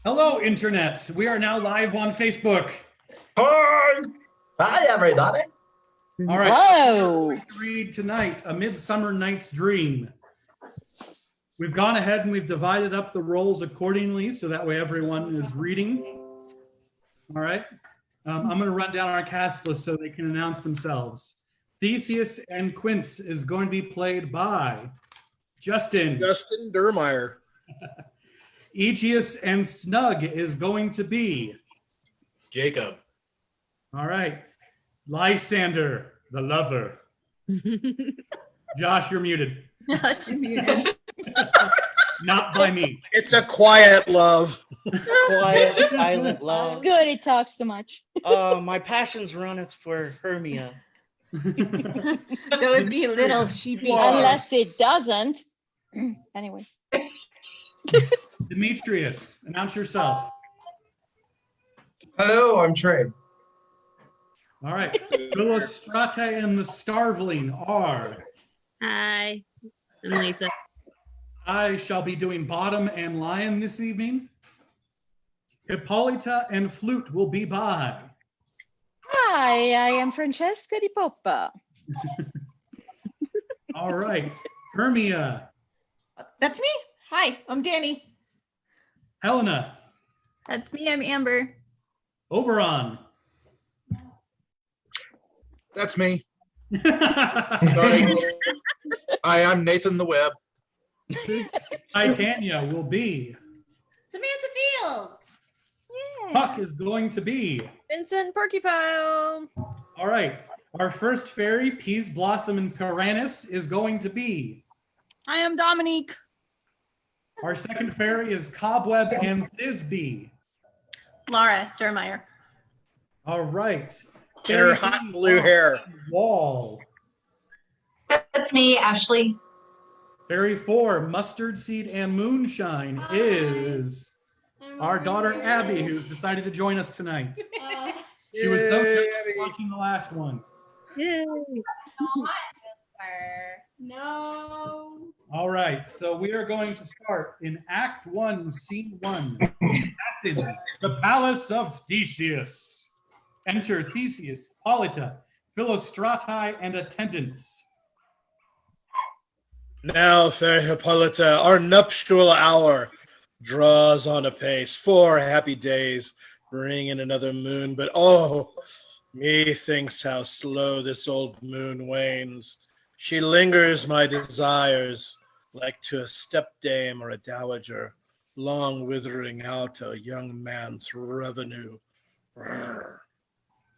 Hello, Internet. We are now live on Facebook. Hi! Hi, everybody. All right. Whoa! To read tonight, A Midsummer Night's Dream. We've gone ahead and we've divided up the roles accordingly so that way everyone is reading. All right. I'm going to run down our cast list so they can announce themselves. Theseus and Quince is going to be played by Justin. Justin Durmeyer. Aegeus and Snug is going to be Jacob. All right. Lysander, the lover. Josh, you're muted. Josh, you're muted. Not by me. It's a quiet love. Quiet, silent It's love. good, he talks too much. My passions runneth for Hermia. Though it be little sheepy. Unless it doesn't. Anyway. Demetrius, announce yourself. Hello, I'm Trey. All right. Philostrate and the Starveling are. Hi, I'm Lisa. I shall be doing Bottom and Lion this evening. Hippolyta and Flute will be by. Hi, I am Francesca Di Poppa. All right. Hermia, That's me. Hi, I'm Danny. Helena, That's me, I'm Amber. Oberon. That's me. Sorry. Hi, I'm Nathan the Webb. Titania will be. Samantha Field. Puck is going to be. Vincent Porcupine. All right. Our first fairy, Peas Blossom and Piranus, is going to be. I am Dominique. Our second fairy is Cobweb and Thisbe. Laura Dermeyer. All right. In her hot blue hair. Wall. That's me, Ashley. Fairy 4, Mustard Seed and Moonshine, is our daughter Abby, who's decided to join us tonight. She was so Yay, good Abby. watching the last one. Yay. No. All right, so we are going to start in Act 1, Scene 1. Athens, the Palace of Theseus. Enter Theseus, Hippolyta, Philostrate, and attendants. Now, fair Hippolyta, our nuptial hour draws on apace. 4 happy days bring in another moon, but oh, methinks how slow this old moon wanes. She lingers my desires, like to a stepdame or a dowager, long withering out a young man's revenue. Brr.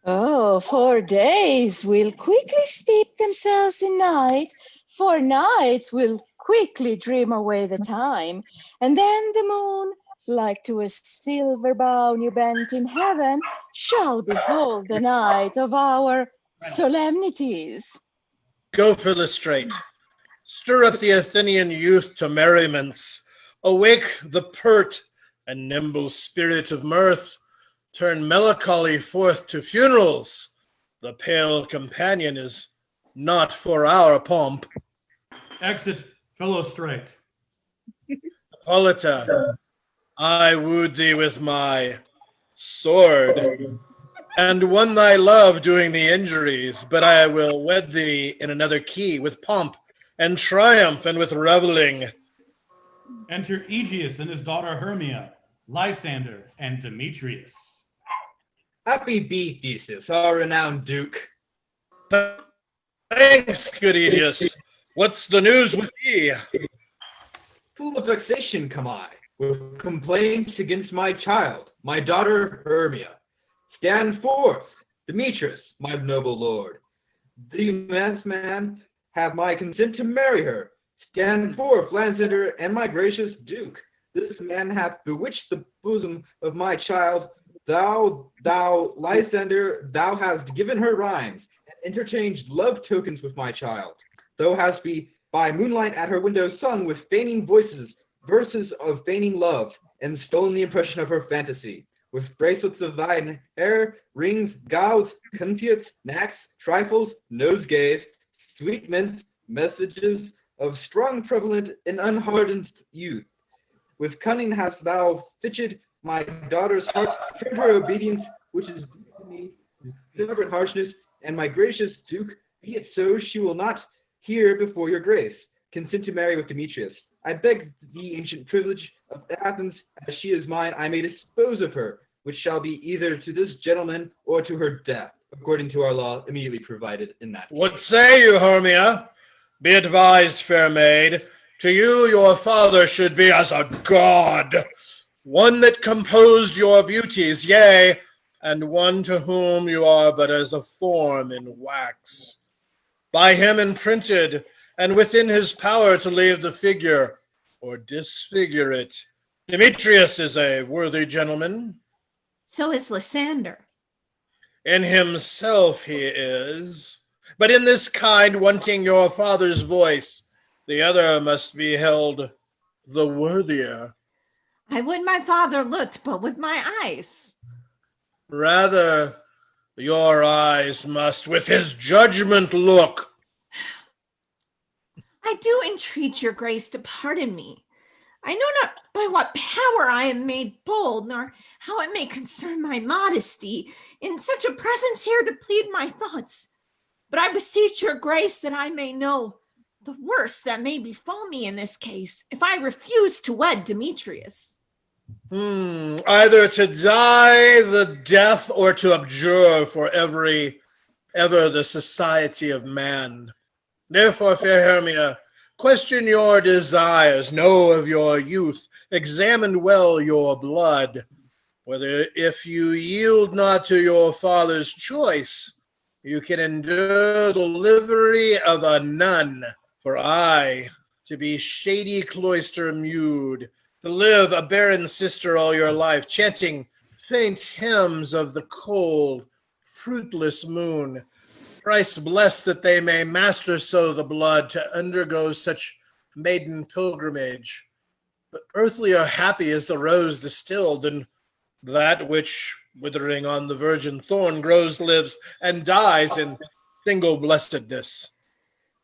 Oh, 4 days will quickly steep themselves in night. 4 nights will quickly dream away the time. And then the moon, like to a silver bow new bent in heaven, shall behold the night of our solemnities. Go, Philostrate. Stir up the Athenian youth to merriments. Awake the pert and nimble spirit of mirth. Turn melancholy forth to funerals. The pale companion is not for our pomp. Exit Philostrate. Hippolyta, I wooed thee with my sword, and won thy love doing the injuries, but I will wed thee in another key, with pomp and triumph and with reveling. Enter Aegeus and his daughter Hermia, Lysander, and Demetrius. Happy be Theseus, our renowned Duke. Thanks, good Aegeus. What's the news with thee? Full of vexation come I, with complaints against my child, my daughter Hermia. Stand forth, Demetrius, my noble lord. The immense man have my consent to marry her. Stand forth, Lysander, and my gracious Duke. This man hath bewitched the bosom of my child. Thou, Lysander, thou hast given her rhymes, and interchanged love tokens with my child. Thou hast by moonlight at her window sung with feigning voices verses of feigning love, and stolen the impression of her fantasy. With bracelets of thine hair, rings, gauds, confiats, knacks, trifles, nosegays, sweet mints, messages of strong prevalent and unhardened youth. With cunning hast thou fitted my daughter's heart from her obedience, which is due to me, stubborn harshness, and my gracious Duke, be it so, she will not here before your grace consent to marry with Demetrius. I beg the ancient privilege of Athens, as she is mine, I may dispose of her, which shall be either to this gentleman or to her death, according to our law immediately provided in that. What say you, Hermia? Be advised, fair maid. To you your father should be as a god, one that composed your beauties, yea, and one to whom you are but as a form in wax. By him imprinted, and within his power to leave the figure or disfigure it. Demetrius is a worthy gentleman. So is Lysander. In himself he is, but in this kind wanting your father's voice, the other must be held the worthier. I would my father looked, but with my eyes. Rather, your eyes must with his judgment look. I do entreat your grace to pardon me. I know not by what power I am made bold, nor how it may concern my modesty in such a presence here to plead my thoughts. But I beseech your grace that I may know the worst that may befall me in this case if I refuse to wed Demetrius. Either to die the death or to abjure for ever the society of man. Therefore, fair Hermia, question your desires, know of your youth, examine well your blood, whether if you yield not to your father's choice, you can endure the livery of a nun. For I, to be shady cloister mewed, to live a barren sister all your life, chanting faint hymns of the cold, fruitless moon. Christ bless that they may master so the blood to undergo such maiden pilgrimage. But earthly or happy is the rose distilled, and that which, withering on the virgin thorn, grows, lives, and dies in single blessedness.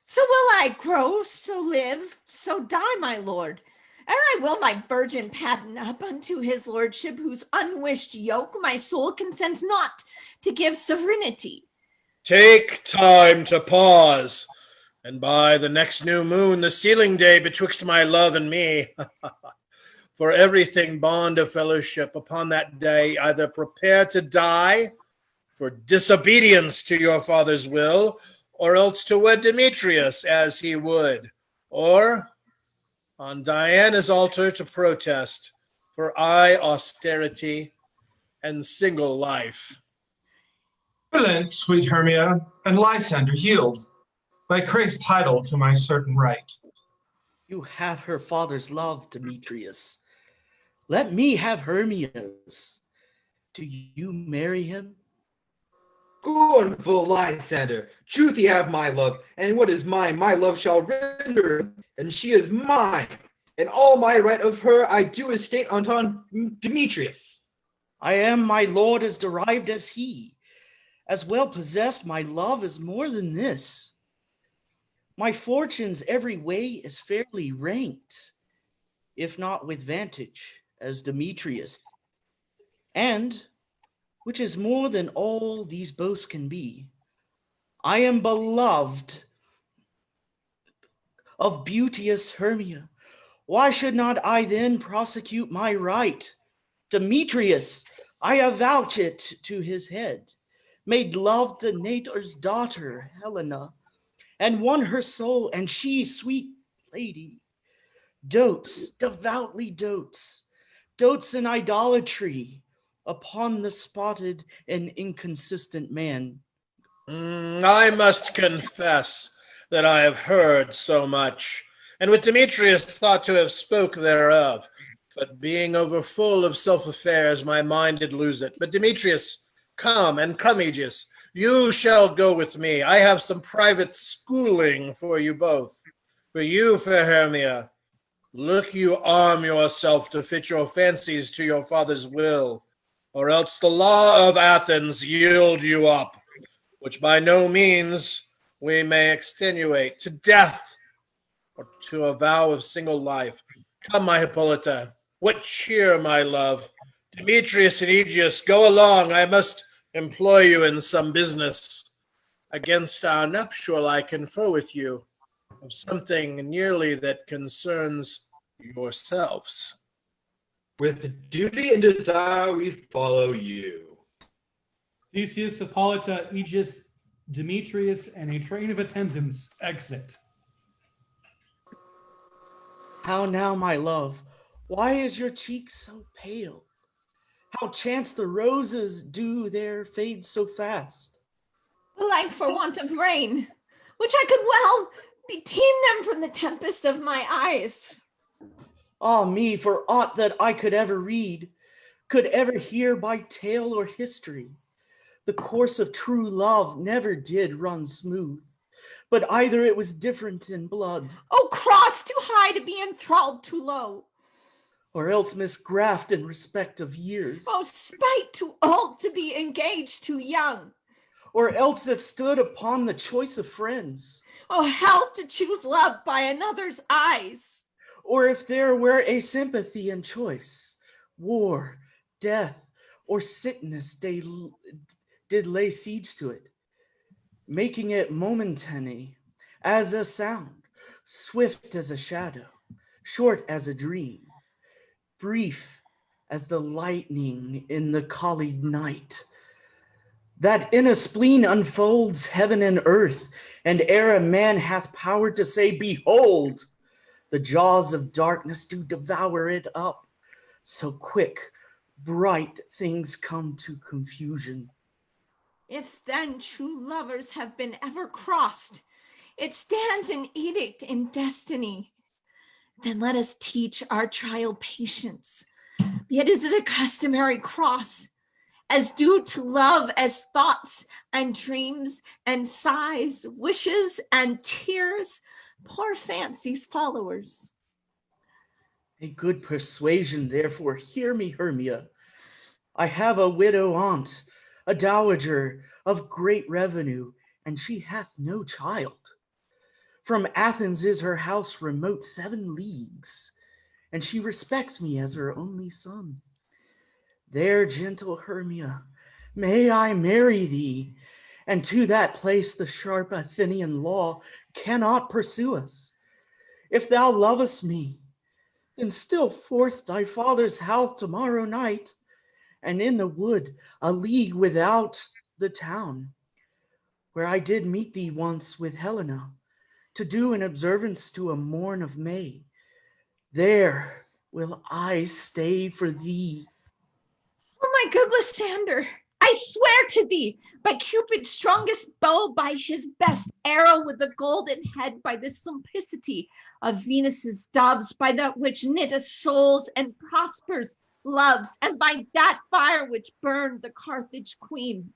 So will I grow, so live, so die, my lord. Ere I will my virgin pattern up unto his lordship, whose unwished yoke my soul consents not to give sovereignty. Take time to pause, and by the next new moon, the sealing day betwixt my love and me, for everything bond of fellowship upon that day, either prepare to die for disobedience to your father's will, or else to wed Demetrius as he would, or on Diana's altar to protest for austerity and single life. Relent, sweet Hermia, and Lysander yield. Thy Christ title to my certain right. You have her father's love, Demetrius. Let me have Hermia's. Do you marry him? Scornful Lysander, truth ye have my love, and what is mine, my love shall render, and she is mine, and all my right of her I do estate unto Demetrius. I am my lord as derived as he, as well possessed my love is more than this. My fortunes every way is fairly ranked, if not with vantage, as Demetrius. And, which is more than all these boasts can be, I am beloved of beauteous Hermia. Why should not I then prosecute my right? Demetrius, I avouch it to his head, made love to Nator's daughter, Helena, and won her soul, and she, sweet lady, dotes, devoutly dotes in idolatry upon the spotted and inconsistent man. I must confess that I have heard so much, and with Demetrius thought to have spoke thereof, but being overfull of self-affairs, my mind did lose it. But Demetrius, come, and come, Aegis, you shall go with me. I have some private schooling for you both. For you, fair Hermia, look you arm yourself to fit your fancies to your father's will, or else the law of Athens yield you up, which by no means we may extenuate to death or to a vow of single life. Come, my Hippolyta, what cheer, my love? Demetrius and Aegeus, go along. I must employ you in some business. Against our nuptial, I confer with you of something nearly that concerns yourselves. With duty and desire, we follow you. Theseus, Hippolyta, Aegis, Demetrius, and a train of attendants exit. How now, my love? Why is your cheek so pale? How chance the roses do there fade so fast? Like for want of rain, which I could well beteem them from the tempest of my eyes. Ah me, for aught that I could ever read, could ever hear by tale or history, the course of true love never did run smooth, but either it was different in blood, Oh, cross too high to be enthralled too low. or else misgraft in respect of years, Oh, spite too old to be engaged too young. or else it stood upon the choice of friends, Oh, hell to choose love by another's eyes. or if there were a sympathy in choice, war, death, or sickness did lay siege to it, making it momentary as a sound, swift as a shadow, short as a dream, brief as the lightning in the collied night, that in a spleen unfolds heaven and earth, and ere a man hath power to say, behold, the jaws of darkness do devour it up. So quick, bright things come to confusion. If then true lovers have been ever crossed, it stands an edict in destiny. Then let us teach our child patience. Yet is it a customary cross, as due to love as thoughts and dreams and sighs, wishes and tears, poor fancy's followers. A good persuasion, therefore, hear me, Hermia. I have a widow aunt, a dowager of great revenue, and she hath no child. From Athens is her house remote 7 leagues, and she respects me as her only son. There, gentle Hermia, may I marry thee, and to that place the sharp Athenian law cannot pursue us. If thou lovest me, then still forth thy father's house tomorrow night, and in the wood a league without the town, where I did meet thee once with Helena, to do an observance to a morn of May. There will I stay for thee. Oh, my good Lysander, I swear to thee, by Cupid's strongest bow, by his best arrow with the golden head, by the simplicity of Venus's doves, by that which knitteth souls and prospers loves, and by that fire which burned the Carthage queen,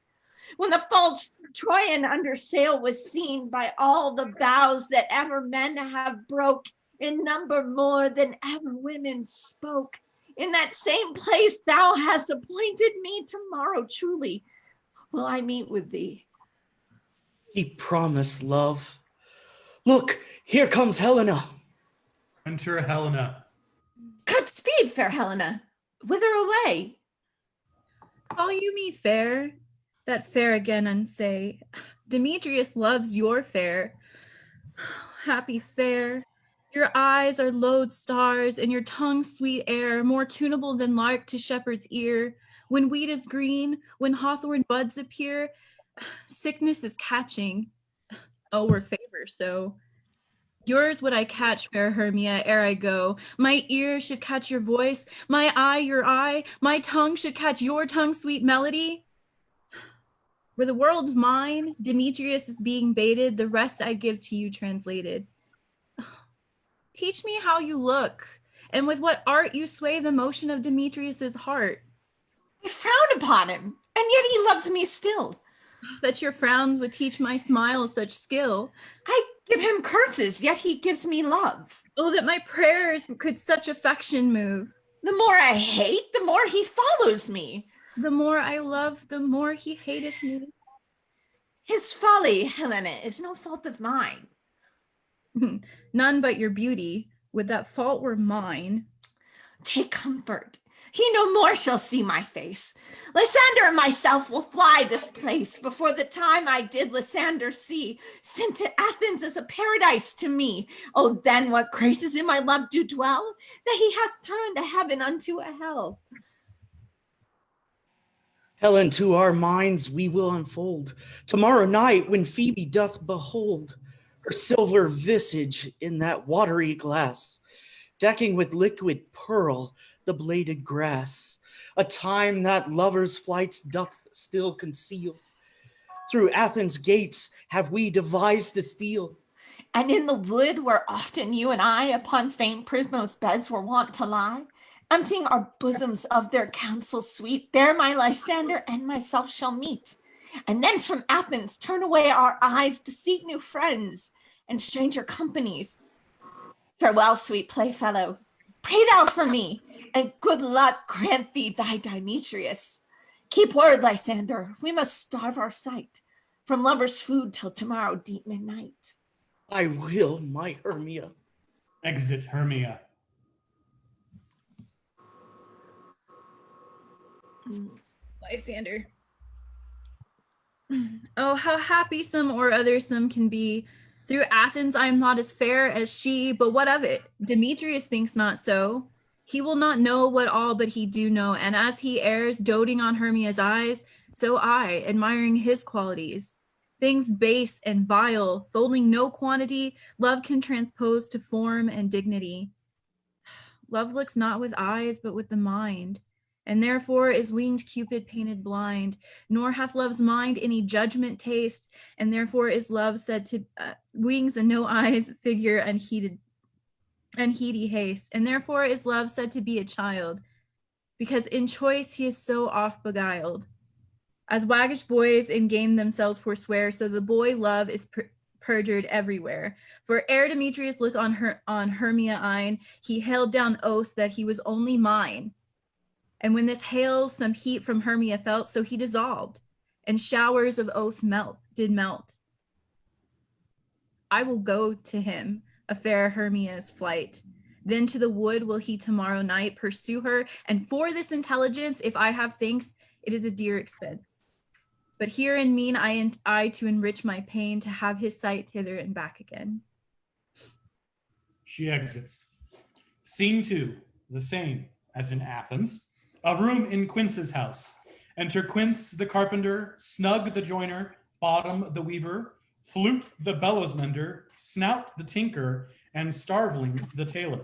when the false Troyan under sail was seen, by all the vows that ever men have broke, in number more than ever women spoke. In that same place thou hast appointed me tomorrow, truly will I meet with thee. He promised, love. Look, here comes Helena. Enter Helena. Godspeed, fair Helena. Whither away? Call you me fair? That fair again unsay. Demetrius loves your fair. Happy fair. Your eyes are lodestars, and your tongue sweet air, more tunable than lark to shepherd's ear. When wheat is green, when hawthorn buds appear, sickness is catching. Oh, we're favor, so. Yours would I catch, fair Hermia, ere I go. My ear should catch your voice, my eye your eye, my tongue should catch your tongue, sweet melody. Were the world mine, Demetrius is being baited, the rest I give to you translated. Teach me how you look, and with what art you sway the motion of Demetrius's heart. I frown upon him, and yet he loves me still. That your frowns would teach my smile such skill. I give him curses, yet he gives me love. Oh, that my prayers could such affection move. The more I hate, the more he follows me. The more I love, the more he hateth me. His folly, Helena, is no fault of mine. None but your beauty. Would that fault were mine. Take comfort. He no more shall see my face. Lysander and myself will fly this place before the time I did Lysander see, sent to Athens as a paradise to me. Oh, then what graces in my love do dwell, that he hath turned a heaven unto a hell. Helen, to our minds we will unfold tomorrow night when Phoebe doth behold her silver visage in that watery glass, decking with liquid pearl the bladed grass, a time that lovers' flights doth still conceal. Through Athens' gates have we devised to steal. And in the wood where often you and I upon faint Prismos beds were wont to lie, emptying our bosoms of their counsel sweet, there my Lysander and myself shall meet. And thence from Athens turn away our eyes to seek new friends and stranger companies. Farewell, sweet playfellow. Pray thou for me, and good luck grant thee thy Demetrius. Keep word, Lysander, we must starve our sight from lovers' food till tomorrow deep midnight. I will, my Hermia. Exit Hermia. Lysander. Oh, how happy some or other some can be. Through Athens I am not as fair as she, but what of it? Demetrius thinks not so. He will not know what all but he do know, and as he errs, doting on Hermia's eyes, so I, admiring his qualities. Things base and vile, folding no quantity, love can transpose to form and dignity. Love looks not with eyes, but with the mind. And therefore is winged Cupid painted blind, nor hath love's mind any judgment taste, and therefore is love said to wings and no eyes, figure unheeded, unheedy haste, and therefore is love said to be a child, because in choice he is so oft beguiled. As waggish boys in game themselves forswear, so the boy love is perjured everywhere. For ere Demetrius looked on Hermia eyne, he hailed down oaths that he was only mine. And when this hail some heat from Hermia felt, so he dissolved, and showers of oaths did melt. I will go to him, a fair Hermia's flight. Then to the wood will he tomorrow night pursue her, and for this intelligence, if I have thanks, it is a dear expense. But herein mean I to enrich my pain, to have his sight hither and back again. She exits. Scene 2, the same as in Athens. A room in Quince's house. Enter Quince the carpenter, Snug the joiner, Bottom the weaver, Flute the bellows mender, Snout the tinker, and Starveling the tailor.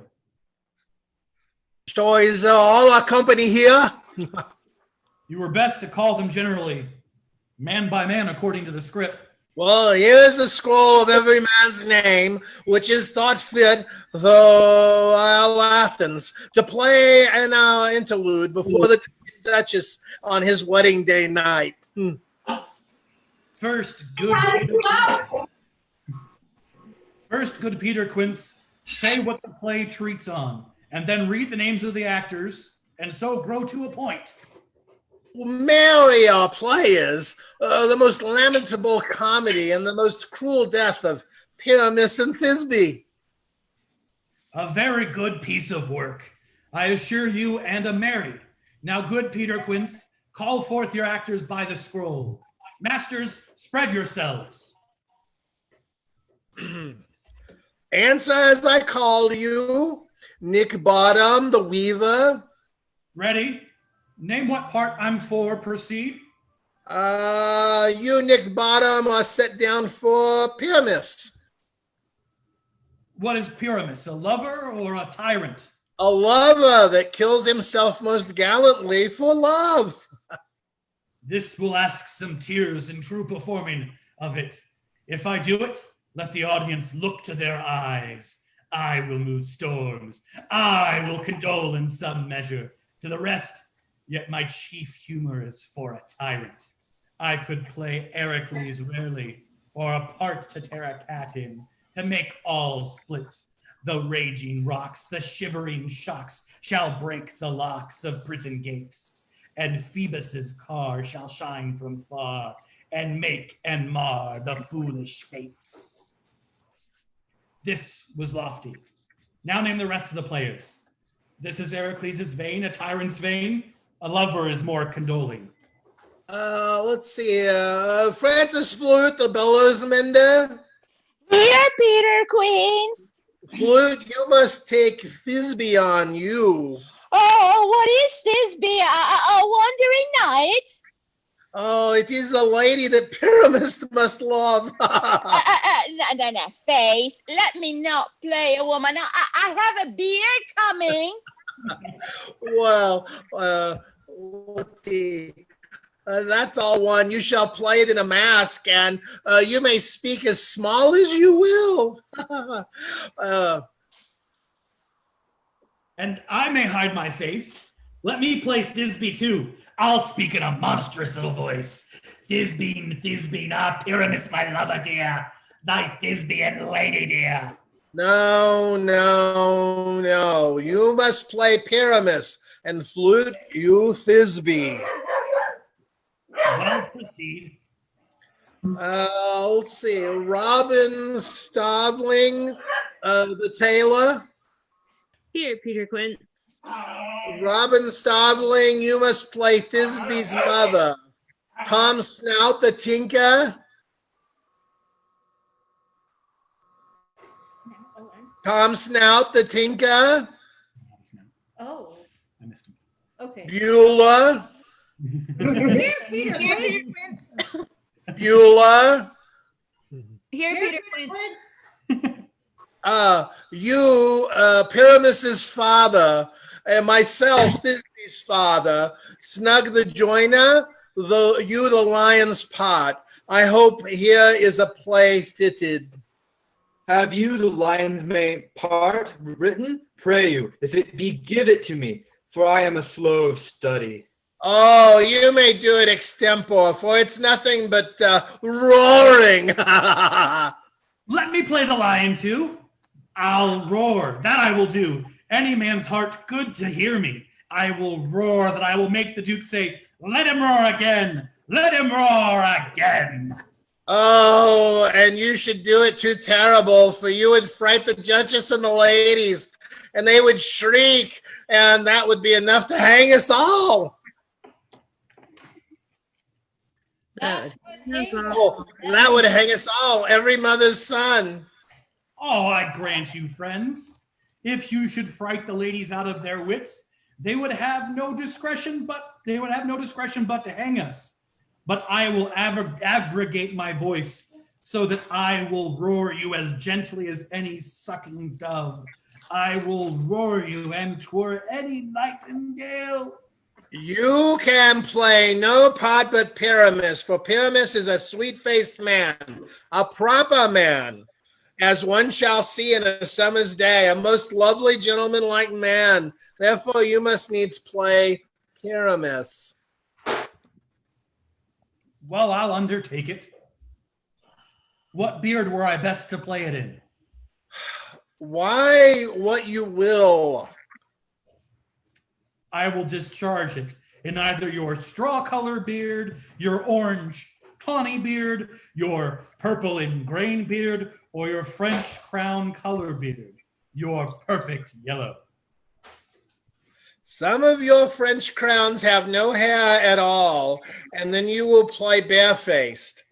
So is all our company here? You were best to call them generally, man by man, according to the script. Well, here's a scroll of every man's name, which is thought fit, though Athens, to play an interlude before the Duchess on his wedding day night. First, good Peter Quince, say what the play treats on, and then read the names of the actors, and so grow to a point. Merry our play is, the most lamentable comedy and the most cruel death of Pyramus and Thisbe. A very good piece of work, I assure you, and a merry. Now, good Peter Quince, call forth your actors by the scroll. Masters, spread yourselves. Answer as I call you, Nick Bottom, the weaver. Ready? Name what part I'm for, proceed. You, Nick Bottom, are set down for Pyramus. What is Pyramus, a lover or a tyrant? A lover that kills himself most gallantly for love. This will ask some tears in true performing of it. If I do it, let the audience look to their eyes. I will move storms. I will condole in some measure. To the rest, yet my chief humor is for a tyrant. I could play Ericles rarely, or a part to tear a cat in, to make all split. The raging rocks, the shivering shocks shall break the locks of prison gates, and Phoebus's car shall shine from far, and make and mar the foolish fates. This was lofty. Now name the rest of the players. This is Heracles' vein, a tyrant's vein. A lover is more condoling. Let's see. Francis Flute, the bellows mender. Here, Peter Queens. Flute, you must take Thisbe on you. Oh, what is this? Be a wandering knight? Oh, it is the lady that Pyramus must love. No, Faith. Let me not play a woman. I have a beard coming. Well, let's see. That's all one. You shall play it in a mask, and you may speak as small as you will. And I may hide my face. Let me play Thisbe too. I'll speak in a monstrous little voice. Thisbe, Pyramus, my lover dear, thy Thisbe and lady dear. No. You must play Pyramus, and Flute, you Thisbe. Well, proceed. Let's see. Robin Stobling, the tailor. Here, Peter Quince. Robin Stobling, you must play Thisbe's mother. Tom Snout, the tinker. Tom Snout, the tinker. Oh, I missed him. okay. Beulah. Here, Peter Here, Quince. Peter Quince. Beulah. Here, Here, Peter Peter Quince. Quince. You, Pyramus's father, and myself, Thisbe's father, Snug the joiner, the lion's pot. I hope here is a play fitted. Have you the lion's mane part written? Pray you, if it be, give it to me, for I am a slow of study. Oh, you may do it extempore, for it's nothing but roaring. Let me play the lion too. I'll roar, that I will do. Any man's heart good to hear me. I will roar, that I will make the Duke say, let him roar again, let him roar again. Oh, and you should do it too terrible, for you would fright the judges and the ladies, and they would shriek, and that would be enough to hang us all. Oh, that would hang us all, every mother's son. Oh, I grant you, friends. If you should fright the ladies out of their wits, they would have no discretion but to hang us. But I will aggregate my voice so that I will roar you as gently as any sucking dove. I will roar you, and 'twere any nightingale. You can play no part but Pyramus, for Pyramus is a sweet-faced man, a proper man, as one shall see in a summer's day, a most lovely gentleman-like man. Therefore you must needs play Pyramus. Well, I'll undertake it. What beard were I best to play it in? Why what you will? I will discharge it in either your straw color beard, your orange tawny beard, your purple and grain beard, or your French crown color beard, your perfect yellow. Some of your French crowns have no hair at all, and then you will play barefaced.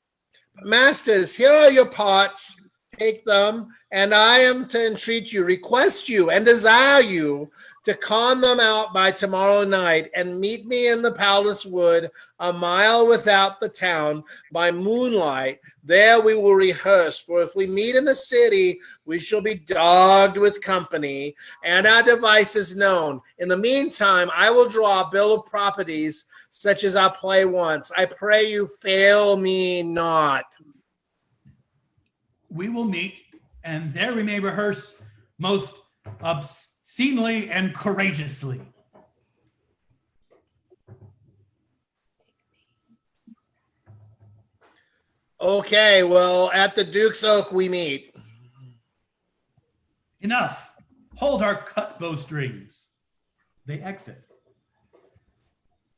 Masters, here are your parts. Take them, and I am to entreat you, request you, and desire you to con them out by tomorrow night and meet me in the palace wood a mile without the town by moonlight. There we will rehearse, for if we meet in the city, we shall be dogged with company and our devices known. In the meantime, I will draw a bill of properties such as our play once. I pray you fail me not. We will meet, and there we may rehearse most obscenely and courageously. Okay, well, at the Duke's Oak we meet. Enough. Hold our cut bowstrings. They exit.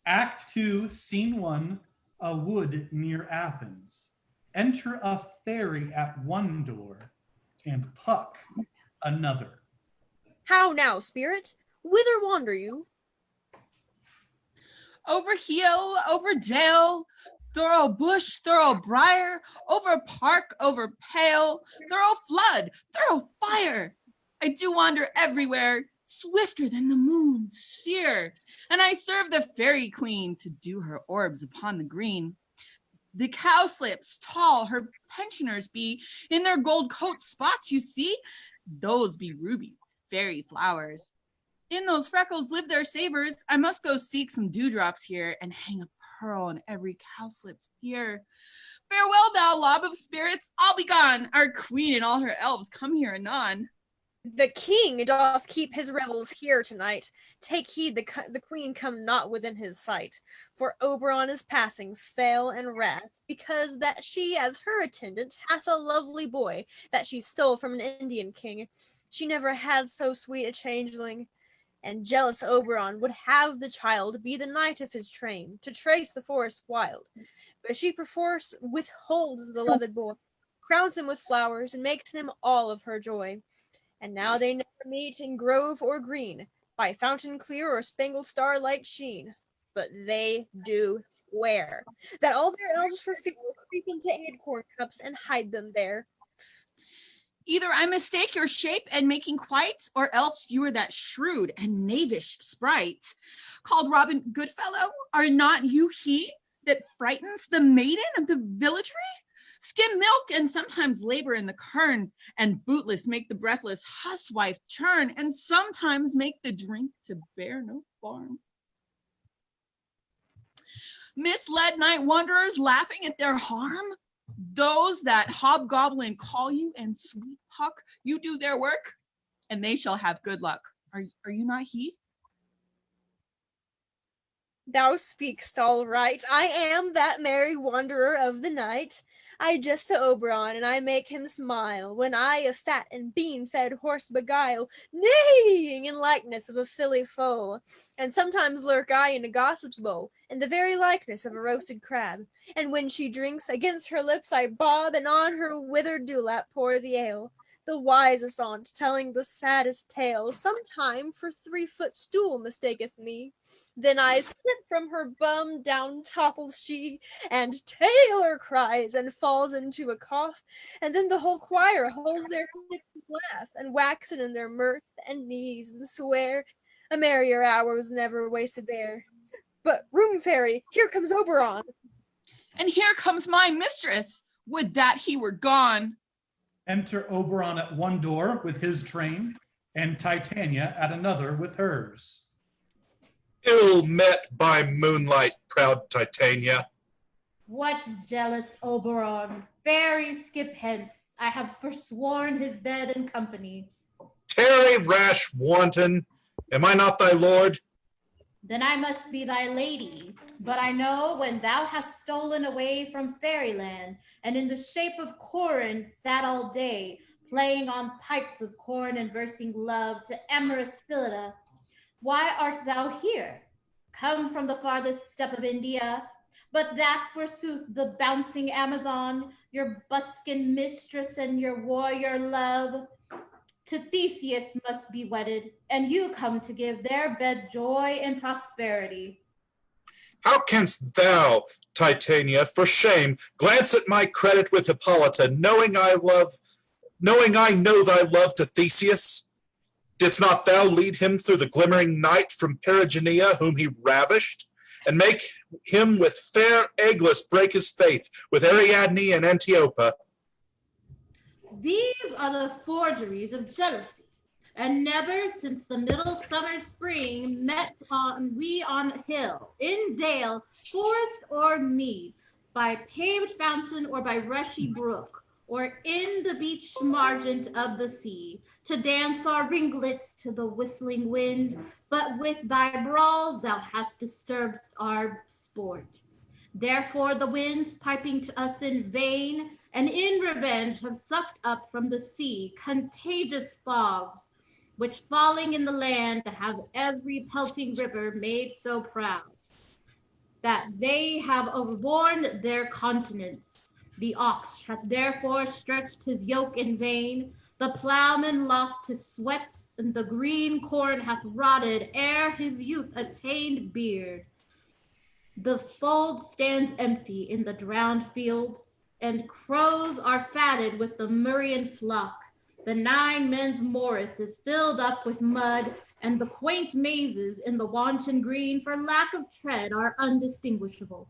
Act 2, Scene 1, a wood near Athens. Enter a fairy at one door and Puck another. How now, spirit? Whither wander you? Over hill, over dale, thorough bush, thorough briar, over park, over pale, thorough flood, thorough fire. I do wander everywhere, swifter than the moon's sphere, and I serve the fairy queen to do her orbs upon the green. The cowslips tall, her pensioners be, in their gold coat spots you see, those be rubies, fairy flowers. In those freckles live their sabers. I must go seek some dewdrops here and hang a pearl in every cowslip's ear. Farewell, thou lob of spirits, I'll be gone. Our queen and all her elves come here anon. The king doth keep his revels here tonight. Take heed the queen come not within his sight. For Oberon is passing, fail and wrath, because that she as her attendant hath a lovely boy that she stole from an Indian king. She never had so sweet a changeling. And jealous Oberon would have the child be the knight of his train, to trace the forest wild. But she perforce withholds the loved boy, crowns him with flowers, and makes him all of her joy. And now they never meet in grove or green, by fountain clear or spangled starlight sheen. But they do swear that all their elves for fear will creep into acorn cups and hide them there. Either I mistake your shape and making quite, or else you are that shrewd and knavish sprite called Robin Goodfellow. Are not you he that frightens the maiden of the villagery? Skim milk and sometimes labor in the kern, and bootless make the breathless huswife churn, and sometimes make the drink to bear no farm. Misled night wanderers laughing at their harm, those that hobgoblin call you and sweet puck, you do their work, and they shall have good luck. Are you not he? Thou speakst all right. I am that merry wanderer of the night. I jest to Oberon, and I make him smile, when I a fat and bean-fed horse beguile, neighing in likeness of a filly foal. And sometimes lurk I in a gossip's bowl, in the very likeness of a roasted crab. And when she drinks, against her lips I bob, and on her withered dewlap pour the ale. The wisest aunt, telling the saddest tale, sometime for 3-foot stool mistaketh me. Then I slip from her bum, down topples she, and Taylor cries, and falls into a cough, and then the whole choir holds their heads and laugh, and waxen in their mirth, and knees, and swear. A merrier hour was never wasted there. But, room fairy, here comes Oberon. And here comes my mistress. Would that he were gone. Enter Oberon at one door with his train, and Titania at another with hers. Ill met by moonlight, proud Titania. What jealous Oberon! Fairy, skip hence. I have forsworn his bed and company. Tarry, rash wanton. Am I not thy lord? Then I must be thy lady. But I know when thou hast stolen away from fairyland, and in the shape of Corin sat all day, playing on pipes of corn and versing love to amorous Phillida. Why art thou here? Come from the farthest steppe of India, but that forsooth the bouncing Amazon, your buskin mistress and your warrior love. To Theseus must be wedded, and you come to give their bed joy and prosperity. How canst thou, Titania, for shame, glance at my credit with Hippolyta, knowing I know thy love to Theseus? Didst not thou lead him through the glimmering night from Perigonia, whom he ravished, and make him with fair Aglis break his faith with Ariadne and Antiopa? These are the forgeries of jealousy, and never since the middle summer spring met we on hill, in dale, forest, or mead, by paved fountain or by rushy brook, or in the beach margent of the sea, to dance our ringlets to the whistling wind, but with thy brawls thou hast disturbed our sport. Therefore the winds piping to us in vain, and in revenge have sucked up from the sea contagious fogs, which falling in the land have every pelting river made so proud, that they have overborne their continents. The ox hath therefore stretched his yoke in vain, The plowman lost his sweat, and the green corn hath rotted ere his youth attained beard. The fold stands empty in the drowned field, and crows are fatted with the murrian flock. The 9 men's morris is filled up with mud, and the quaint mazes in the wanton green for lack of tread are undistinguishable.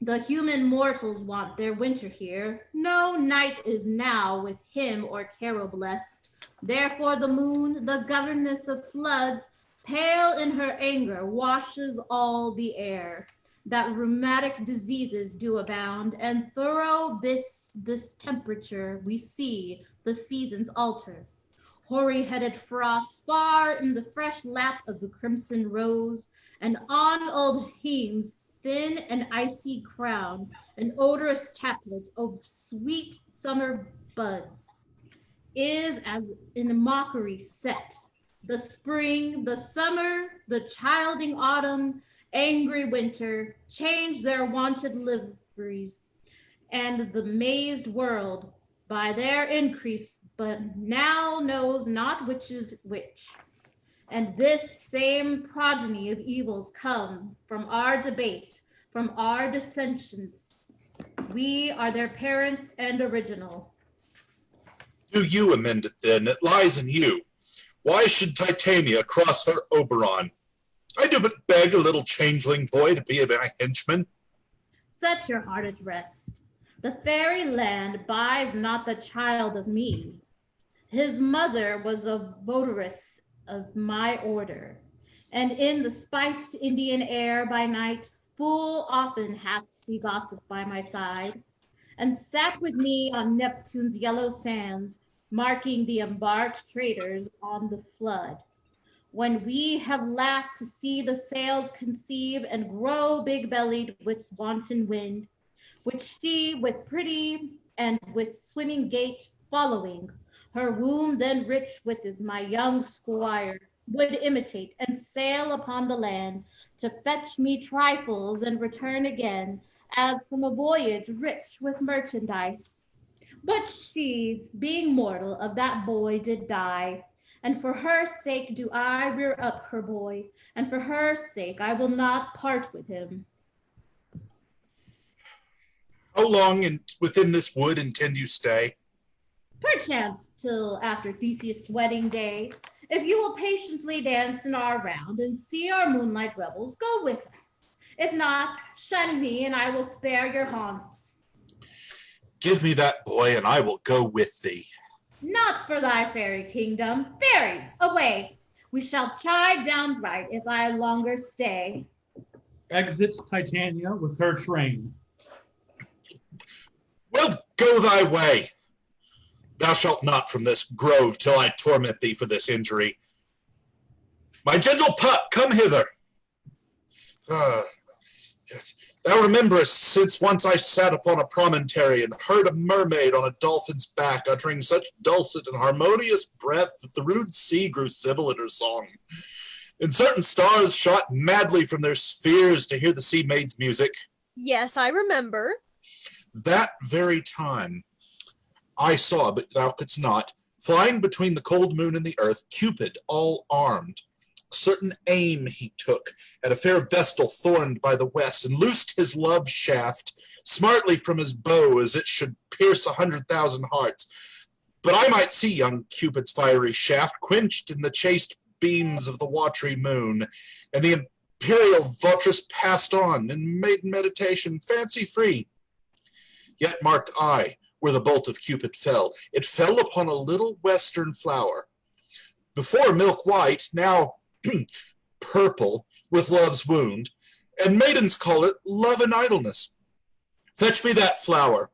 The human mortals want their winter here. No night is now with him or carol blessed. Therefore the moon, the governess of floods, pale in her anger, washes all the air, that rheumatic diseases do abound, and thorough this temperature we see the seasons alter. Hoary-headed frost far in the fresh lap of the crimson rose, and on old Heem's thin and icy crown, an odorous chaplet of sweet summer buds, is as in mockery set. The spring, the summer, the childing autumn, angry winter, change their wonted liveries, and the mazed world by their increase but now knows not which is which. And this same progeny of evils come from our debate, from our dissensions. We are their parents and original. Do you amend it then? It lies in you. Why should Titania cross her Oberon? I do but beg a little changeling boy to be my henchman. Set your heart at rest. The fairy land buys not the child of me. His mother was a votaress of my order, and in the spiced Indian air by night, full often hath she gossiped by my side, and sat with me on Neptune's yellow sands, marking the embarked traders on the flood. When we have laughed to see the sails conceive and grow big-bellied with wanton wind, which she with pretty and with swimming gait following, her womb then rich with my young squire, would imitate and sail upon the land to fetch me trifles and return again, as from a voyage rich with merchandise. But she, being mortal, of that boy did die, and for her sake do I rear up her boy, and for her sake I will not part with him. How long within this wood intend you stay? Perchance till after Theseus' wedding day. If you will patiently dance in our round and see our moonlight revels, go with us. If not, shun me, and I will spare your haunts. Give me that boy, and I will go with thee. Not for thy fairy kingdom. Fairies, away! We shall chide downright if I longer stay. Exit Titania with her train. Well, go thy way. Thou shalt not from this grove till I torment thee for this injury. My gentle pup, come hither. Yes. Thou rememberest, since once I sat upon a promontory and heard a mermaid on a dolphin's back uttering such dulcet and harmonious breath that the rude sea grew civil at her song. And certain stars shot madly from their spheres to hear the sea maid's music. Yes, I remember. That very time I saw, but thou couldst not, flying between the cold moon and the earth, Cupid, all armed. Certain aim he took at a fair vestal thorned by the west, and loosed his love shaft smartly from his bow, as it should pierce 100,000 hearts. But I might see young Cupid's fiery shaft quenched in the chaste beams of the watery moon, and the imperial votress passed on in maiden meditation, fancy free. Yet marked I where the bolt of Cupid fell. It fell upon a little western flower, before milk white, now purple with love's wound, and maidens call it love and idleness. Fetch me that flower.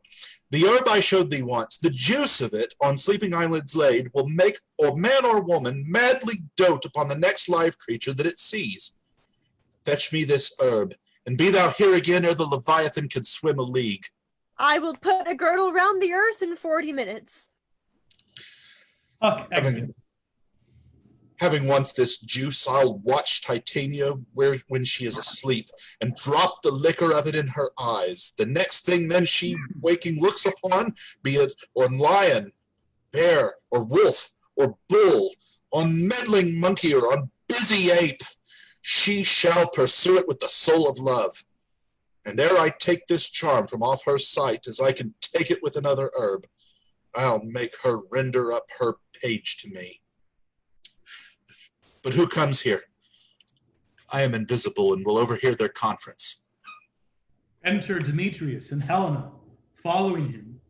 The herb I showed thee once, the juice of it, on sleeping eyelids laid, will make or man or woman madly dote upon the next live creature that it sees. Fetch me this herb, and be thou here again ere the Leviathan can swim a league. I will put a girdle round the earth in 40 minutes. Having once this juice, I'll watch Titania when she is asleep, and drop the liquor of it in her eyes. The next thing then she waking looks upon, be it on lion bear or wolf or bull, on meddling monkey or on busy ape, she shall pursue it with the soul of love. And ere I take this charm from off her sight, as I can take it with another herb, I'll make her render up her page to me. But who comes here? I am invisible and will overhear their conference. Enter Demetrius and Helena, following him.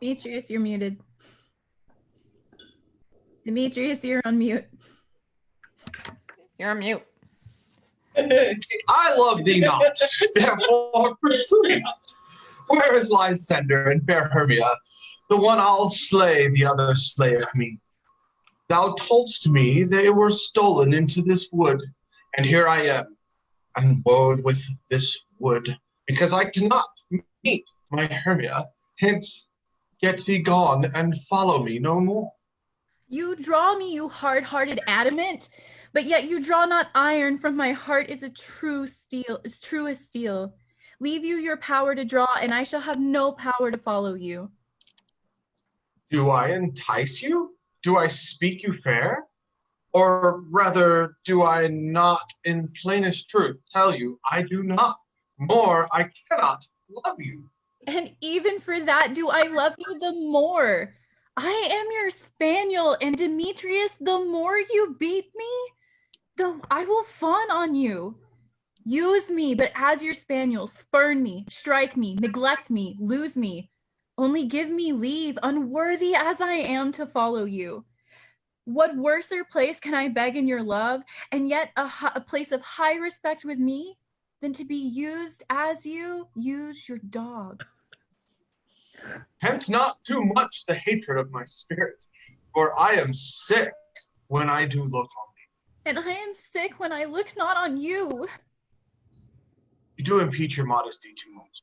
Demetrius, you're muted. Demetrius, you're on mute. You're on mute. I love thee not, therefore pursue me not. Where is Lysander and fair Hermia? The one I'll slay, the other slayeth me. Thou toldst me they were stolen into this wood, and here I am, and woe with this wood, because I cannot meet my Hermia. Hence, get thee gone and follow me no more. You draw me, you hard-hearted adamant, but yet you draw not iron from my heart is true as steel. Leave you your power to draw, and I shall have no power to follow you. Do I entice you? Do I speak you fair? Or rather, do I not in plainest truth tell you I do not? More, I cannot love you. And even for that do I love you the more. I am your spaniel, and Demetrius, the more you beat me, I will fawn on you. Use me, but as your spaniel, spurn me, strike me, neglect me, lose me. Only give me leave, unworthy as I am to follow you. What worser place can I beg in your love, and yet a place of high respect with me, than to be used as you use your dog? Tempt not too much the hatred of my spirit, for I am sick when I do look on thee. And I am sick when I look not on you. You do impeach your modesty too much.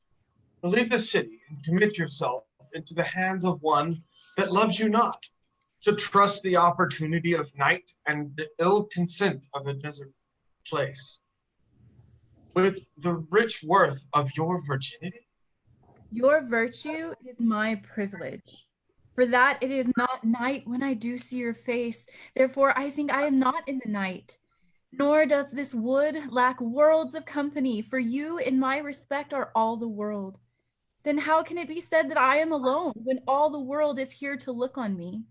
Leave the city and commit yourself into the hands of one that loves you not, to trust the opportunity of night and the ill consent of a desert place. With the rich worth of your virginity? Your virtue is my privilege. For that it is not night when I do see your face. Therefore I think I am not in the night. Nor doth this wood lack worlds of company, for you in my respect are all the world. Then how can it be said that I am alone, when all the world is here to look on me?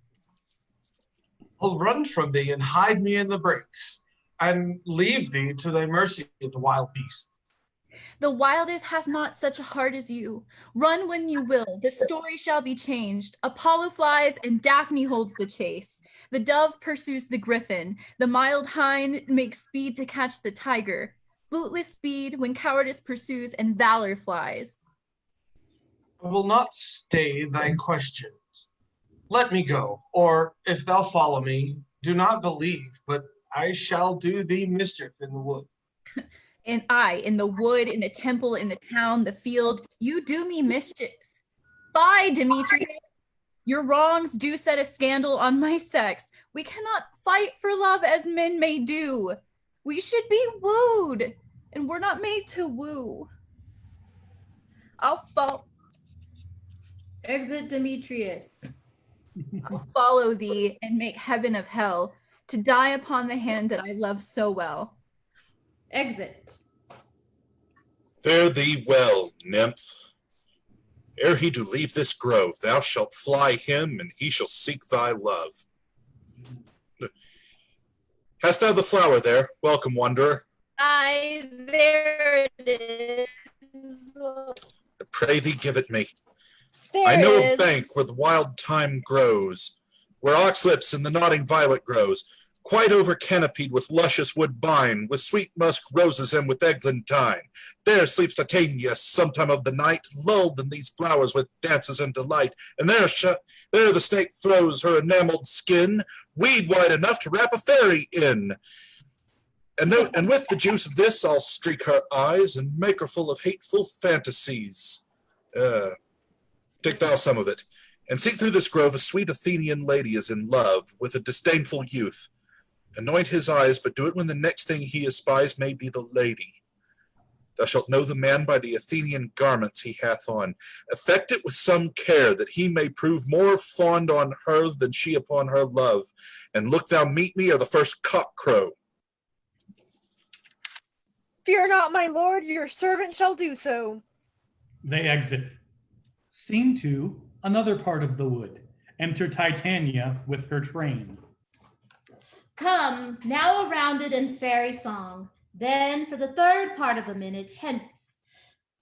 I'll run from thee and hide me in the brakes, and leave thee to thy mercy of the wild beasts. The wildest hath not such a heart as you. Run when you will, the story shall be changed. Apollo flies and Daphne holds the chase. The dove pursues the griffin. The mild hind makes speed to catch the tiger. Bootless speed when cowardice pursues and valor flies. I will not stay thy questions. Let me go, or if thou follow me, do not believe, but I shall do thee mischief in the wood. And I, in the wood, in the temple, in the town, the field, you do me mischief. Bye, Demetrius. Your wrongs do set a scandal on my sex. We cannot fight for love as men may do. We should be wooed, and we're not made to woo. Exit Demetrius. I'll follow thee and make heaven of hell, to die upon the hand that I love so well. Exit. Fare thee well, nymph. Ere he do leave this grove, thou shalt fly him, and he shall seek thy love. Hast thou the flower there? Welcome, wanderer. Aye, there it is. I pray thee give it me. There I know it a is. bank where the wild thyme grows, where oxlips and the nodding violet grows, quite over canopied with luscious woodbine, with sweet musk roses and with eglantine. There sleeps Titania sometime of the night, lulled in these flowers with dances and delight. And there the snake throws her enameled skin, weed wide enough to wrap a fairy in. And with the juice of this I'll streak her eyes and make her full of hateful fantasies. Take thou some of it, and see through this grove a sweet Athenian lady is in love with a disdainful youth. Anoint his eyes, but do it when the next thing he espies may be the lady. Thou shalt know the man by the Athenian garments he hath on. Effect it with some care, that he may prove more fond on her than she upon her love. And look thou meet me ere the first cock crow. Fear not, my lord, your servant shall do so. They exit. Scene 2, another part of the wood. Enter Titania with her train. Come, now around it in fairy song. Then, for the third part of a minute, hence.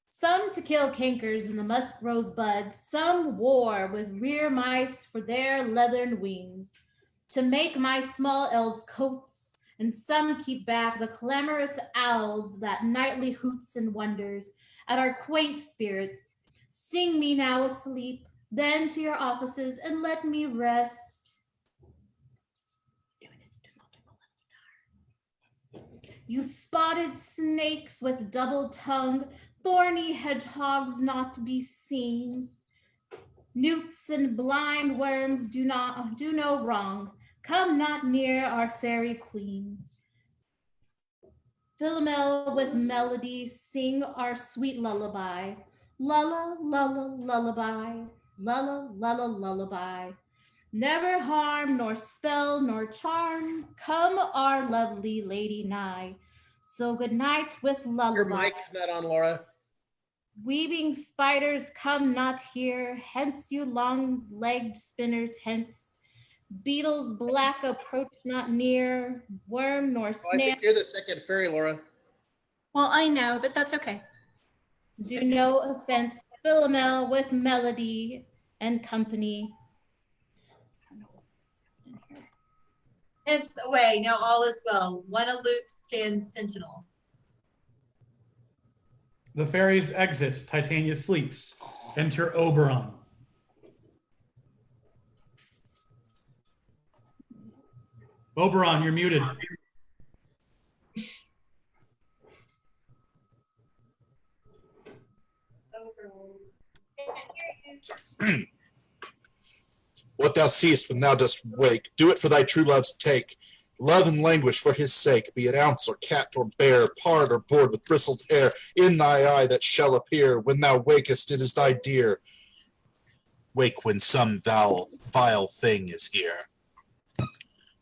Some to kill cankers in the musk rose buds, some war with rear mice for their leathern wings, to make my small elves coats, and some keep back the clamorous owl that nightly hoots and wonders at our quaint spirits. Sing me now asleep, then to your offices, and let me rest. You spotted snakes with double tongue, thorny hedgehogs not to be seen. Newts and blind worms do no wrong. Come not near our fairy queen. Philomel with melody sing our sweet lullaby. Lulla, lulla, lullaby. Lulla, lulla, lullaby. Never harm, nor spell, nor charm, come our lovely lady nigh. So good night with lullaby. Your mic's not on, Laura. Weaving spiders come not here, hence you long-legged spinners hence. Beetles black approach not near, worm nor Oh, I snare. think you're the second fairy, Laura. Well, I know, but that's okay. Do no offense, Philomel with melody and company. Hence away, now all is well. One aloof stands sentinel. The fairies exit. Titania sleeps. Enter Oberon. Oberon, you're muted. What thou seest when thou dost wake, do it for thy true love's take. Love and languish for his sake, be it ounce or cat or bear, pard or board with bristled hair, in thy eye that shall appear. When thou wakest, it is thy dear. Wake when some vile thing is here.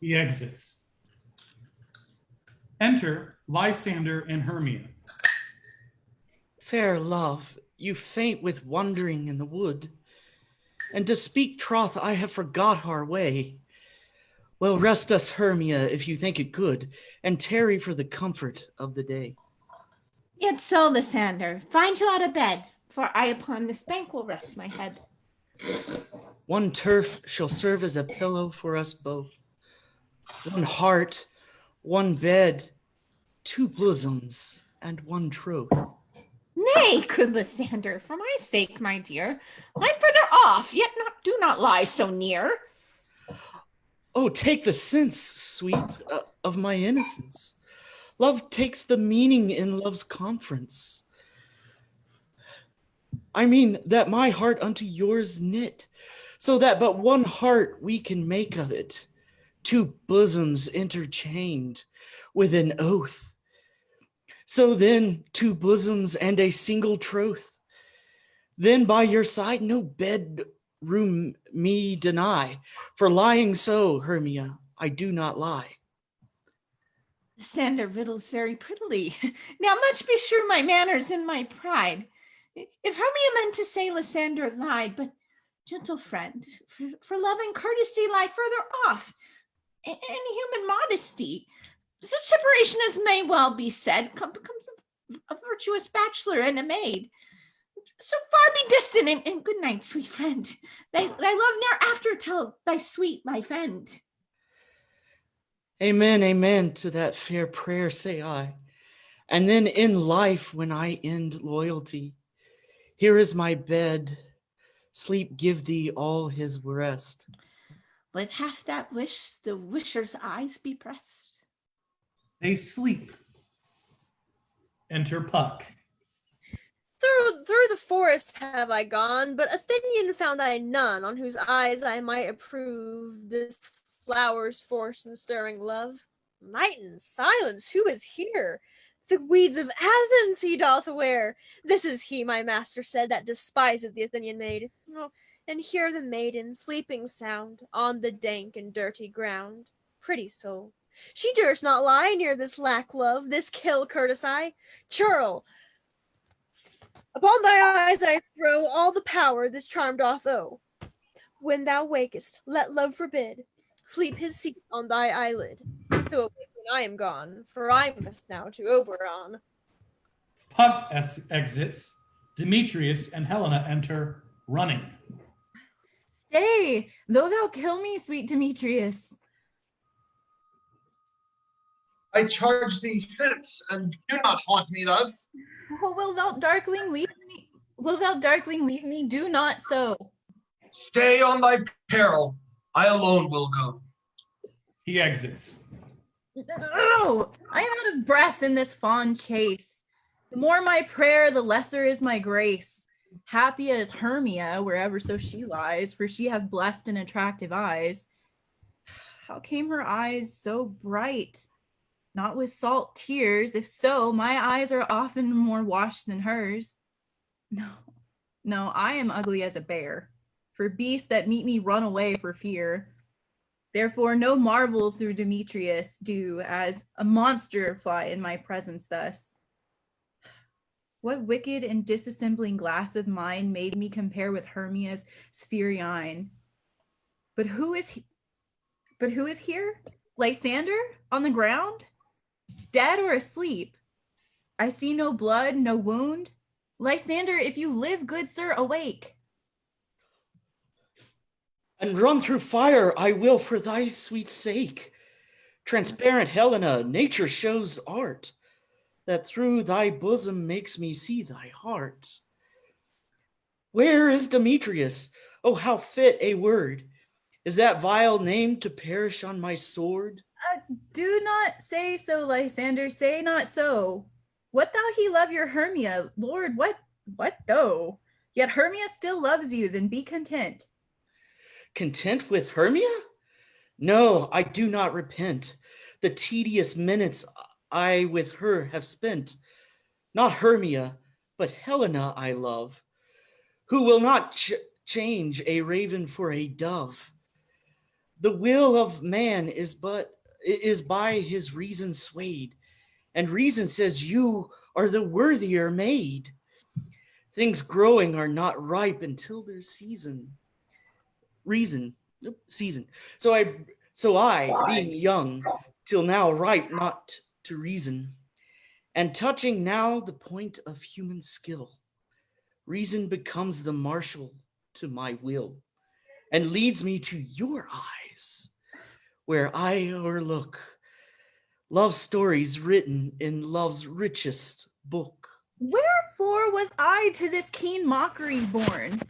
He exits. Enter Lysander and Hermia. Fair love, you faint with wandering in the wood, and to speak troth, I have forgot our way. Well, rest us, Hermia, if you think it good, and tarry for the comfort of the day. Yet so, Lysander, find you out of bed, for I upon this bank will rest my head. One turf shall serve as a pillow for us both. One heart, one bed, two bosoms, and one troth. Nay, good Lysander, for my sake, my dear, lie further off, yet do not lie so near. Oh, take the sense, sweet, of my innocence. Love takes the meaning in love's conference. I mean that my heart unto yours knit, so that but one heart we can make of it, two bosoms interchained with an oath. So then, two bosoms and a single troth. Then by your side no bedroom me deny, for lying so, Hermia, I do not lie. Lysander riddles very prettily. Now much beshrew my manners and my pride. If Hermia meant to say Lysander lied, but gentle friend, for love and courtesy lie further off, and human modesty. Such separation as may well be said becomes a virtuous bachelor and a maid. So far be distant, and good night, sweet friend. Thy love ne'er after tell thy sweet life end. Amen, amen to that fair prayer, say I. And then in life, when I end loyalty, here is my bed. Sleep give thee all his rest. With half that wish, the wisher's eyes be pressed. They sleep. Enter Puck. Through the forest have I gone, but Athenian found I none, on whose eyes I might approve this flower's force and stirring love. Night and silence, who is here? The weeds of Athens he doth wear. This is he, my master said, that despiseth the Athenian maid. Oh, and hear the maiden sleeping sound on the dank and dirty ground. Pretty soul. She durst not lie near this lack love, this kill courtesy. Churl, upon thy eyes I throw all the power this charm doth owe. When thou wakest, let love forbid sleep his seat on thy eyelid. So awake when I am gone, for I must now to Oberon. Puck exits. Demetrius and Helena enter running. Stay, though thou kill me, sweet Demetrius. I charge thee hence, and do not haunt me thus. Oh, will thou darkling leave me? Will thou darkling leave me? Do not so. Stay on thy peril. I alone will go. He exits. Oh, I am out of breath in this fond chase. The more my prayer, the lesser is my grace. Happy is Hermia, wherever so she lies, for she hath blessed and attractive eyes. How came her eyes so bright? Not with salt tears. If so, my eyes are often more washed than hers. No, I am ugly as a bear. For beasts that meet me run away for fear. Therefore, no marvel through Demetrius do, as a monster fly in my presence thus. What wicked and disassembling glass of mine made me compare with Hermia's sphery eyne? But who is here? Lysander on the ground? Dead or asleep? I see no blood, no wound. Lysander, if you live, good sir, awake. And run through fire I will for thy sweet sake. Transparent Helena, nature shows art, that through thy bosom makes me see thy heart. Where is Demetrius? Oh, how fit a word is that vile name to perish on my sword. Do not say so, Lysander, say not so. What thou he love your Hermia, Lord, what though? Yet Hermia still loves you, then be content. Content with Hermia? No, I do not repent. The tedious minutes I with her have spent. Not Hermia, but Helena I love, who will not change a raven for a dove. The will of man is by his reason swayed, and reason says you are the worthier maid. Things growing are not ripe until their season. So I, being young, till now ripe not to reason, and touching now the point of human skill, reason becomes the marshal to my will, and leads me to your eyes, where I o'erlook love stories written in love's richest book. Wherefore was I to this keen mockery born?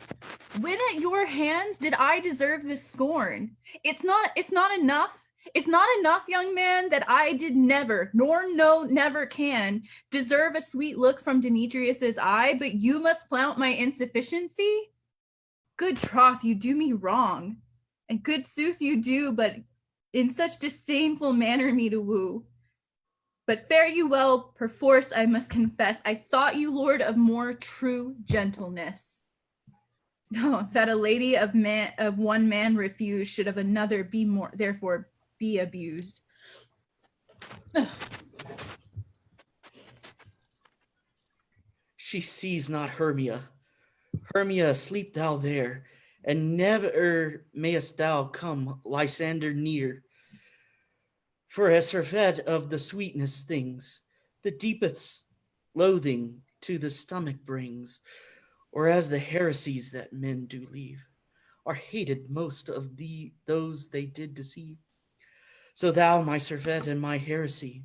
When at your hands did I deserve this scorn? It's not enough. It's not enough, young man, that I did never, nor no, never can, deserve a sweet look from Demetrius's eye, but you must flout my insufficiency? Good troth, you do me wrong, and good sooth you do, but in such disdainful manner me to woo. But fare you well, perforce I must confess, I thought you lord of more true gentleness. No, that a lady of one man refuse should of another be more, therefore be abused. She sees not Hermia. Hermia, sleep thou there, and never mayest thou come Lysander near. For as surfeit of the sweetness things, the deepest loathing to the stomach brings, or as the heresies that men do leave, are hated most of those they did deceive. So thou, my surfeit and my heresy,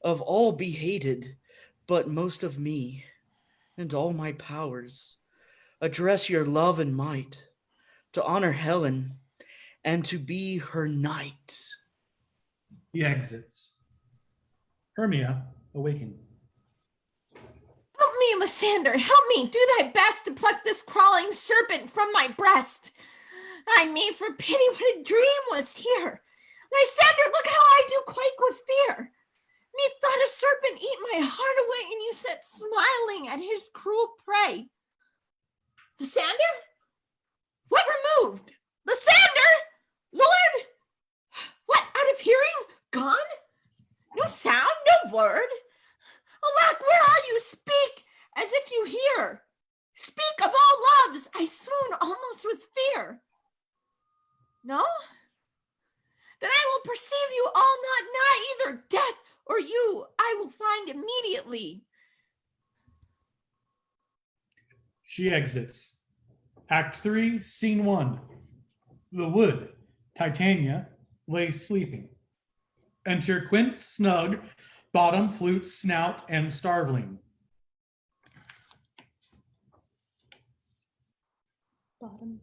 of all be hated, but most of me, and all my powers, address your love and might, to honor Helen, and to be her knight. He exits. Hermia, awaking. Help me, Lysander, help me. Do thy best to pluck this crawling serpent from my breast. I may for pity what a dream was here. Lysander, look how I do quake with fear. Methought a serpent eat my at his cruel prey. The sander? What removed? The sander? Lord? What, out of hearing? Gone? No sound, no word? Alack, where are you? Speak, as if you hear. Speak of all loves, I swoon almost with fear. No? Then I will perceive you all not nigh, either death or you I will find immediately. She exits. Act 3, Scene 1. The wood. Titania lays sleeping. Enter Quince, Snug, Bottom, Flute, Snout, and Starveling. Bottom.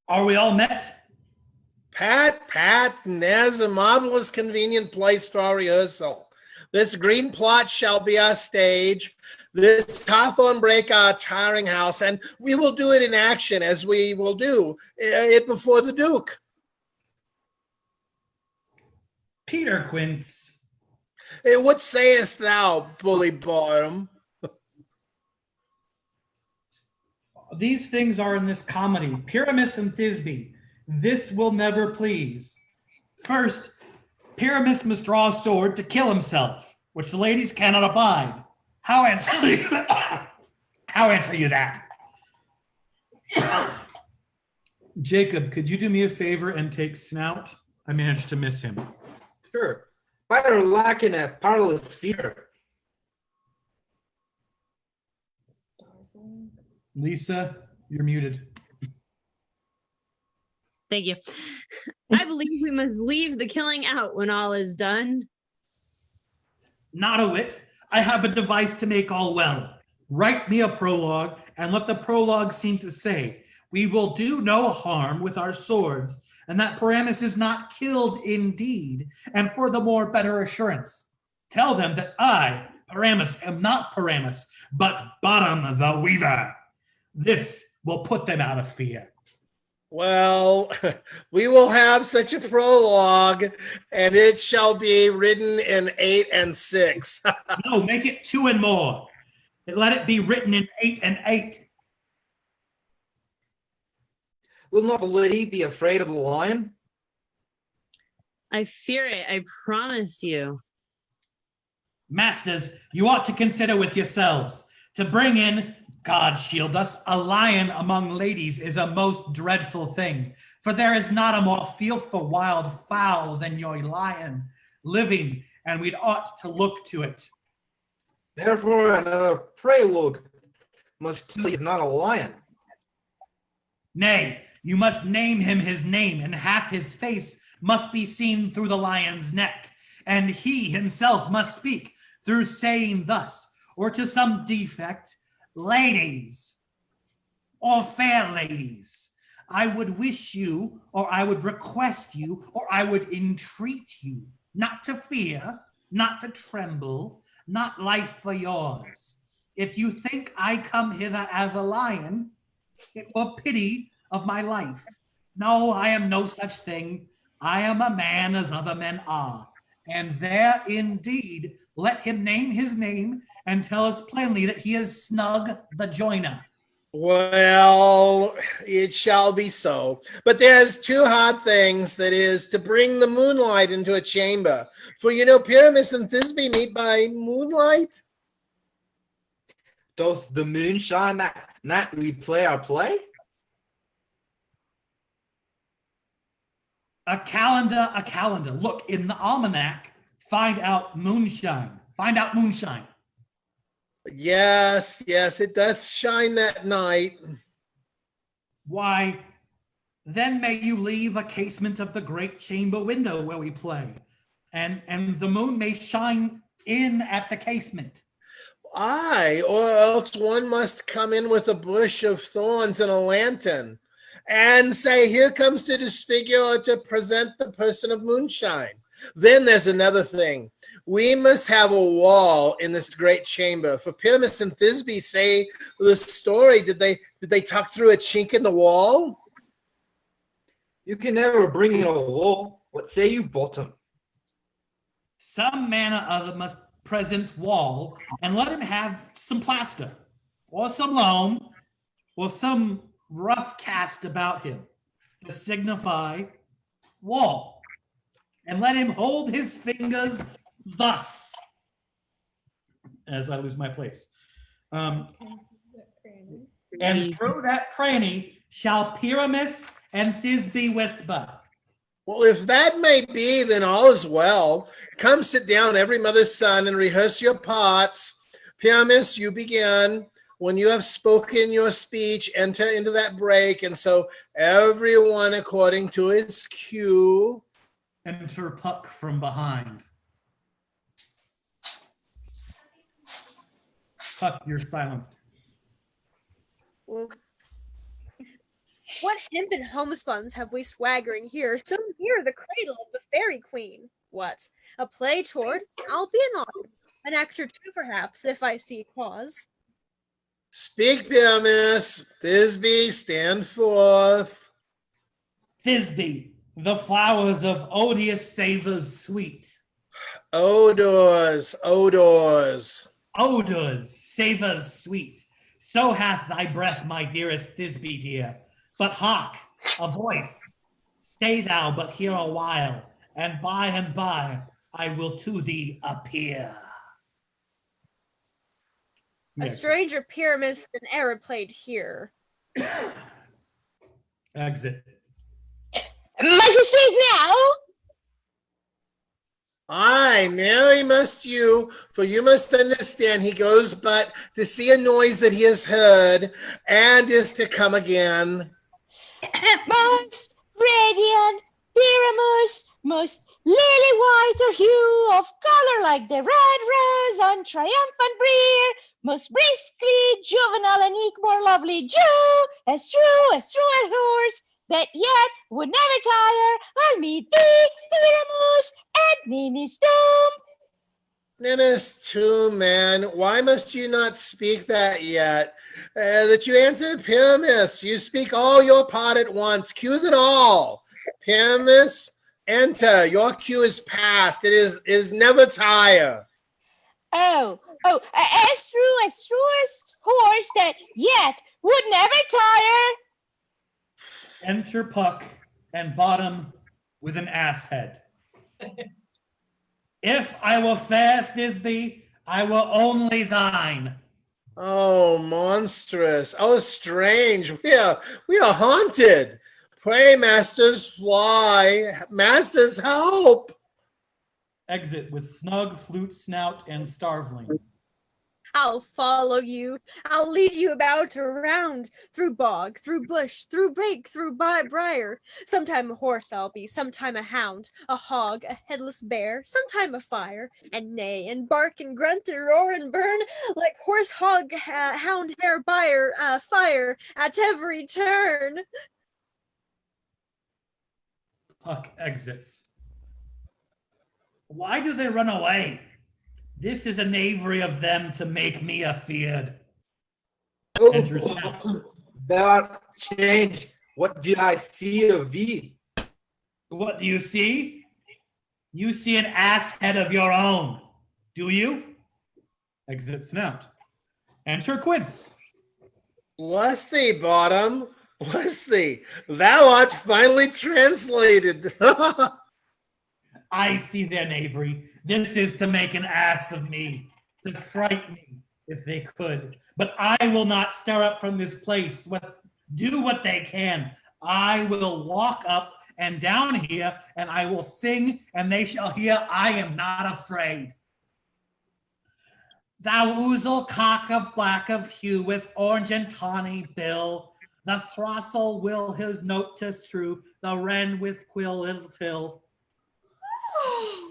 Are we all met? Pat, there's a marvelous convenient place for our rehearsal. This green plot shall be our stage, this hawthorn brake our tiring house, and we will do it in action as we will do it before the Duke. Peter Quince. What sayest thou, bully Bottom? These things are in this comedy, Pyramus and Thisbe. This will never please. First, Pyramus must draw a sword to kill himself, which the ladies cannot abide. How answer you? How answer you that? Jacob, could you do me a favor and take Snout? I managed to miss him. Sure. Fire lacking a parlous fear. Lisa, you're muted. Thank you. I believe we must leave the killing out when all is done. Not a whit. I have a device to make all well. Write me a prologue, and let the prologue seem to say, we will do no harm with our swords, and that Pyramus is not killed indeed, and for the more better assurance, tell them that I, Pyramus, am not Pyramus, but Bottom the Weaver. This will put them out of fear. Well, we will have such a prologue, and it shall be written in 8 and 6. No, make it 2 and more. Let it be written in 8 and 8. Will not the lady be afraid of the lion? I fear it, I promise you. Masters, you ought to consider with yourselves to bring in, God shield us, a lion among ladies is a most dreadful thing, for there is not a more fearful wild fowl than your lion living, and we'd ought to look to it. Therefore, another prelude must tell you not a lion. Nay, you must name him his name, and half his face must be seen through the lion's neck, and he himself must speak through saying thus, or to some defect, ladies, or fair ladies, I would wish you, or I would request you, or I would entreat you, not to fear, not to tremble, not life for yours. If you think I come hither as a lion, it were pity of my life. No, I am no such thing. I am a man as other men are. And there indeed, let him name his name and tell us plainly that he is Snug the Joiner. Well, it shall be so. But there's 2 hard things, that is, to bring the moonlight into a chamber. For you know, Pyramus and Thisbe meet by moonlight. Doth the moon shine that night we play our play? A calendar. Look in the almanac, find out moonshine. Find out moonshine. Yes, it doth shine that night. Why, then may you leave a casement of the great chamber window where we play, and the moon may shine in at the casement. Aye, or else one must come in with a bush of thorns and a lantern, and say, here comes to disfigure, to present the person of moonshine. Then there's another thing. We must have a wall in this great chamber. For Pyramus and Thisbe say the story. Did they tuck through a chink in the wall? You can never bring in a wall. What say you, Bottom? Some man or other must present wall and let him have some plaster or some loam or some rough cast about him to signify wall, and let him hold his fingers thus as I lose my place. And through that cranny shall Pyramus and Thisbe whisper. Well, if that may be, then all is well. Come sit down, every mother's son, and rehearse your parts. Pyramus, you begin. When you have spoken your speech, enter into that break. And so everyone according to his cue. Enter Puck from behind. Puck, you're silenced. Well, what hempen homespuns have we swaggering here, so near the cradle of the fairy queen? What, a play toward? I'll be an actor too, perhaps, if I see cause. Speak, Pyramus. Thisbe, stand forth. Thisbe, the flowers of odious savors sweet. Odors, odors. Odors, savors sweet. So hath thy breath, my dearest Thisbe dear. But hark, a voice. Stay thou but here a while, and by I will to thee appear. A stranger Pyramus than ever played here. Exit. Must I speak now? Aye, marry must you, for you must understand he goes but to see a noise that he has heard, and is to come again. Most radiant Pyramus, most lily white or hue of color like the red rose on triumphant bier, most briskly juvenile and eke more lovely Jew, as true and horse, that yet would never tire. I'll meet thee, Pyramus, at Nini's tomb. Ninnis too, man. Why must you not speak that yet? That you answer to Pyramus. You speak all your part at once. Cues it all. Pyramus, enter. Your cue is past. It is never tire. Oh, as true as horse that yet would never tire. Enter Puck and Bottom with an ass head. If I were fair, Thisbe, I were only thine. Oh, monstrous. Oh, strange. We are haunted. Pray, masters, fly. Masters, help. Exit with Snug, Flute, Snout, and Starveling. I'll follow you. I'll lead you about around, through bog, through bush, through brake, through briar. Sometime a horse I'll be, sometime a hound, a hog, a headless bear, sometime a fire, and neigh, and bark, and grunt, and roar, and burn, like horse, hog, hound, hare, fire, at every turn. Puck exits. Why do they run away? This is a knavery of them to make me afeard. Enter Snout. Thou art changed. What do I see of thee? What do you see? You see an ass head of your own. Do you? Exit Snout. Enter Quince. Was thee, Bottom? Was thee? Thou art finally translated. I see their knavery. This is to make an ass of me, to frighten me if they could. But I will not stir up from this place. Do what they can. I will walk up and down here, and I will sing, and they shall hear I am not afraid. Thou ousel cock of black of hue with orange and tawny bill, the throstle will his note to strew, the wren with quill it'll till.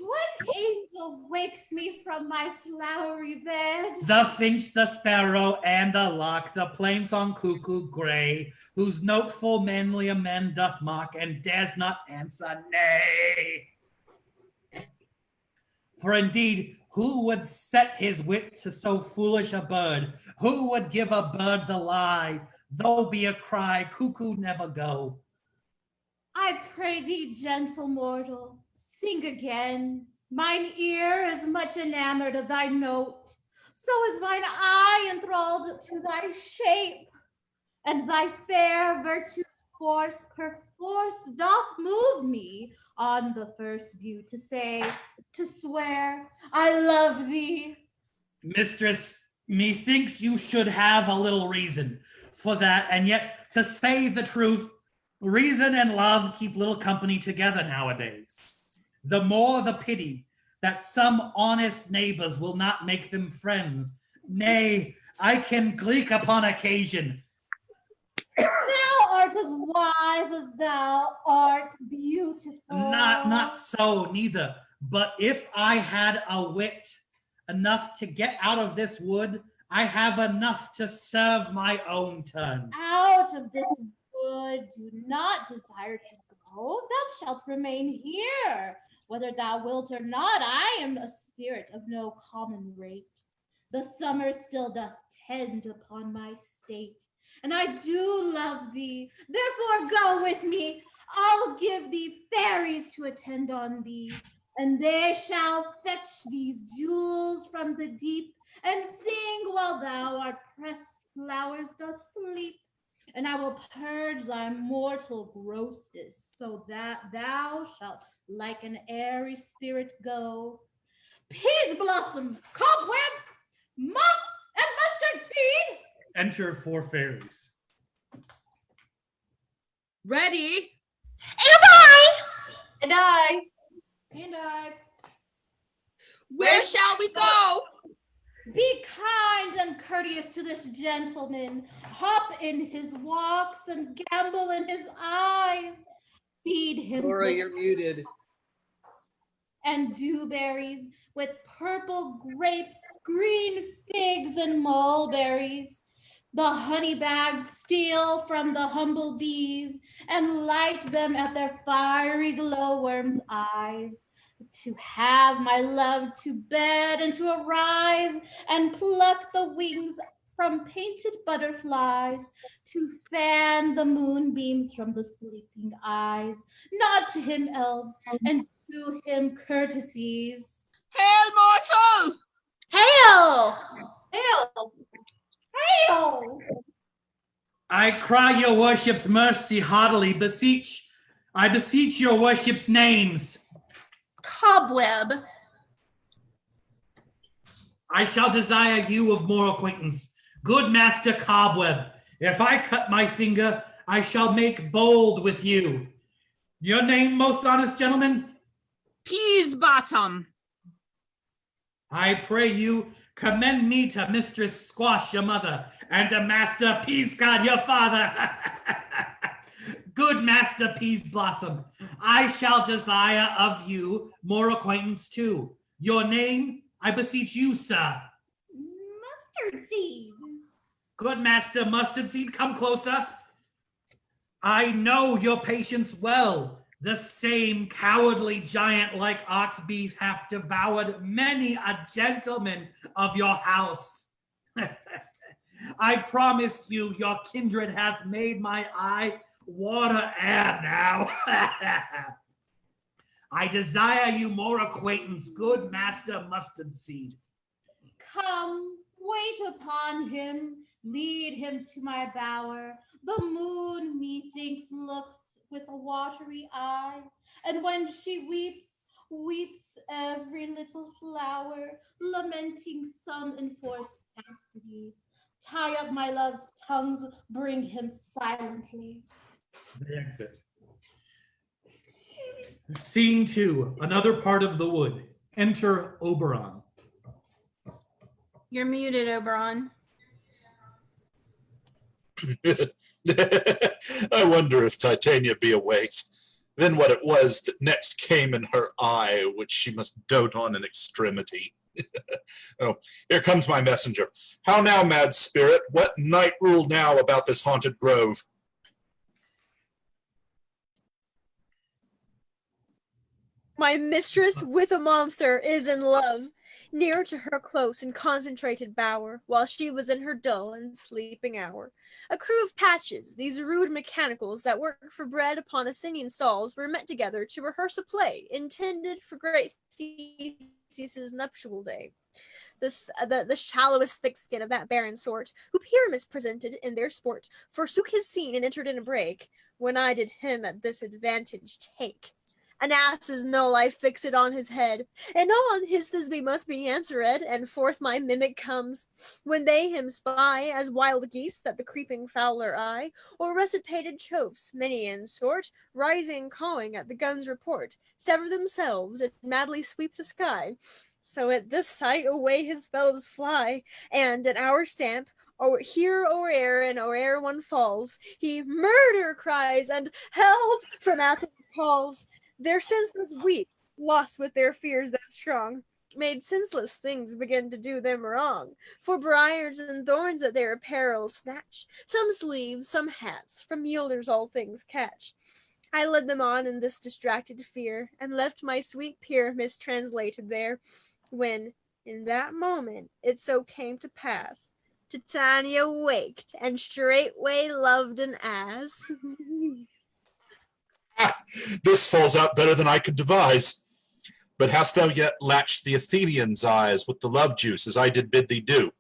What angel wakes me from my flowery bed? The finch, the sparrow, and the lark, the plain song cuckoo gray, whose note full manly a man doth mock, and dares not answer nay. For indeed, who would set his wit to so foolish a bird? Who would give a bird the lie? Though be a cry, cuckoo never go. I pray thee, gentle mortal, sing again. Mine ear is much enamored of thy note, so is mine eye enthralled to thy shape, and thy fair virtue's force perforce doth move me on the first view to say, to swear, I love thee. Mistress, methinks you should have a little reason for that, and yet, to say the truth, reason and love keep little company together nowadays. The more the pity that some honest neighbors will not make them friends. Nay, I can gleek upon occasion. Thou art as wise as thou art beautiful. Not so, neither. But if I had a wit enough to get out of this wood, I have enough to serve my own turn. Out of this wood, do not desire to go. Thou shalt remain here. Whether thou wilt or not, I am a spirit of no common rate. The summer still doth tend upon my state, and I do love thee. Therefore go with me. I'll give thee fairies to attend on thee, and they shall fetch these jewels from the deep, and sing while thou art pressed flowers doth sleep. And I will purge thy mortal grossness, so that thou shalt like an airy spirit go. Peas blossom, cobweb, moth, and mustard seed. Enter 4 fairies. Ready? And I. And I. And I. Where shall we go? Be kind and courteous to this gentleman. Hop in his walks and gambol in his eyes. Feed him Laura, you're muted. and dewberries with purple grapes, green figs, and mulberries. The honey bags steal from the humble bees and light them at their fiery glowworms' eyes. To have my love to bed and to arise and pluck the wings from painted butterflies, to fan the moonbeams from the sleeping eyes, not to him elves, and do him courtesies. Hail, mortal! Hail! Hail! Hail! I cry your worship's mercy heartily, I beseech your worship's names. Cobweb. I shall desire you of more acquaintance. Good Master Cobweb, if I cut my finger, I shall make bold with you. Your name, most honest gentleman? Peas bottom. I pray you commend me to Mistress Squash, your mother, and to Master Peascod, your father. Good Master Peas Blossom, I shall desire of you more acquaintance too. Your name, I beseech you, sir. Mustard seed. Good Master Mustard Seed, come closer. I know your patience well. The same cowardly giant like ox beef hath devoured many a gentleman of your house. I promise you, your kindred hath made my eye water air now. I desire you more acquaintance, good Master Mustard Seed. Come, wait upon him, lead him to my bower. The moon, methinks, looks with a watery eye, and when she weeps, weeps every little flower, lamenting some enforced chastity. Tie up my love's tongues, bring him silently. They exit. Scene 2, another part of the wood. Enter Oberon. You're muted, Oberon. I wonder if Titania be awake. Then what it was that next came in her eye, which she must dote on in extremity. Oh, here comes my messenger. How now, mad spirit? What night rule now about this haunted grove? My mistress with a monster is in love, near to her close and concentrated bower, while she was in her dull and sleeping hour. A crew of patches, these rude mechanicals that work for bread upon Athenian stalls, were met together to rehearse a play intended for great Theseus's nuptial day. The shallowest thick-skin of that barren sort, who Pyramus presented in their sport, forsook his scene and entered in a break, when I did him at this advantage take. An ass is null, I fix it on his head, and on his Thisbe must be answered, and forth my mimic comes, when they him spy, as wild geese that the creeping fowler eye, or russet pated choughs, many in sort, rising cawing at the gun's report, sever themselves, and madly sweep the sky. So at this sight away his fellows fly, and at our stamp, or here or ere, and or ere one falls, he murder cries, and help from Athens calls. Their senseless weak, lost with their fears that strong, made senseless things begin to do them wrong. For briars and thorns at their apparel snatch, some sleeves, some hats, from yielders all things catch. I led them on in this distracted fear, and left my sweet peer mistranslated there, when, in that moment, it so came to pass, Titania waked, and straightway loved an ass. This falls out better than I could devise. But hast thou yet latched the Athenians' eyes with the love juice, as I did bid thee do?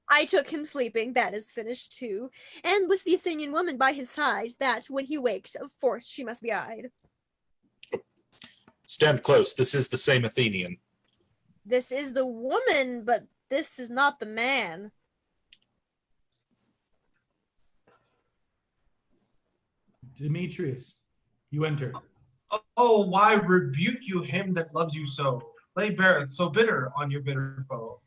I took him sleeping, that is finished too, and with the Athenian woman by his side, that, when he waked, of force she must be eyed. Stand close, this is the same Athenian. This is the woman, but this is not the man. Demetrius, you enter. Oh, why rebuke you him that loves you so? Lay beareth so bitter on your bitter foe.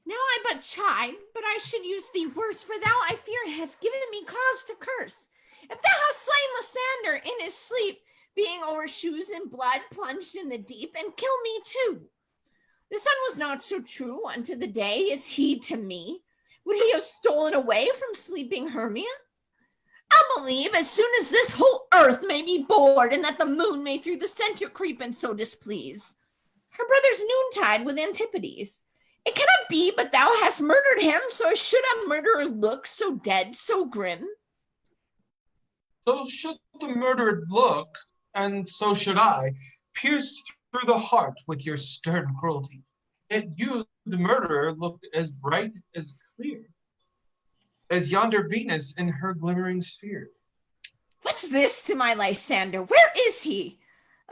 Now I but chide, but I should use thee worse, for thou, I fear, hast given me cause to curse. If thou hast slain Lysander in his sleep, being o'er shoes in blood plunged in the deep, and kill me too. The sun was not so true unto the day as he to me. Would he have stolen away from sleeping Hermia? I'll believe as soon as this whole earth may be bored, and that the moon may through the center creep and so displease. Her brother's noontide with Antipodes. It cannot be but thou hast murdered him, so as should a murderer look so dead, so grim. So should the murdered look, and so should I, pierced through the heart with your stern cruelty. Yet you, the murderer, look as bright, as clear, as yonder Venus in her glimmering sphere. What's this to my Lysander? Where is he?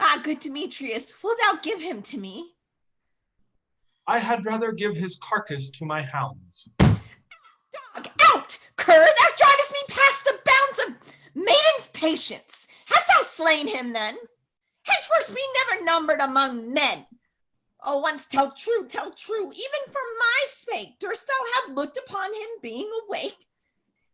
Ah, good Demetrius, wilt thou give him to me? I had rather give his carcass to my hounds. Dog, out! Cur, thou drivest me past the bounds of maiden's patience. Hast thou slain him then? Henceforth be never numbered among men. Oh, once tell true, even for my sake, durst thou have looked upon him being awake?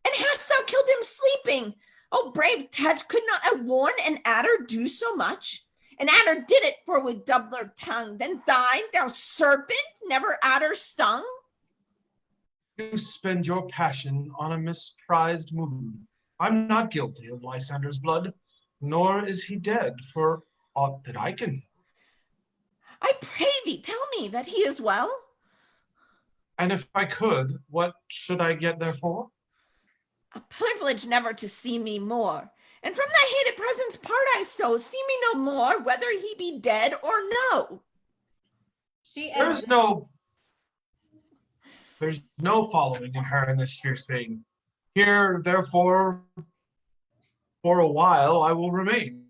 And hast thou killed him sleeping? Oh, brave Tudge, could not a worn and adder do so much? An adder did it, for with doubler tongue, then died, thou serpent, never adder stung. You spend your passion on a misprized mood. I'm not guilty of Lysander's blood, nor is he dead for aught that I can. I pray thee, tell me that he is well. And if I could, what should I get therefore? A privilege never to see me more. And from thy hated presence part I so, see me no more, whether he be dead or no. There's no following in her in this fierce vein. Here, therefore, for a while I will remain.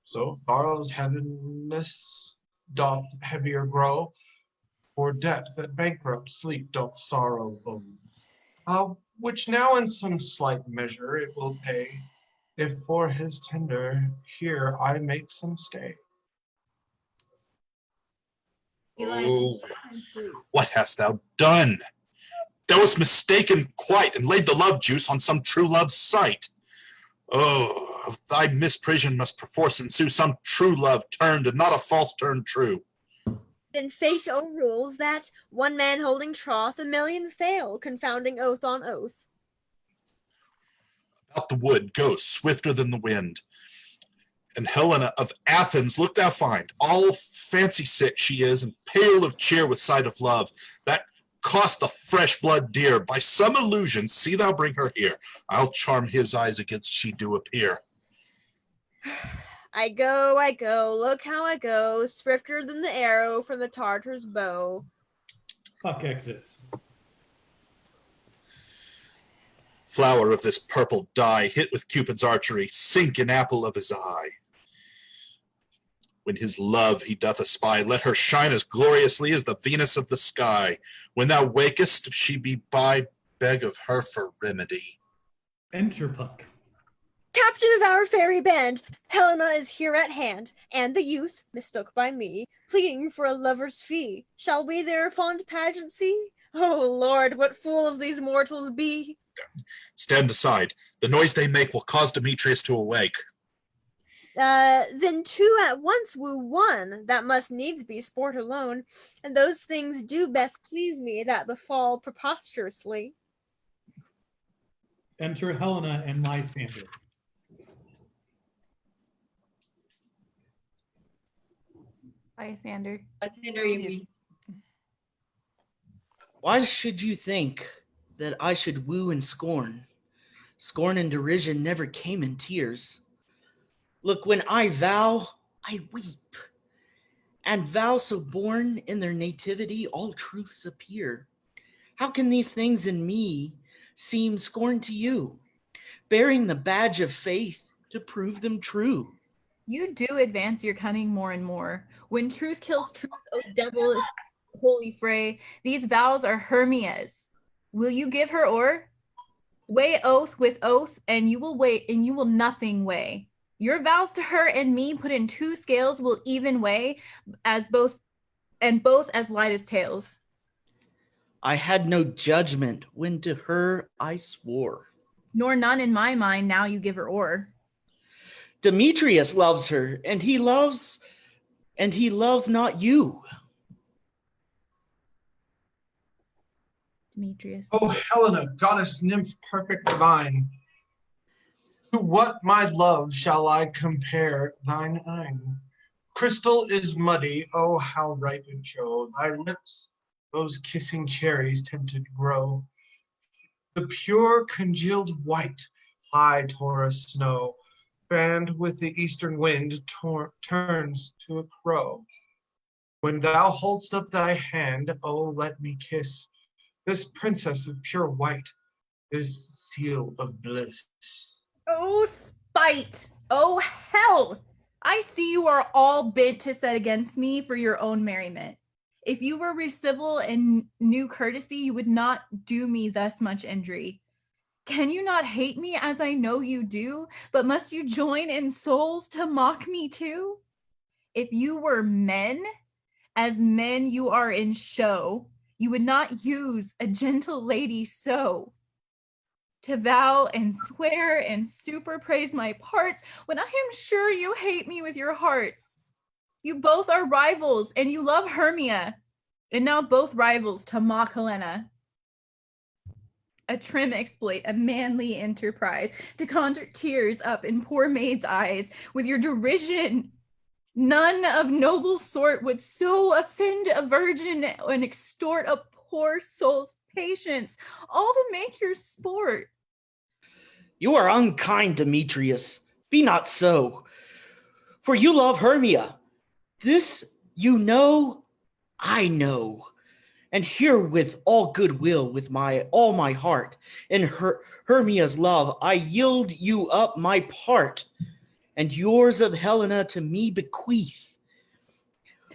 So sorrow's heaviness doth heavier grow, for debt that bankrupt sleep doth sorrow own. Which now in some slight measure it will pay, if for his tender here I make some stay. Oh, what hast thou done? Thou wast mistaken quite, and laid the love juice on some true love's sight. Oh, of thy misprision must perforce ensue some true love turned, and not a false turn true. Then fate rules that, one man holding troth, a million fail, confounding oath on oath. About the wood go, swifter than the wind. And Helena of Athens, look thou find, all fancy sick she is, and pale of cheer with sight of love. That cost the fresh blood dear. By some illusion, see thou bring her here. I'll charm his eyes against she do appear. I go, look how I go, swifter than the arrow from the Tartar's bow. Puck exits. Flower of this purple dye, hit with Cupid's archery, sink in apple of his eye. When his love he doth espy, let her shine as gloriously as the Venus of the sky. When thou wakest, if she be by, beg of her for remedy. Enter Puck. Captain of our fairy band, Helena is here at hand, and the youth, mistook by me, pleading for a lover's fee. Shall we their fond pageant see? Oh Lord, what fools these mortals be! Stand aside. The noise they make will cause Demetrius to awake. Then two at once woo one, that must needs be sport alone, and those things do best please me that befall preposterously. Enter Helena and Lysander. Lysander. Lysander, you mean? Why should you think that I should woo and scorn? Scorn and derision never came in tears. Look, when I vow, I weep. And vows so born in their nativity, all truths appear. How can these things in me seem scorn to you, bearing the badge of faith to prove them true? You do advance your cunning more and more. When truth kills truth, O devilish holy fray, these vows are Hermia's. Will you give her o'er? Weigh oath with oath, and you will wait, and you will nothing weigh. Your vows to her and me put in two scales will even weigh as both as light as tails. I had no judgment when to her I swore. Nor none in my mind now you give her o'er. Demetrius loves her, and he loves not you. Demetrius. Oh, Helena, goddess, nymph, perfect divine, to what my love shall I compare thine eyne? Crystal is muddy, oh, how ripe and show thy lips, those kissing cherries tinted grow. The pure congealed white, high Taurus snow, fanned with the eastern wind, turns to a crow. When thou hold'st up thy hand, oh, let me kiss this princess of pure white, this seal of bliss. Oh, spite! Oh, hell! I see you are all bent to set against me for your own merriment. If you were civil and knew courtesy, you would not do me thus much injury. Can you not hate me as I know you do, but must you join in souls to mock me too? If you were men, as men you are in show, you would not use a gentle lady so. To vow and swear and super praise my parts when I am sure you hate me with your hearts. You both are rivals and you love Hermia, and now both rivals to mock Helena. A trim exploit, a manly enterprise, to conjure tears up in poor maid's eyes with your derision. None of noble sort would so offend a virgin and extort a poor soul's patience, all to make your sport. You are unkind, Demetrius. Be not so. For you love Hermia. This you know, I know. And here with all goodwill, with all my heart, in Hermia's love, I yield you up my part, and yours of Helena to me bequeath,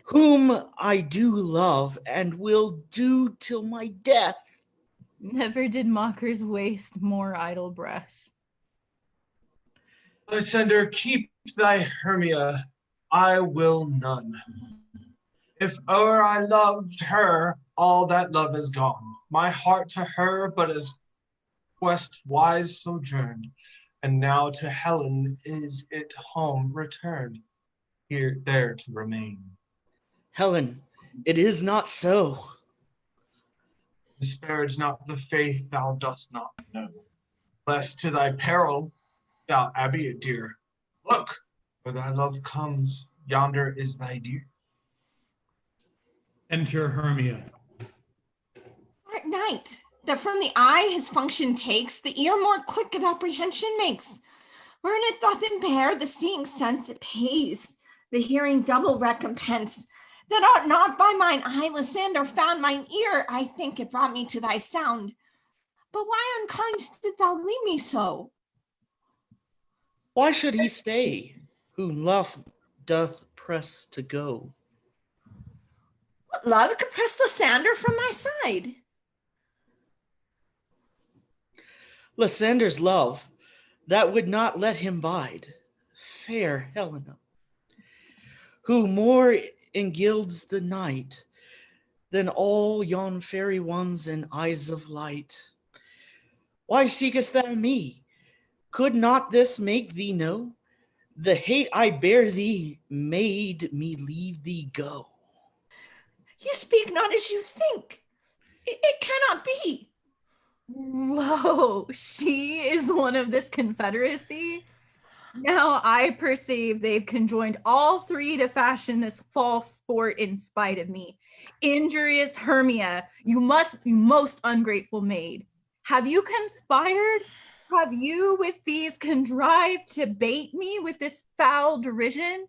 whom I do love and will do till my death. Never did mockers waste more idle breath. Lysander, keep thy Hermia, I will none. If e'er I loved her, all that love is gone. My heart to her but as quest wise sojourned, and now to Helen is it home returned, here there to remain. Helen, it is not so. Disparage not the faith thou dost not know, lest to thy peril thou abby it dear. Look, Where thy love comes, yonder is thy dear. Enter Hermia. At night, that from the eye his function takes, the ear more quick of apprehension makes. Wherein it doth impair the seeing sense, it pays the hearing double recompense. That ought not by mine eye, Lysander, found mine ear. I think it brought me to thy sound. But why unkind did thou leave me so? Why should he stay, whom love doth press to go? What love could press Lysander from my side? Lysander's love, that would not let him bide, fair Helena, who more engilds the night than all yon fairy ones and eyes of light. Why seekest thou me? Could not this make thee know? The hate I bear thee made me leave thee go. You speak not as you think. It cannot be. Whoa, she is one of this confederacy? Now I perceive they've conjoined all three to fashion this false sport in spite of me. Injurious Hermia, you most ungrateful maid. Have you conspired? Have you with these contrived to bait me with this foul derision?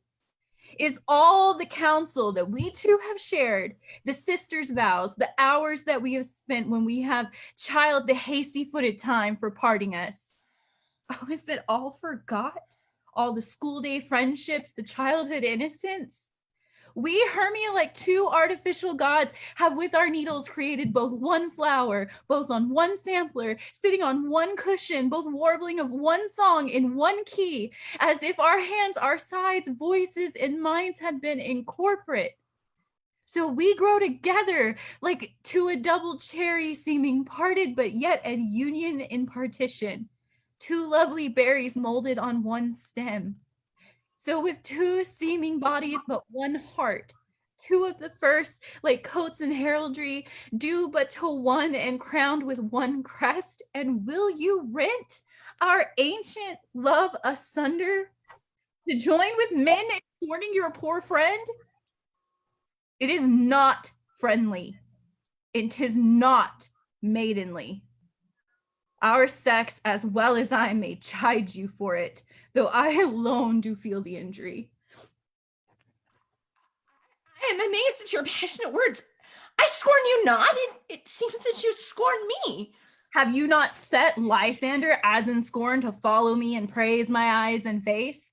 Is all the counsel that we two have shared, the sisters' vows, the hours that we have spent when we have chided the hasty-footed time for parting us? Oh, is it all forgot? All the school day friendships, the childhood innocence? We, Hermia, like two artificial gods, have with our needles created both one flower, both on one sampler, sitting on one cushion, both warbling of one song in one key, as if our hands, our sides, voices, and minds had been incorporate. So we grow together like to a double cherry seeming parted, but yet at union in partition. Two lovely berries molded on one stem. So with two seeming bodies, but one heart, two of the first, like coats and heraldry, due but to one and crowned with one crest. And will you rent our ancient love asunder to join with men in thwarting your poor friend? It is not friendly. It is not maidenly. Our sex, as well as I, may chide you for it, though I alone do feel the injury. I am amazed at your passionate words. I scorn you not. It seems that you scorn me. Have you not set Lysander as in scorn to follow me and praise my eyes and face?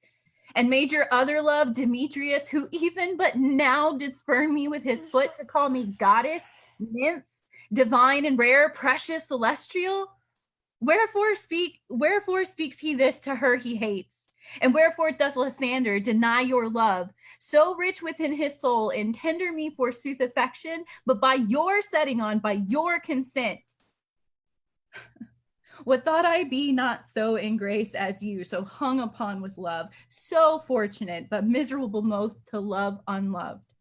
And made your other love, Demetrius, who even but now did spurn me with his foot to call me goddess, nymph, divine and rare, precious, celestial? Wherefore speaks he this to her he hates? And wherefore doth Lysander deny your love, so rich within his soul, and tender me forsooth affection, but by your setting on, by your consent? What thought I be not so in grace as you, so hung upon with love, so fortunate, but miserable most to love unloved?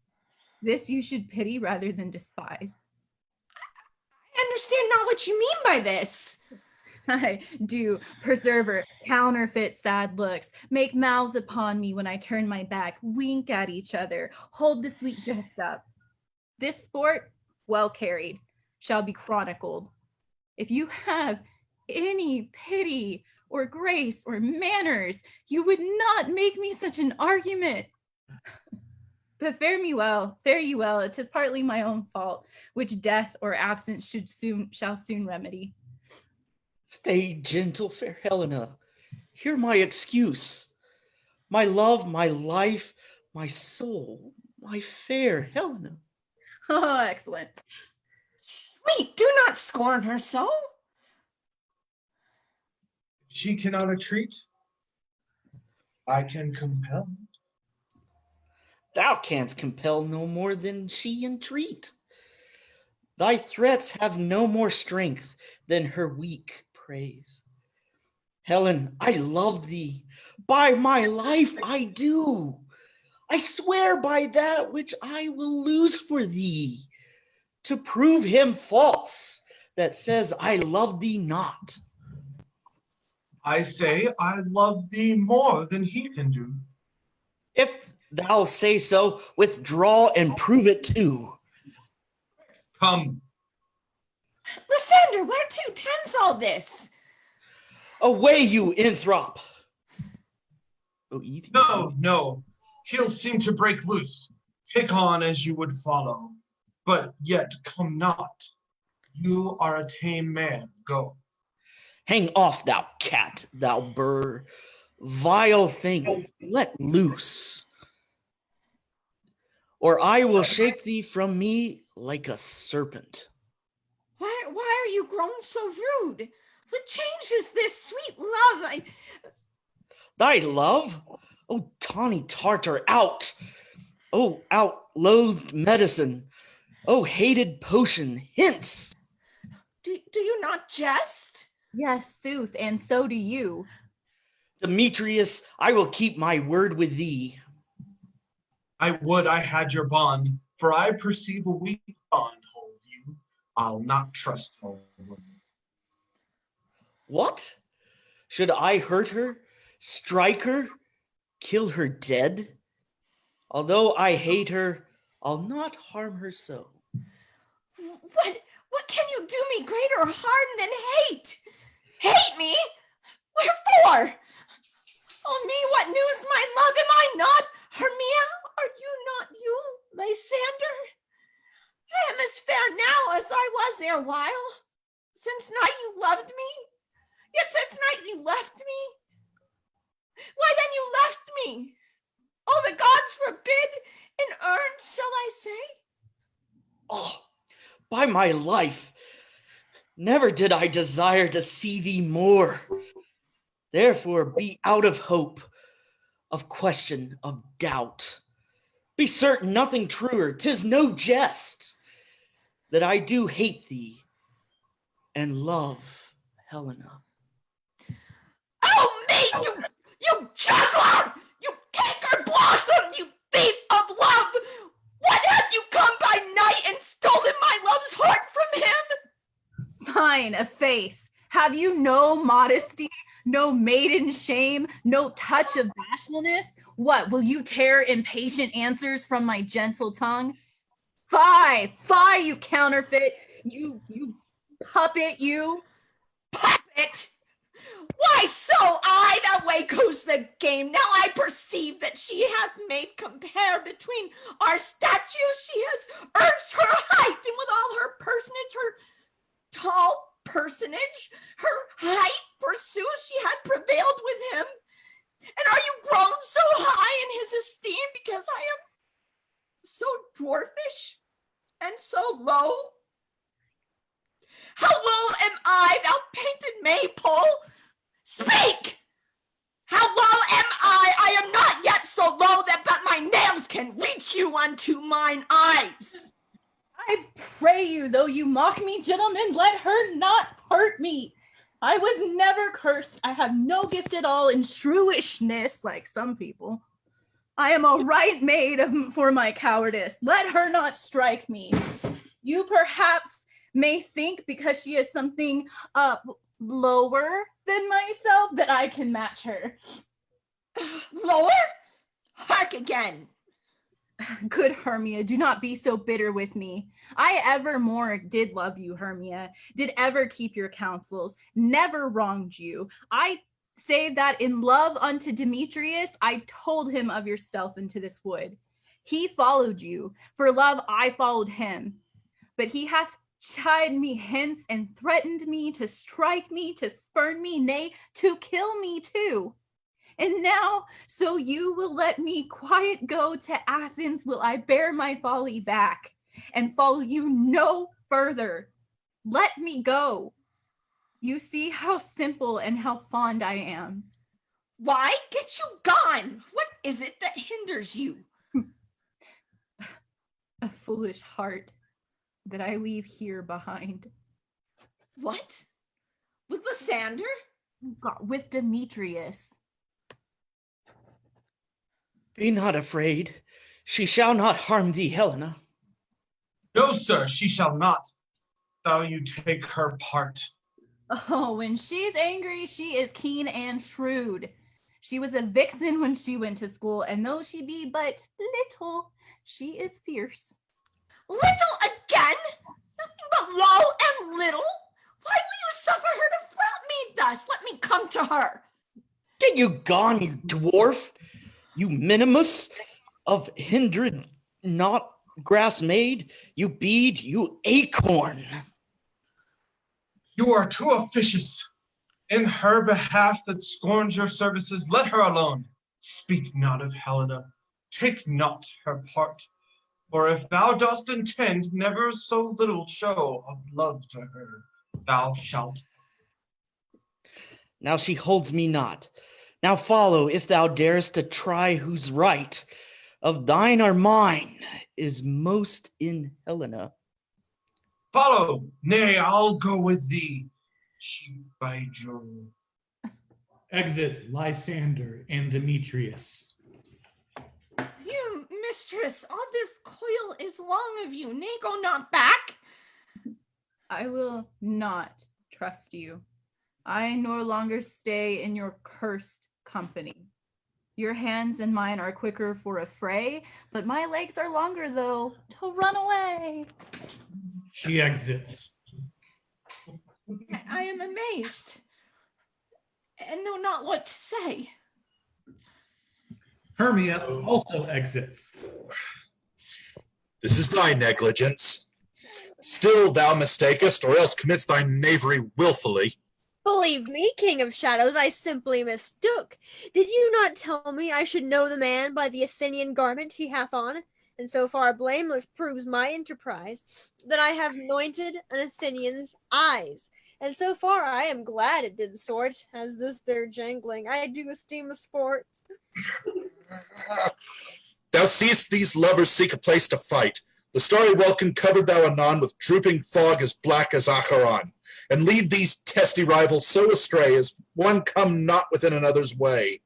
This you should pity rather than despise. I understand not what you mean by this. I do, preserver, counterfeit sad looks, make mouths upon me when I turn my back, wink at each other, hold the sweet jest up. This sport, well carried, shall be chronicled. If you have any pity or grace or manners, you would not make me such an argument. But fare you well, 'tis partly my own fault, which death or absence shall soon remedy. Stay gentle, fair Helena. Hear my excuse. My love, my life, my soul, my fair Helena. Oh, excellent. Sweet, do not scorn her so. She cannot entreat. I can compel. Thou canst compel no more than she entreat. Thy threats have no more strength than her weak praise. Helen, I love thee. By my life, I do. I swear by that which I will lose for thee, to prove him false that says I love thee not. I say I love thee more than he can do. If thou say so, withdraw and prove it too. Come. Lysander, where to tends all this? Away, you Inthrop! Oh, No. He'll seem to break loose. Take on as you would follow, but yet come not. You are a tame man. Go. Hang off, thou cat, thou burr. Vile thing, let loose, or I will shake thee from me like a serpent. Why are you grown so rude? What change is this, sweet love? Thy love? Oh, tawny tartar, out! Oh, out, loathed medicine! Oh, hated potion, hence! Do you not jest? Yes, sooth, and so do you. Demetrius, I will keep my word with thee. I would I had your bond, for I perceive a weak bond hold you. I'll not trust no one. What? Should I hurt her, strike her, kill her dead? Although I hate her, I'll not harm her so. What can you do me greater harm than hate? Hate me? Wherefore? Oh me, what news, my love, am I not? Hermia, are you not you, Lysander? I am as fair now as I was erewhile. Since night you loved me, yet since night you left me. Why then you left me? Oh, the gods forbid, in earned shall I say? Oh, by my life, never did I desire to see thee more. Therefore be out of hope, of question, of doubt. Be certain nothing truer, 'tis no jest, that I do hate thee and love Helena. Oh me, you juggler! You canker blossom, you thief of love! What have you come by night and stolen my love's heart from him? Fine, a faith. Have you no modesty, no maiden shame, no touch of bashfulness? What, will you tear impatient answers from my gentle tongue? Fie, you counterfeit, you puppet, you. Puppet? Why, so I, that way goes the game. Now I perceive that she hath made compare between our statues. She has urged her height, and with all her personage, her tall personage, her height, forsooth, she had prevailed with him. And are you grown so high in his esteem because I am so dwarfish and so low? How low am I, thou painted maypole? Speak! How low am I? I am not yet so low that but my nails can reach you unto mine eyes. I pray you, though you mock me, gentlemen, let her not hurt me. I was never cursed. I have no gift at all in shrewishness, like some people. I am a right maid for my cowardice. Let her not strike me. You perhaps may think because she is something lower than myself that I can match her. Lower? Hark again. Good Hermia, do not be so bitter with me. I evermore did love you, Hermia, did ever keep your counsels, never wronged you. I say that in love unto Demetrius, I told him of your stealth into this wood. He followed you. For love, I followed him. But he hath chid me hence and threatened me to strike me, to spurn me, nay, to kill me too. And now, so you will let me quiet go to Athens, will I bear my folly back and follow you no further. Let me go. You see how simple and how fond I am. Why? Get you gone. What is it that hinders you? A foolish heart that I leave here behind. What? With Lysander? With Demetrius. Be not afraid. She shall not harm thee, Helena. No, sir, she shall not. Though you take her part. Oh, when she's angry, she is keen and shrewd. She was a vixen when she went to school, and though she be but little, she is fierce. Little again? Nothing but low and little? Why will you suffer her to frown me thus? Let me come to her. Get you gone, you dwarf, you minimus of hindered not grass made, you bead, you acorn. You are too officious. In her behalf that scorns your services, let her alone. Speak not of Helena. Take not her part. For if thou dost intend never so little show of love to her, thou shalt. Now she holds me not. Now follow, if thou darest to try who's right. Of thine or mine is most in Helena. Follow, nay, I'll go with thee. Cheap by Jove. Exit Lysander and Demetrius. You, mistress, all this coil is long of you. Nay, go not back. I will not trust you. I no longer stay in your cursed company. Your hands and mine are quicker for a fray, but my legs are longer, though, to run away. She exits. I am amazed and know not what to say. Hermia also exits. This is thy negligence. Still thou mistakest, or else commits thy knavery willfully. Believe me, King of Shadows, I simply mistook. Did you not tell me I should know the man by the Athenian garment he hath on? And so far blameless proves my enterprise, that I have anointed an Athenian's eyes. And so far I am glad it did sort, as this their jangling I do esteem a sport. Thou seest these lovers seek a place to fight. The starry welkin covered thou anon with drooping fog as black as Acheron, and lead these testy rivals so astray as one come not within another's way.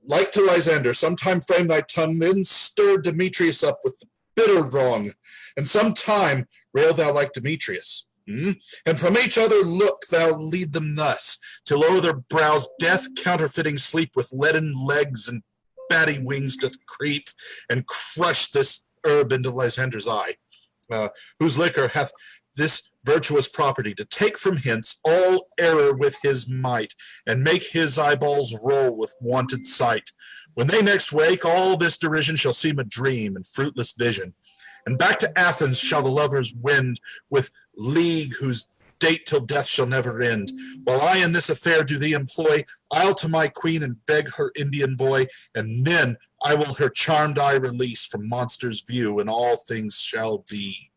Like to Lysander, sometime frame thy tongue, then stir Demetrius up with the bitter wrong, and sometime rail thou like Demetrius. And from each other look thou lead them thus, till o'er their brows death counterfeiting sleep with leaden legs and batty wings doth creep, and crush this herb into Lysander's eye, whose liquor hath this virtuous property to take from hence all error with his might, and make his eyeballs roll with wonted sight. When they next wake, all this derision shall seem a dream and fruitless vision. And back to Athens shall the lovers wend, with league whose date till death shall never end. While I in this affair do thee employ, I'll to my queen and beg her Indian boy, and then I will her charmed eye release from monster's view, and all things shall be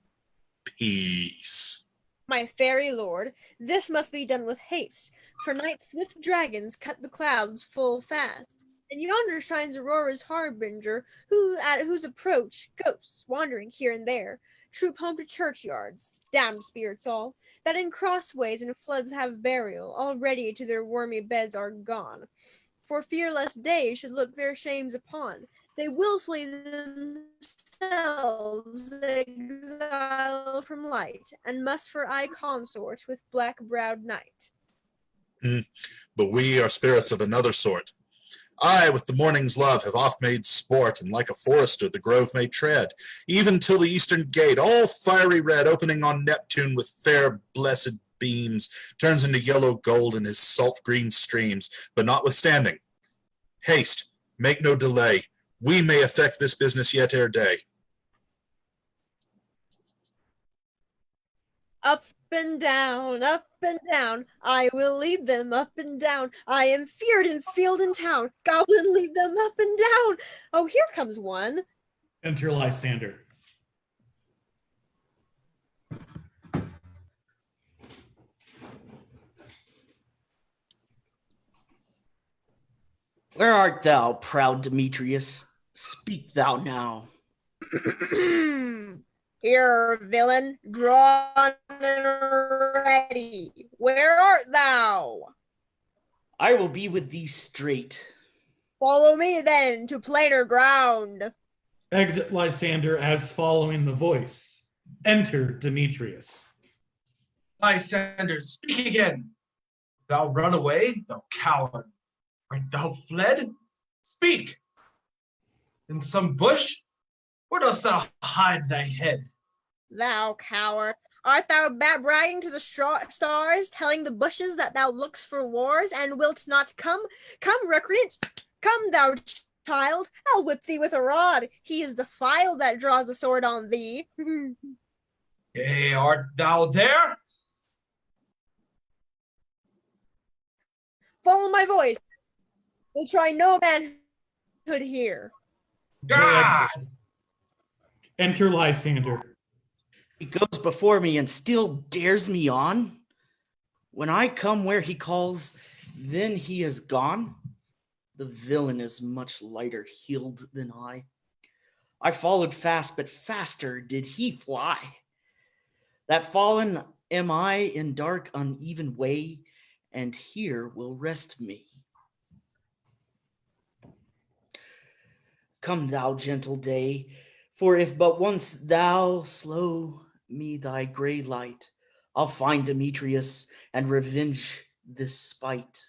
peace. My fairy lord, this must be done with haste, for night swift dragons cut the clouds full fast. And yonder shines Aurora's harbinger, who at whose approach ghosts, wandering here and there, troop home to churchyards, damned spirits all, that in crossways and floods have burial, already to their wormy beds are gone. For fear lest day should look their shames upon, they wilfully themselves exile from light, and must for aye consort with black-browed night. But we are spirits of another sort. I, with the morning's love, have oft made sport, and like a forester the grove may tread, even till the eastern gate, all fiery red, opening on Neptune with fair blessed beams, turns into yellow gold in his salt green streams. But notwithstanding, haste, make no delay. We may effect this business yet ere day. Up and down, I will lead them up and down. I am feared in field and town. Goblin, lead them up and down. Oh, here comes one. Enter Lysander. Where art thou, proud Demetrius? Speak thou now. Here, villain, drawn and ready. Where art thou? I will be with thee straight. Follow me then to plainer ground. Exit Lysander as following the voice. Enter Demetrius. Lysander, speak again. Thou run away, thou coward. Art thou fled? Speak! In some bush? Where dost thou hide thy head? Thou coward, art thou bragging to the stars, telling the bushes that thou lookst for wars, and wilt not come? Come, recreant, come, thou child, I'll whip thee with a rod. He is defiled that draws a sword on thee. Yea, art thou there? Follow my voice. We'll try no manhood here. God! Enter Lysander. He goes before me and still dares me on. When I come where he calls, then he is gone. The villain is much lighter heeled than I. I followed fast, but faster did he fly. That fallen am I in dark, uneven way, and here will rest me. Come, thou gentle day, for if but once thou slow me thy gray light, I'll find Demetrius and revenge this spite.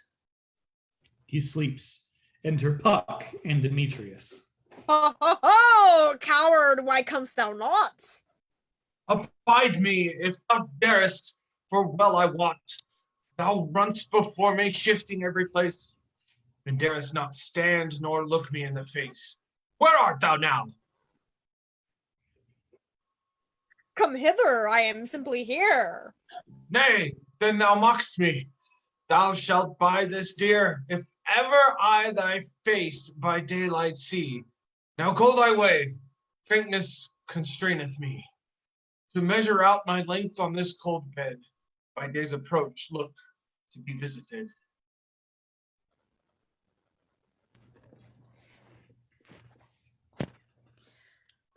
He sleeps. Enter Puck and Demetrius. Ho, ho, ho! Coward, why comest thou not? Abide me, if thou darest, for well I wot. Thou runst before me, shifting every place, and darest not stand nor look me in the face. Where art thou now? Come hither, I am simply here. Nay, then thou mockst me. Thou shalt buy this dear, if ever I thy face by daylight see. Now go thy way, faintness constraineth me. To measure out my length on this cold bed, by day's approach look to be visited.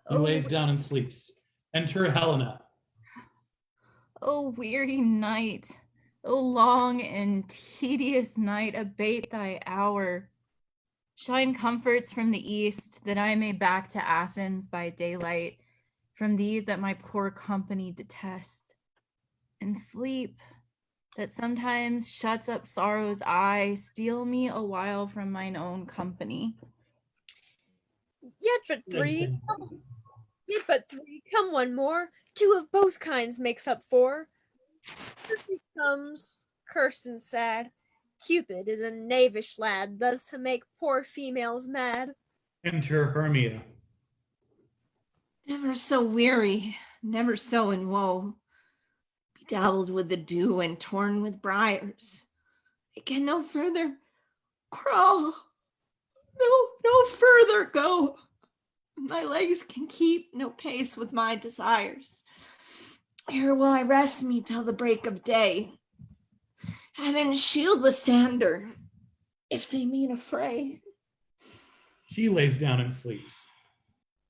He lays down and sleeps. Enter Helena. O weary night, O long and tedious night, abate thy hour. Shine comforts from the east, that I may back to Athens by daylight, from these that my poor company detest. And sleep, that sometimes shuts up sorrow's eye, steal me a while from mine own company. Yet but three, come one more. Two of both kinds makes up four. Here comes, cursed and sad. Cupid is a knavish lad, thus to make poor females mad. Enter Hermia. Never so weary, never so in woe, bedabbled with the dew and torn with briars. I can no further crawl, no further go. My legs can keep no pace with my desires. Here will I rest me till the break of day. Heaven shield Lysander, if they mean a fray. She lays down and sleeps.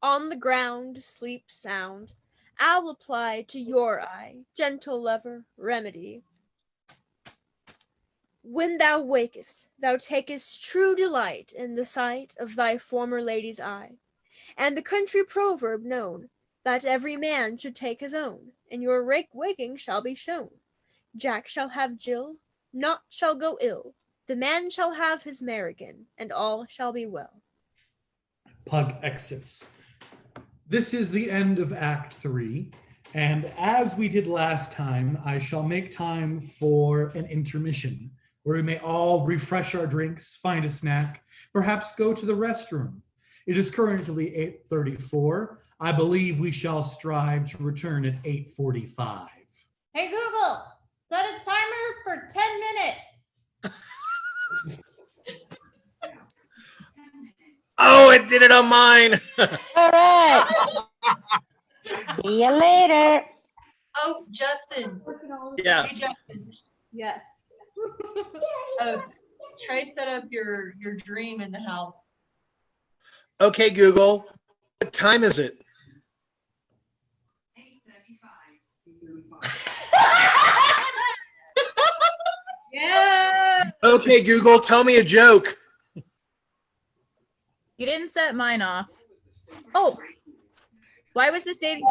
On the ground, sleep sound. I'll apply to your eye, gentle lover, remedy. When thou wakest, thou takest true delight in the sight of thy former lady's eye, and the country proverb known, that every man should take his own, and your waking shall be shown. Jack shall have Jill, naught shall go ill. The man shall have his Marigan, and all shall be well. Pug exits. This is the end of Act 3, and as we did last time, I shall make time for an intermission, where we may all refresh our drinks, find a snack, perhaps go to the restroom. It is currently 8:34. I believe we shall strive to return at 8:45. Hey, Google, set a timer for 10 minutes. Oh, it did it on mine. All right. See you later. Oh, Justin. Yes. Hey, Justin. Yes. Try set up your dream in the house. Okay, Google. What time is it? 8:35. Yeah. Okay, Google, tell me a joke. You didn't set mine off. Oh, why was this dating?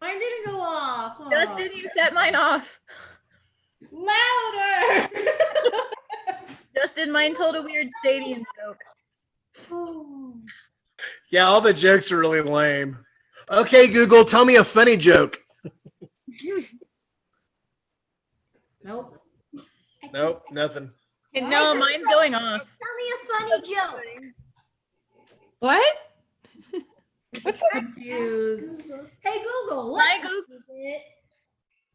Mine didn't go off. Aw. Justin, you set mine off. Louder. Justin, mine told a weird stadium joke. Yeah, all the jokes are really lame. Okay, Google, tell me a funny joke. Nope. Nope, nothing. No, mine's going off. Tell me a funny joke. What? Confused. Hey Google, My what's Google.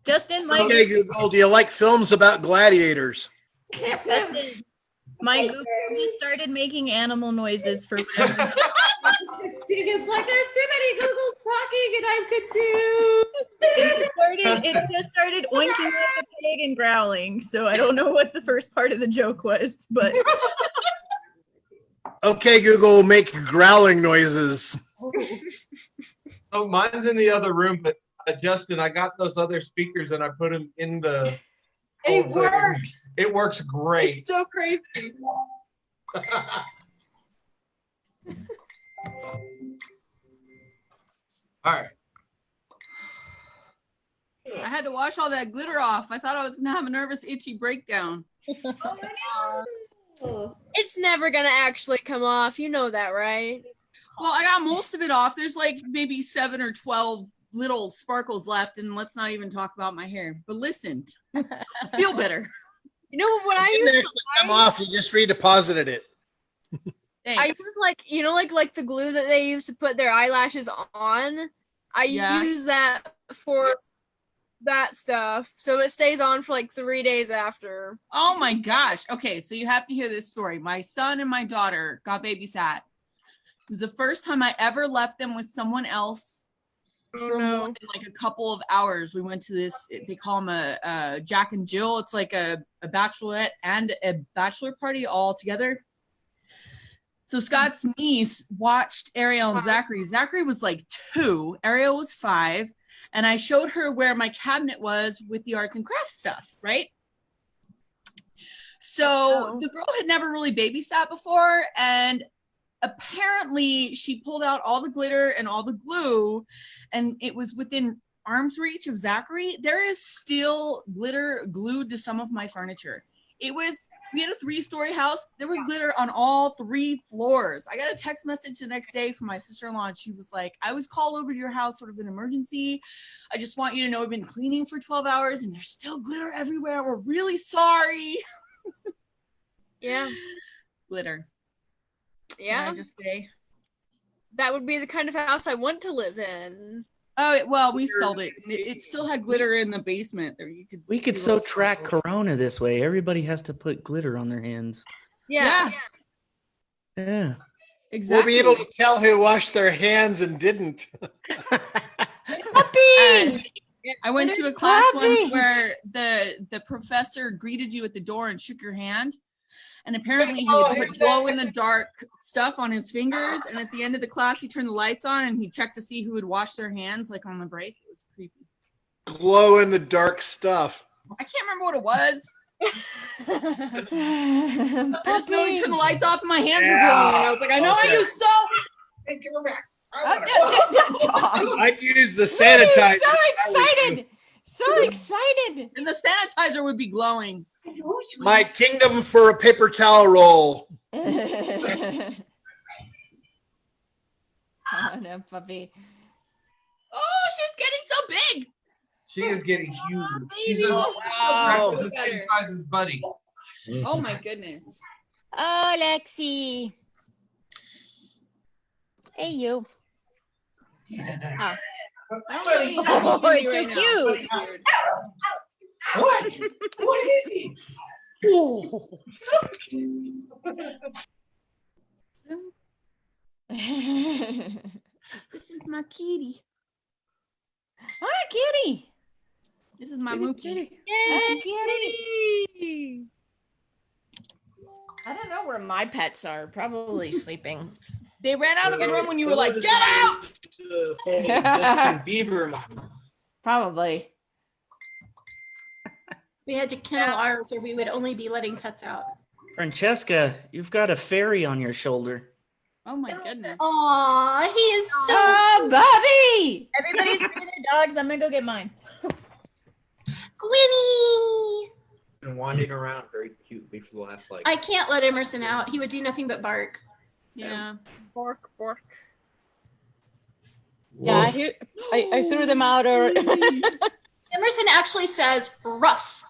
Justin, my Okay, Google, do you like films about gladiators? Justin, my Google just started making animal noises for whatever. See, it's like there's too many Googles talking and I'm confused. It just started oinking like a pig and growling. So I don't know what the first part of the joke was, but Okay, Google, make growling noises. Oh, mine's in the other room, but Justin, I got those other speakers and I put them in the. It over there. works. It works great. It's so crazy. All right. I had to wash all that glitter off. I thought I was gonna have a nervous, itchy breakdown. It's never gonna actually come off. You know that, right? Well, I got most of it off. There's like maybe 7 or 12 little sparkles left, and let's not even talk about my hair. But listen, I feel better. You know what I It used didn't to actually come off, you just redeposited it. I use like the glue that they use to put their eyelashes on. I use that for that stuff, so it stays on for like 3 days after. Oh my gosh. Okay, so you have to hear this story. My son and my daughter got babysat. It was the first time I ever left them with someone else for more than like a couple of hours. We went to this, they call them a Jack and Jill. It's like a bachelorette and a bachelor party all together. So Scott's niece watched Ariel and Zachary. Zachary was like 2, Ariel was 5. And I showed her where my cabinet was with the arts and crafts stuff, right? So the girl had never really babysat before, and apparently she pulled out all the glitter and all the glue, and it was within arm's reach of Zachary. There is still glitter glued to some of my furniture. We had a 3-story house. There was glitter on all 3 floors. I got a text message the next day from my sister-in-law, and she was like, I was called over to your house, sort of an emergency. I just want you to know we've been cleaning for 12 hours, and there's still glitter everywhere. We're really sorry. Yeah. Glitter. Yeah. Can I just say? That would be the kind of house I want to live in. Oh, well, we sold it. It still had glitter in the basement. We could so track Corona this way. Everybody has to put glitter on their hands. Yeah. Yeah. Exactly. We'll be able to tell who washed their hands and didn't. I went to a class once where the professor greeted you at the door and shook your hand. And apparently he would put glow-in-the-dark stuff on his fingers. And at the end of the class, he turned the lights on and he checked to see who would wash their hands, like on the break. It was creepy. Glow-in-the-dark stuff. I can't remember what it was. I just know he turned the lights off and my hands were glowing. I was like, I know I use soap. Hey, give her back. I'd use the sanitizer. So excited. So excited. And the sanitizer would be glowing. My kingdom for a paper towel roll. Oh, no, puppy. Oh, she's getting so big. She is getting huge. She's baby. the same size as Buddy. Oh my goodness. Oh, Lexi. Hey, you. Oh. Oh, it's so cute. What? What is he? This is my kitty. Hi, kitty. This is my Mookie. Hi, kitty. I don't know where my pets are. Probably sleeping. They ran out of the room when you were like, get out! Justin Bieber. Probably. We had to kennel ours, or we would only be letting pets out. Francesca, you've got a fairy on your shoulder. Oh my goodness. Aw, he is so Oh, Bobby. Everybody's bringing their dogs. I'm gonna go get mine. Gwynny. been wandering around very cutely for the last like. I can't let Emerson out. He would do nothing but bark. So. Yeah. Bork, bork. Yeah, I threw them out. Or Emerson actually says rough.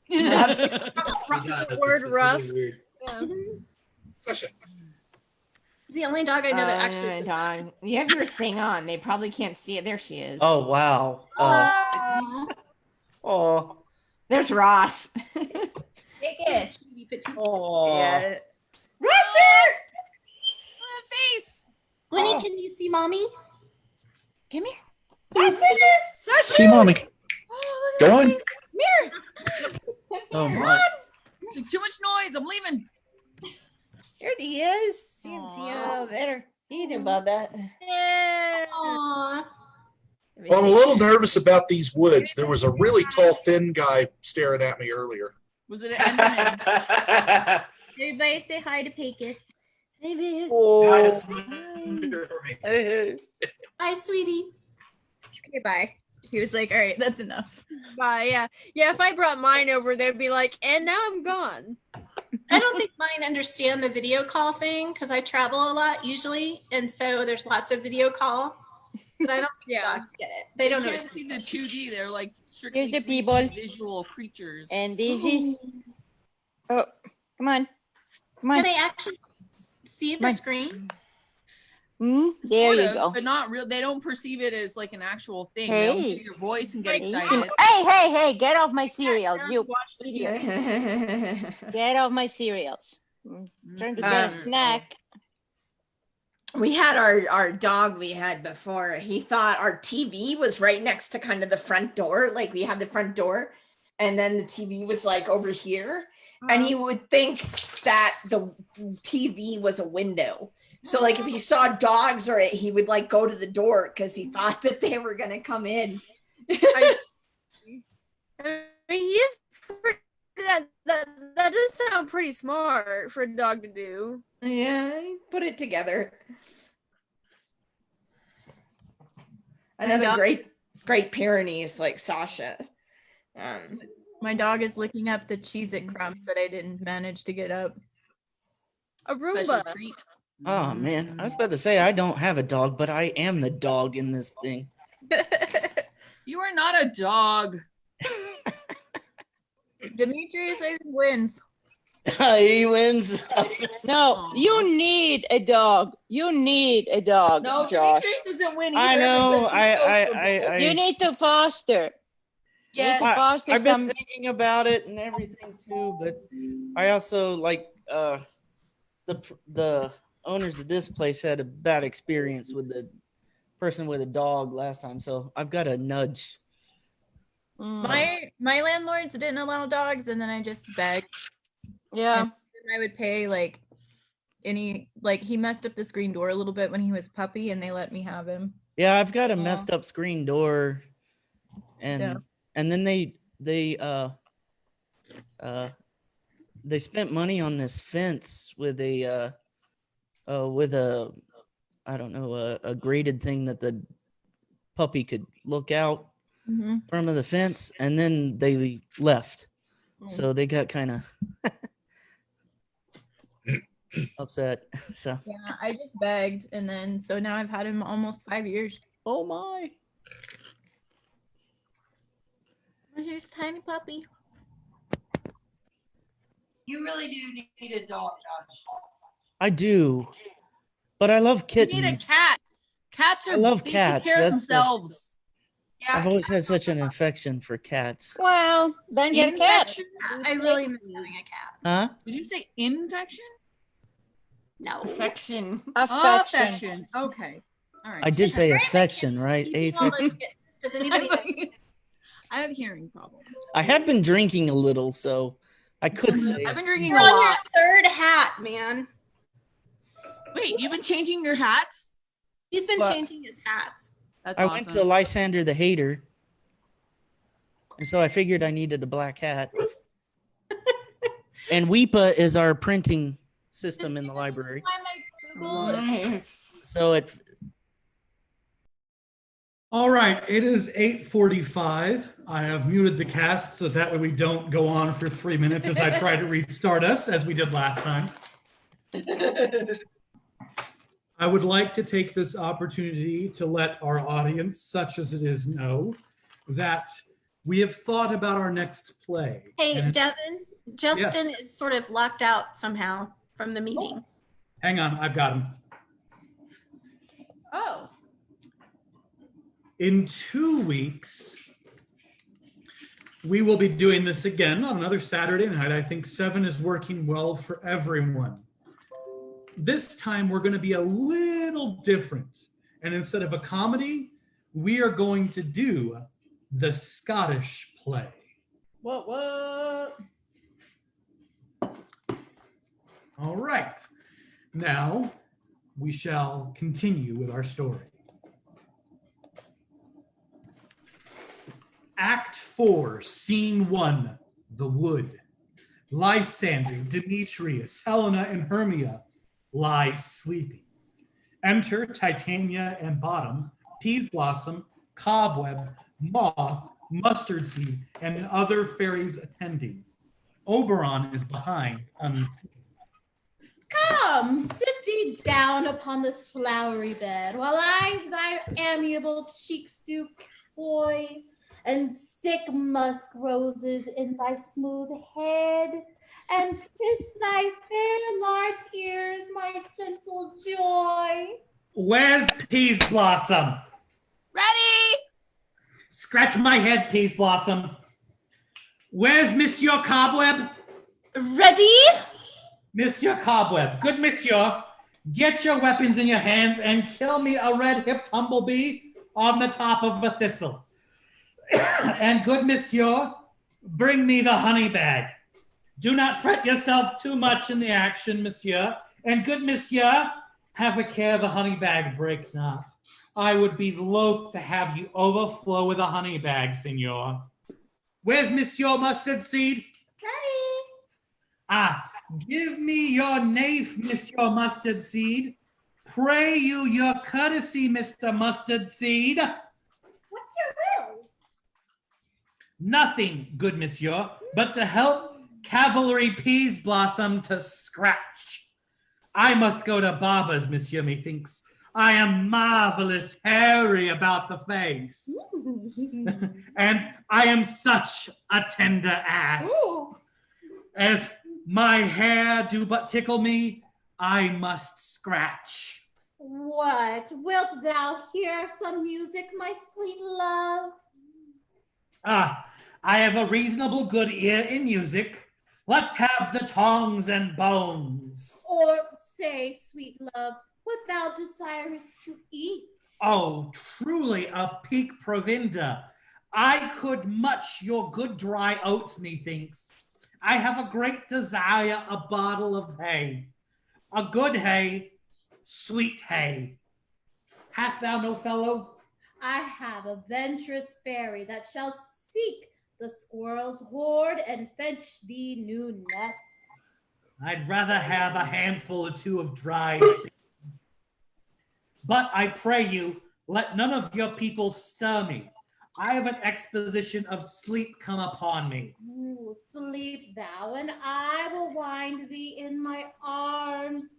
He says The word rough. Yeah. He's the only dog I know that actually says that. dog. You have your thing on. They probably can't see it. There she is. Oh wow. Oh. There's Ross. Take it. Oh. Yeah. Rosser! Face. Winnie, Oh. can you see mommy? Come here. Sasha! See, mommy. Go on. Come here. Oh my. Too much noise. I'm leaving. Here he is. You can see him a little better. You do, Bubba. Aww. Well, I'm a little nervous about these woods. There was a really tall, thin guy staring at me earlier. Was it an Enderman? Everybody say hi to Pecos. Hey, babe. Oh. Hi, sweetie. Okay, bye. He was like, all right, that's enough. Bye. Yeah. Yeah. If I brought mine over, they'd be like, and now I'm gone. I don't think mine understand the video call thing because I travel a lot usually, and so there's lots of video call. But I don't think dogs get it. They don't know. Can't see the 2D. They're like strictly Here's the people. visual creatures. And this is. Oh, come on. Come Can on. they actually see the screen? There Sort you of, go. But not real. They don't perceive it as like an actual thing. Hey. They'll hear your voice and get excited. Hey, get off my cereals. You get off my cereals. I'm trying to get a snack. We had our dog we had before. He thought our TV was right next to kind of the front door. Like we had the front door and then the TV was like over here. And he would think that the TV was a window. So like if he saw dogs or it, he would like go to the door because he thought that they were going to come in. I mean, he is pretty, that does sound pretty smart for a dog to do. Yeah, put it together. Another great Pyrenees like Sasha. My dog is licking up the Cheez-It crumbs that I didn't manage to get up. A Roomba. Treat. Oh man. I was about to say I don't have a dog, but I am the dog in this thing. You are not a dog. Demetrius, I think, wins. He wins. No, you need a dog. You need a dog, No, Josh. Demetrius doesn't win. I either know. because You need to foster. Yeah. You need to foster I've been some. thinking about it and everything too, but I also like the owners of this place had a bad experience with the person with a dog last time, so I've got a nudge. My landlords didn't allow dogs, and then I just begged. Yeah. And I would pay like he messed up the screen door a little bit when he was a puppy, and they let me have him. Yeah, I've got a messed up screen door, and then they spent money on this fence with a I don't know a graded thing that the puppy could look out from the fence, and then they left, so they got kind of upset. So yeah, I just begged, and then so now I've had him almost 5 years. Oh my! Here's a tiny puppy. You really do need a dog, Josh. I do, but I love you kittens. need a cat. Cats are. I love they cats. Take care of That's the- themselves. I've always had such an affection for cats. Well, then get a cat. I really miss having a cat. Huh? Did you say infection? No. Affection. Affection. Okay. All right. I did say affection, right? Does anybody? I have hearing problems. I have been drinking a little, so I could say. I've been drinking You're a on your lot. third hat, man. Wait, you've been changing your hats? He's been Well, changing his hats. That's I awesome. went to Lysander the Hater, and so I figured I needed a black hat. And Weepa is our printing system in the library. Google Nice. So it All right, it is 8:45. I have muted the cast so that way we don't go on for 3 minutes as I try to restart us as we did last time. I would like to take this opportunity to let our audience, such as it is, know that we have thought about our next play. Hey, And- Devin, Justin is sort of locked out somehow from the meeting. Hang on, I've got him. Oh. In 2 weeks, we will be doing this again on another Saturday night. I think 7 is working well for everyone. This time, we're going to be a little different. And instead of a comedy, we are going to do the Scottish play. What? All right. Now, we shall continue with our story. Act 4, Scene 1, The Wood. Lysander, Demetrius, Helena, and Hermia lie sleeping. Enter Titania and Bottom, Peas Blossom, Cobweb, Moth, Mustard Seed, and other fairies attending. Oberon is behind, unseen. Come, sit thee down upon this flowery bed, while I thy amiable cheeks do coy, and stick musk roses in thy smooth head, and kiss thy fair large ears, my gentle joy. Where's Peas Blossom? Ready? Scratch my head, Peas Blossom. Where's Monsieur Cobweb? Ready? Monsieur Cobweb. Good Monsieur. Get your weapons in your hands and kill me a red-hipped humblebee on the top of a thistle. And good Monsieur, bring me the honey bag. Do not fret yourself too much in the action, Monsieur. And good Monsieur, have a care the honey bag break not. I would be loath to have you overflow with a honey bag, Signor. Where's Monsieur Mustard Seed? Ready? Ah, give me your knife, Monsieur Mustard Seed. Pray you your courtesy, Mr. Mustard Seed. What's your will? Nothing, good Monsieur, but to help Cavalry Peas Blossom to scratch. I must go to Barber's, Monsieur, methinks. I am marvelous hairy about the face. And I am such a tender ass. Ooh. If my hair do but tickle me, I must scratch. What? Wilt thou hear some music, my sweet love? Ah, I have a reasonable good ear in music. Let's have the tongs and bones. Or say, sweet love, what thou desirest to eat? Oh, truly a peak provender. I could much your good dry oats, methinks. I have a great desire a bottle of hay. A good hay, sweet hay. Hast thou no fellow? I have a venturous fairy that shall seek the squirrel's hoard and fetch thee new nuts. I'd rather have a handful or two of dried seed. But I pray you, let none of your people stir me. I have an exposition of sleep come upon me. Ooh, sleep thou, and I will wind thee in my arms.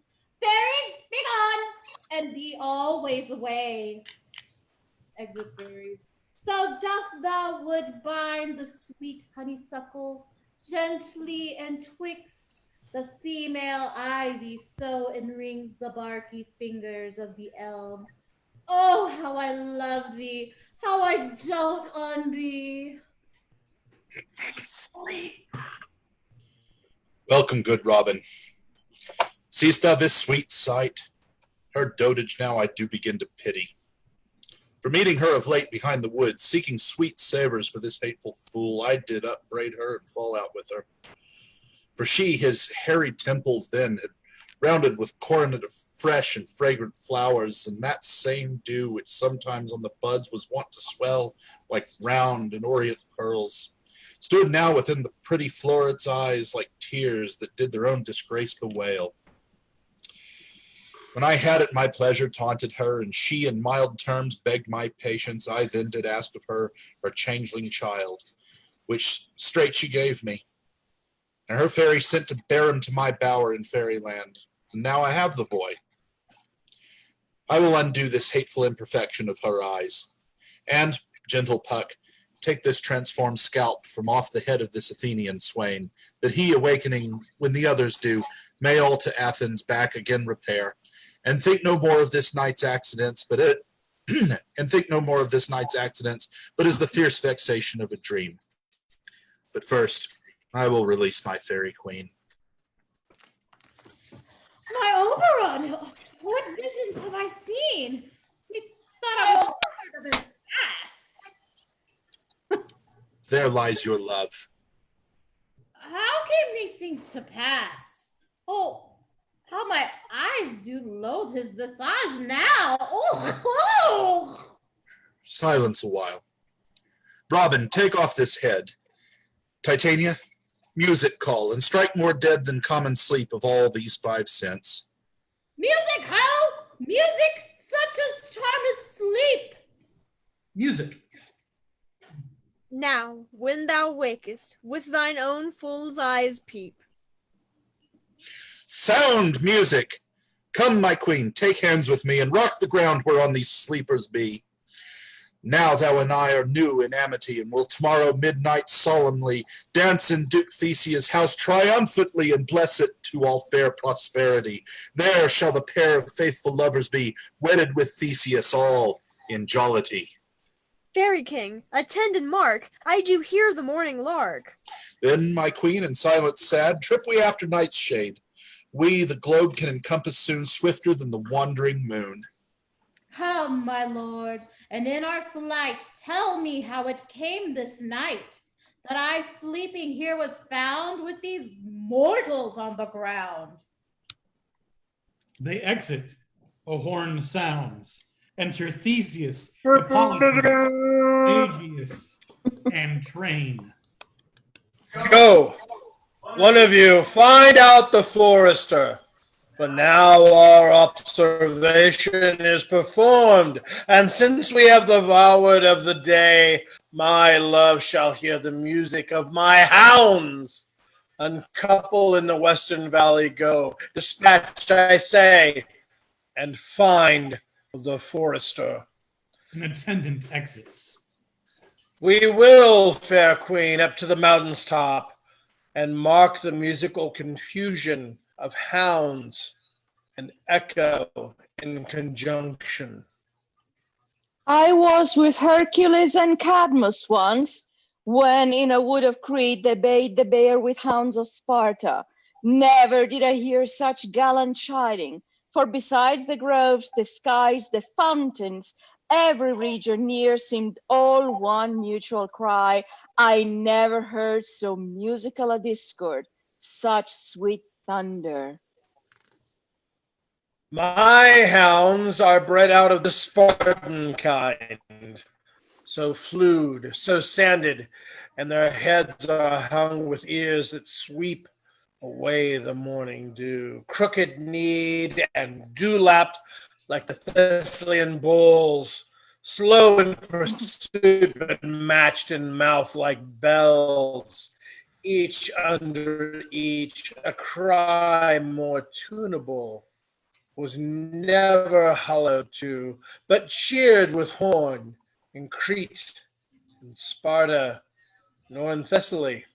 Fairies, be gone, and be always away. Exit fairies. So doth thou would bind the sweet honeysuckle gently entwixt the female ivy, so enrings the barky fingers of the elm. Oh, how I love thee, how I dote on thee. Sleep. Welcome, good Robin. Seest thou this sweet sight? Her dotage now I do begin to pity. For meeting her of late behind the woods, seeking sweet savors for this hateful fool, I did upbraid her and fall out with her. For she his hairy temples then had rounded with coronet of fresh and fragrant flowers, and that same dew which sometimes on the buds was wont to swell like round and orient pearls, stood now within the pretty floret's eyes like tears that did their own disgrace bewail. When I had it my pleasure taunted her, and she in mild terms begged my patience, I then did ask of her changeling child, which straight she gave me. And her fairy sent to bear him to my bower in fairyland. And now I have the boy. I will undo this hateful imperfection of her eyes. And, gentle Puck, take this transformed scalp from off the head of this Athenian swain, that he, awakening when the others do, may all to Athens back again repair, and think no more of this night's accidents, but as the fierce vexation of a dream. But first, I will release my fairy queen. My Oberon, what visions have I seen? I thought I was part of an ass. There lies your love. How came these things to pass? Oh, how my eyes do loathe his visage now. Oh. Silence a while. Robin, take off this head. Titania, music call, and strike more dead than common sleep of all these 5 cents. Music, ho! Music, such as charmed sleep. Music. Now, when thou wakest, with thine own fool's eyes peep. Sound, music! Come, my queen, take hands with me, and rock the ground whereon these sleepers be. Now thou and I are new in amity, and will tomorrow midnight solemnly dance in Duke Theseus' house triumphantly, and bless it to all fair prosperity. There shall the pair of faithful lovers be, wedded with Theseus all in jollity. Fairy King, attend and mark, I do hear the morning lark. Then, my queen, in silence sad, trip we after night's shade. We the globe can encompass soon, swifter than the wandering moon. Come, my lord, and in our flight tell me how it came this night that I sleeping here was found with these mortals on the ground. They exit. A horn sounds. Enter Theseus, Hippolyta, Aegeus, and Train. Go, one of you, find out the forester. For now our observation is performed, and since we have devoured of the day, my love shall hear the music of my hounds. Uncouple in the western valley go, dispatch, I say, and find the forester. An attendant exits. We will, fair queen, up to the mountain's top, and mark the musical confusion of hounds and echo in conjunction. I was with Hercules and Cadmus once, when in a wood of Crete they bayed the bear with hounds of Sparta. Never did I hear such gallant chiding, for besides the groves, the skies, the fountains, every region near seemed all one mutual cry. I never heard so musical a discord, such sweet thunder. My hounds are bred out of the Spartan kind, so flued, so sanded, and their heads are hung with ears that sweep away the morning dew, crooked-kneed and dew-lapped like the Thessalian bulls, slow in pursuit but matched in mouth like bells, each under each a cry more tunable, was never hollowed to, but cheered with horn in Crete, in Sparta, nor in Thessaly.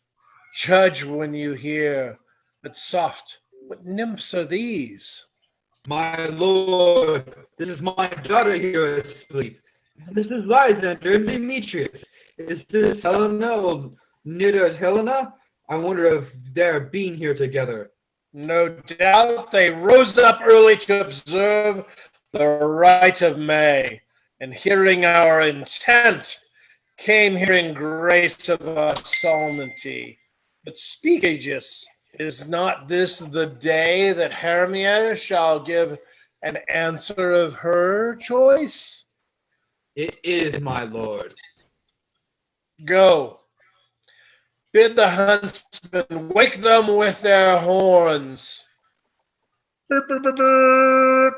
Judge when you hear, but soft, what nymphs are these? My lord, this is my daughter here asleep. This is Lysander and Demetrius. Is this Helena or near as Helena? I wonder if they're being here together. No doubt they rose up early to observe the rite of May, and hearing our intent, came here in grace of our solemnity. But speak, Aegeus, is not this the day that Hermia shall give an answer of her choice? It is, my lord. Go. Bid the huntsmen wake them with their horns. Burp, burp, burp, burp.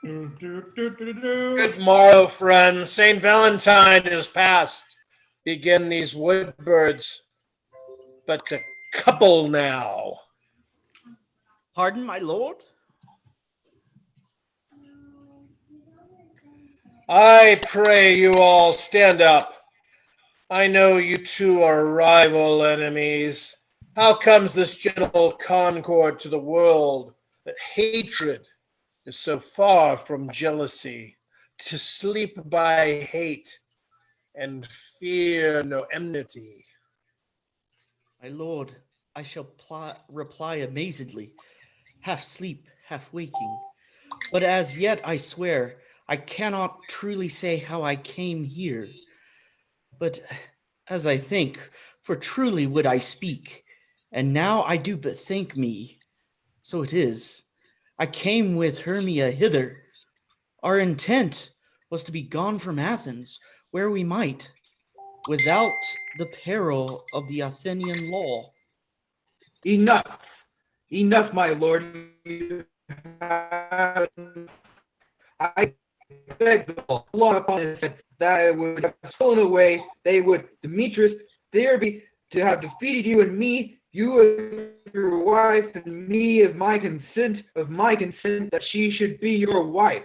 Good morrow, friends. St. Valentine is past. Begin these wood birds, but to couple now. Pardon, my lord? I pray you all stand up. I know you two are rival enemies. How comes this gentle concord to the world that hatred is so far from jealousy, to sleep by hate and fear no enmity? My lord, I shall reply amazedly, half sleep, half waking. But as yet I swear I cannot truly say how I came here. But as I think, for truly would I speak, and now I do bethink me. So it is. I came with Hermia hither. Our intent was to be gone from Athens, where we might, without the peril of the Athenian law. Enough, enough, my lord. I beg the law upon his head that I would have stolen away. They would, Demetrius, there be to have defeated you and me, you as your wife, and me of my consent, that she should be your wife.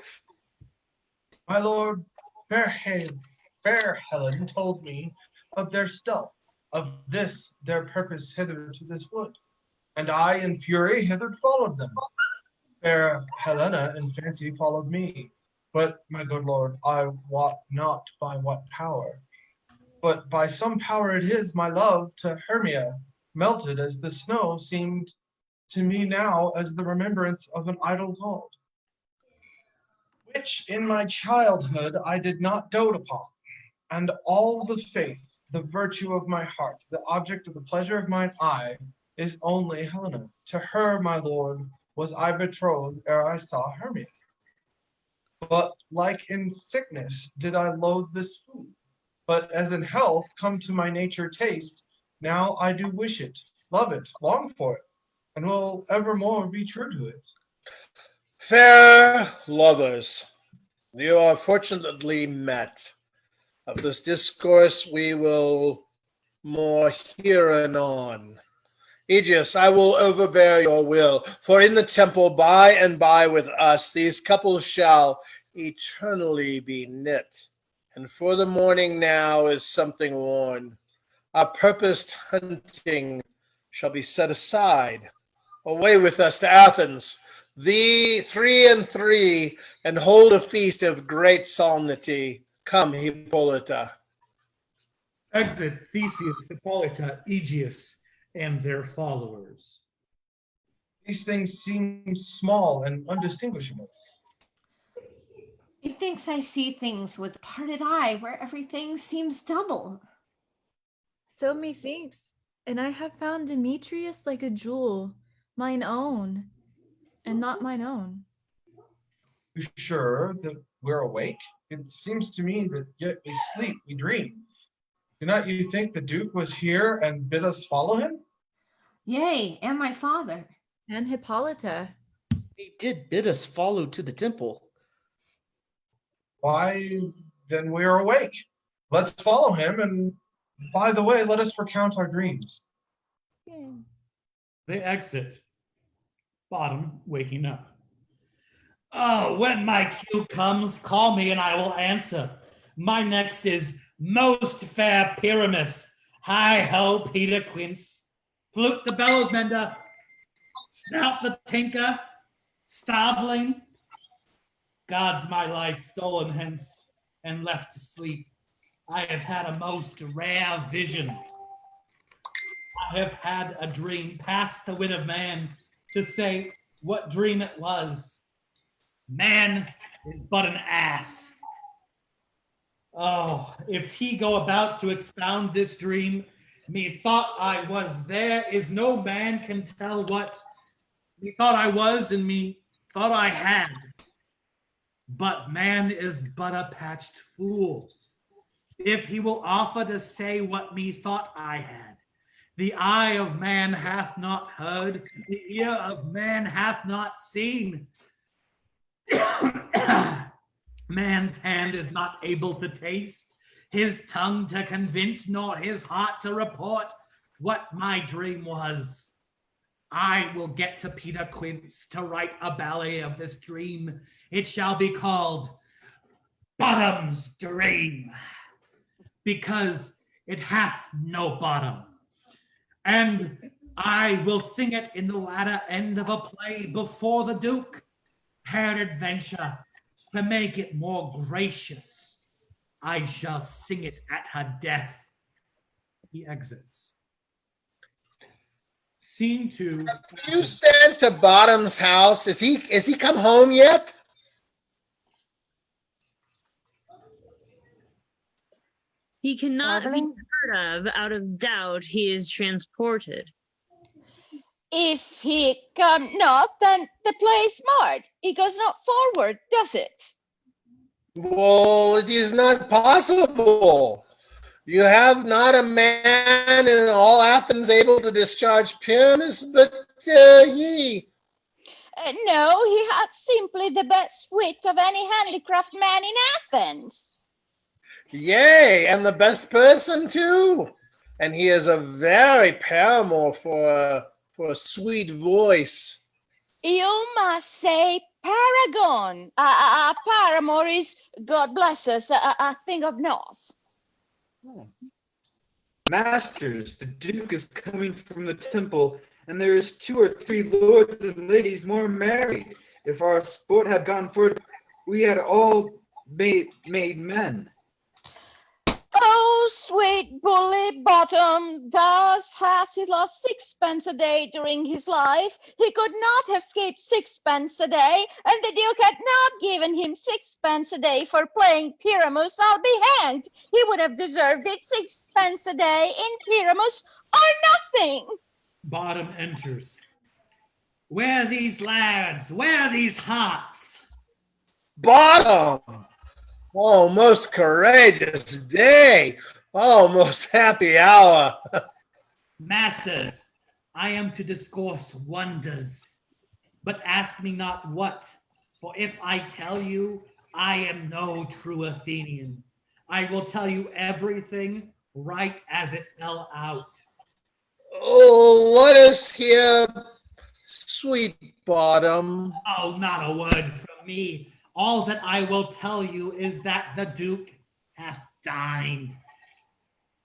My lord, fair Helen told me of their stealth, of this their purpose hither to this wood, and I in fury hither followed them. Fair Helena in fancy followed me, but my good lord, I wot not by what power, but by some power it is my love to Hermia, melted as the snow, seemed to me now as the remembrance of an idle god, which in my childhood I did not dote upon, and all the faith, the virtue of my heart, the object of the pleasure of mine eye, is only Helena. To her, my lord, was I betrothed ere I saw Hermia. But like in sickness did I loathe this food, but as in health come to my nature taste, now I do wish it, love it, long for it, and will evermore be true to it. Fair lovers, you are fortunately met. Of this discourse we will more here anon. Aegeus, I will overbear your will, for in the temple by and by with us these couples shall eternally be knit. And for the morning now is something worn. Our purposed hunting shall be set aside. Away with us to Athens, thee 3 and 3, and hold a feast of great solemnity. Come, Hippolyta. Exit Theseus, Hippolyta, Aegeus, and their followers. These things seem small and undistinguishable. Methinks I see things with parted eye where everything seems double. So methinks, and I have found Demetrius like a jewel, mine own, and not mine own. You sure that we're awake? It seems to me that yet we sleep, we dream. Do not you think the Duke was here and bid us follow him? Yea, and my father. And Hippolyta. He did bid us follow to the temple. Why, then we are awake. Let's follow him, and by the way, let us recount our dreams. They exit. Bottom waking up. Oh, when my cue comes, call me and I will answer. My next is most fair Pyramus. Hi ho, Peter Quince. Flute the bellows mender. Snout the tinker. Starveling. God's my life stolen hence and left to sleep. I have had a most rare vision. I have had a dream past the wit of man to say what dream it was. Man is but an ass. Oh, if he go about to expound this dream, methought I was there is no man can tell what. Methought I was and me thought I had. But man is but a patched fool. If he will offer to say what methought I had, the eye of man hath not heard, the ear of man hath not seen. Man's hand is not able to taste, his tongue to convince, nor his heart to report what my dream was. I will get to Peter Quince to write a ballet of this dream. It shall be called Bottom's Dream, because it hath no bottom. And I will sing it in the latter end of a play before the Duke. Peradventure, to make it more gracious, I shall sing it at her death. He exits. Scene 2. You sent to Bottom's house. Is he come home yet? He cannot Traveling? be heard of. Out of doubt, he is transported. If he come not, then the play is marred. It goes not forward, does it? Well, it is not possible. You have not a man in all Athens able to discharge Pyramus, but ye. No, he hath simply the best wit of any handicraft man in Athens. Yea, and the best person too. And he is a very paramour for a sweet voice. You must say paragon. A paramour is, God bless us, a thing of naught. Masters, the Duke is coming from the temple, and there is 2 or 3 lords and ladies more married. If our sport had gone forth, we had all made men. Oh, sweet bully Bottom, thus hath he lost 6 pence a day during his life. He could not have escaped 6 pence a day, and the Duke had not given him 6 pence a day for playing Pyramus. I'll be hanged. He would have deserved it 6 pence a day in Pyramus or nothing. Bottom enters. Where these lads? Where these hearts? Bottom! Oh, most courageous day. Oh, most happy hour. Masters, I am to discourse wonders, but ask me not what, for if I tell you, I am no true Athenian. I will tell you everything right as it fell out. Oh, let us hear, sweet Bottom. Oh, not a word from me. All that I will tell you is that the Duke hath dined.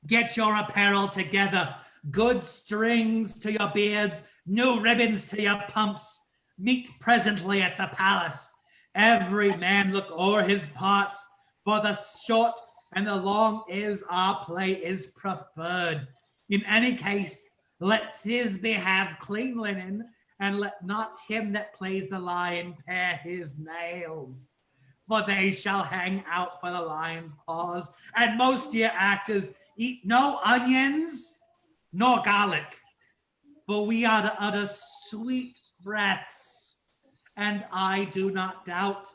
Get your apparel together, good strings to your beards, new ribbons to your pumps. Meet presently at the palace. Every man look o'er his parts, for the short and the long is our play is preferred. In any case, let Thisbe have clean linen, and let not him that plays the lion pare his nails. For they shall hang out for the lion's claws, and most dear actors eat no onions nor garlic, for we are to utter sweet breaths. And I do not doubt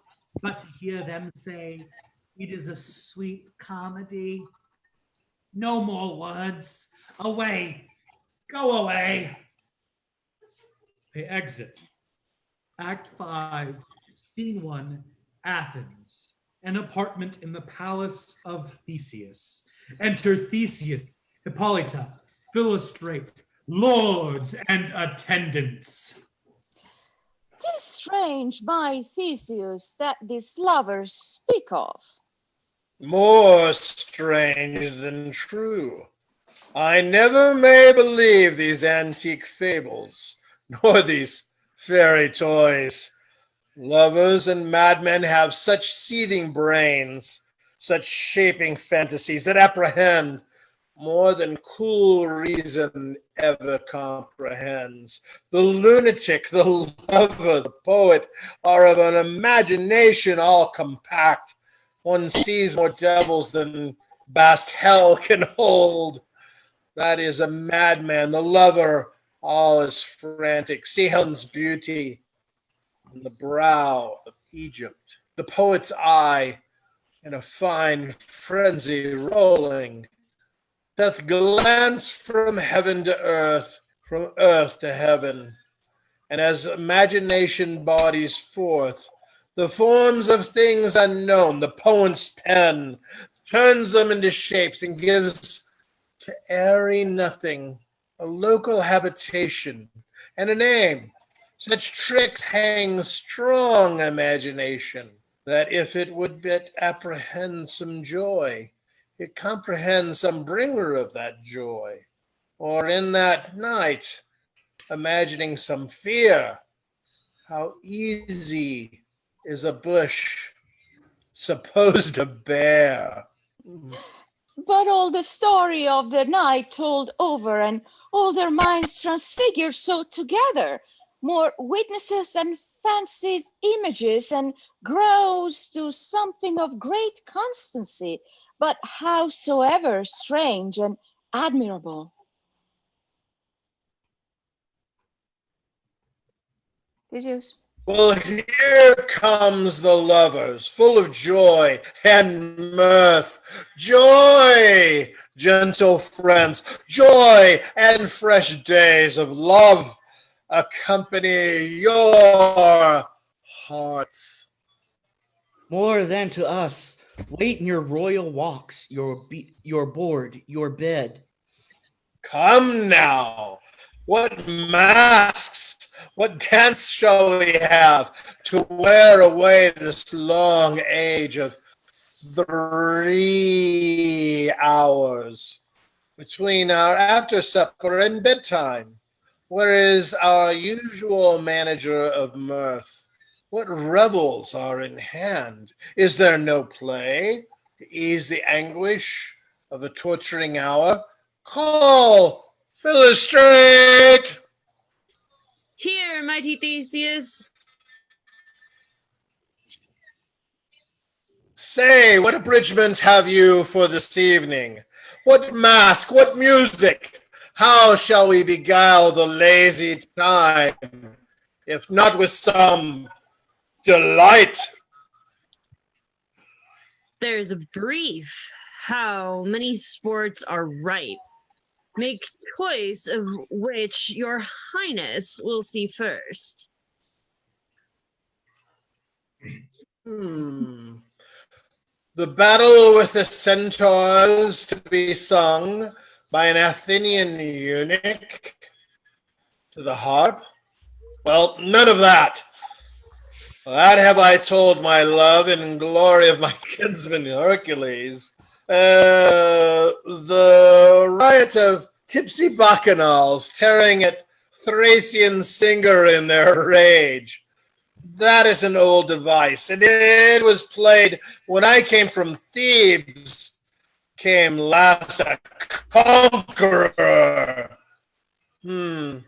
but to hear them say, it is a sweet comedy. No more words. Away. Go away. They exit. Act 5, Scene 1, Athens. An apartment in the palace of Theseus. Enter Theseus, Hippolyta, Philostrate, lords and attendants. 'Tis strange, my Theseus, that these lovers speak of. More strange than true. I never may believe these antique fables, nor these fairy toys. Lovers and madmen have such seething brains, such shaping fantasies that apprehend more than cool reason ever comprehends. The lunatic, the lover, the poet are of an imagination all compact. One sees more devils than vast hell can hold. That is a madman, the lover, all is frantic. See Helen's beauty on the brow of Egypt, the poet's eye in a fine frenzy rolling, doth glance from heaven to earth, from earth to heaven. And as imagination bodies forth, The forms of things unknown, the poet's pen turns them into shapes and gives to airy nothing a local habitation and a name. Such tricks hang strong imagination, that if it would but apprehend some joy, it comprehends some bringer of that joy, or in that night, imagining some fear. How easy is a bush supposed to bear? But all the story of the night told over, and all their minds transfigured so together, more witnesses and fancies images, and grows to something of great constancy, but howsoever strange and admirable. Theseus. Well, here comes the lovers, full of joy and mirth. Joy, gentle friends, joy and fresh days of love accompany your hearts. More than to us, wait in your royal walks, your board, your bed. Come now, what masks, what dance shall we have to wear away this long age of 3 hours between our after supper and bedtime? Where is our usual manager of mirth? What revels are in hand? Is there no play to ease the anguish of the torturing hour? Call, Philostrate! Here, mighty Theseus. Say, what abridgment have you for this evening? What mask, what music? How shall we beguile the lazy time, if not with some delight? There's a brief. How many sports are ripe? Make choice of which your highness will see first. The battle with the centaurs to be sung by an Athenian eunuch to the harp? Well, none of that. That have I told my love in glory of my kinsman Hercules. The riot of tipsy bacchanals tearing at Thracian singer in their rage. That is an old device, and it was played when I came from Thebes, came last a conqueror. The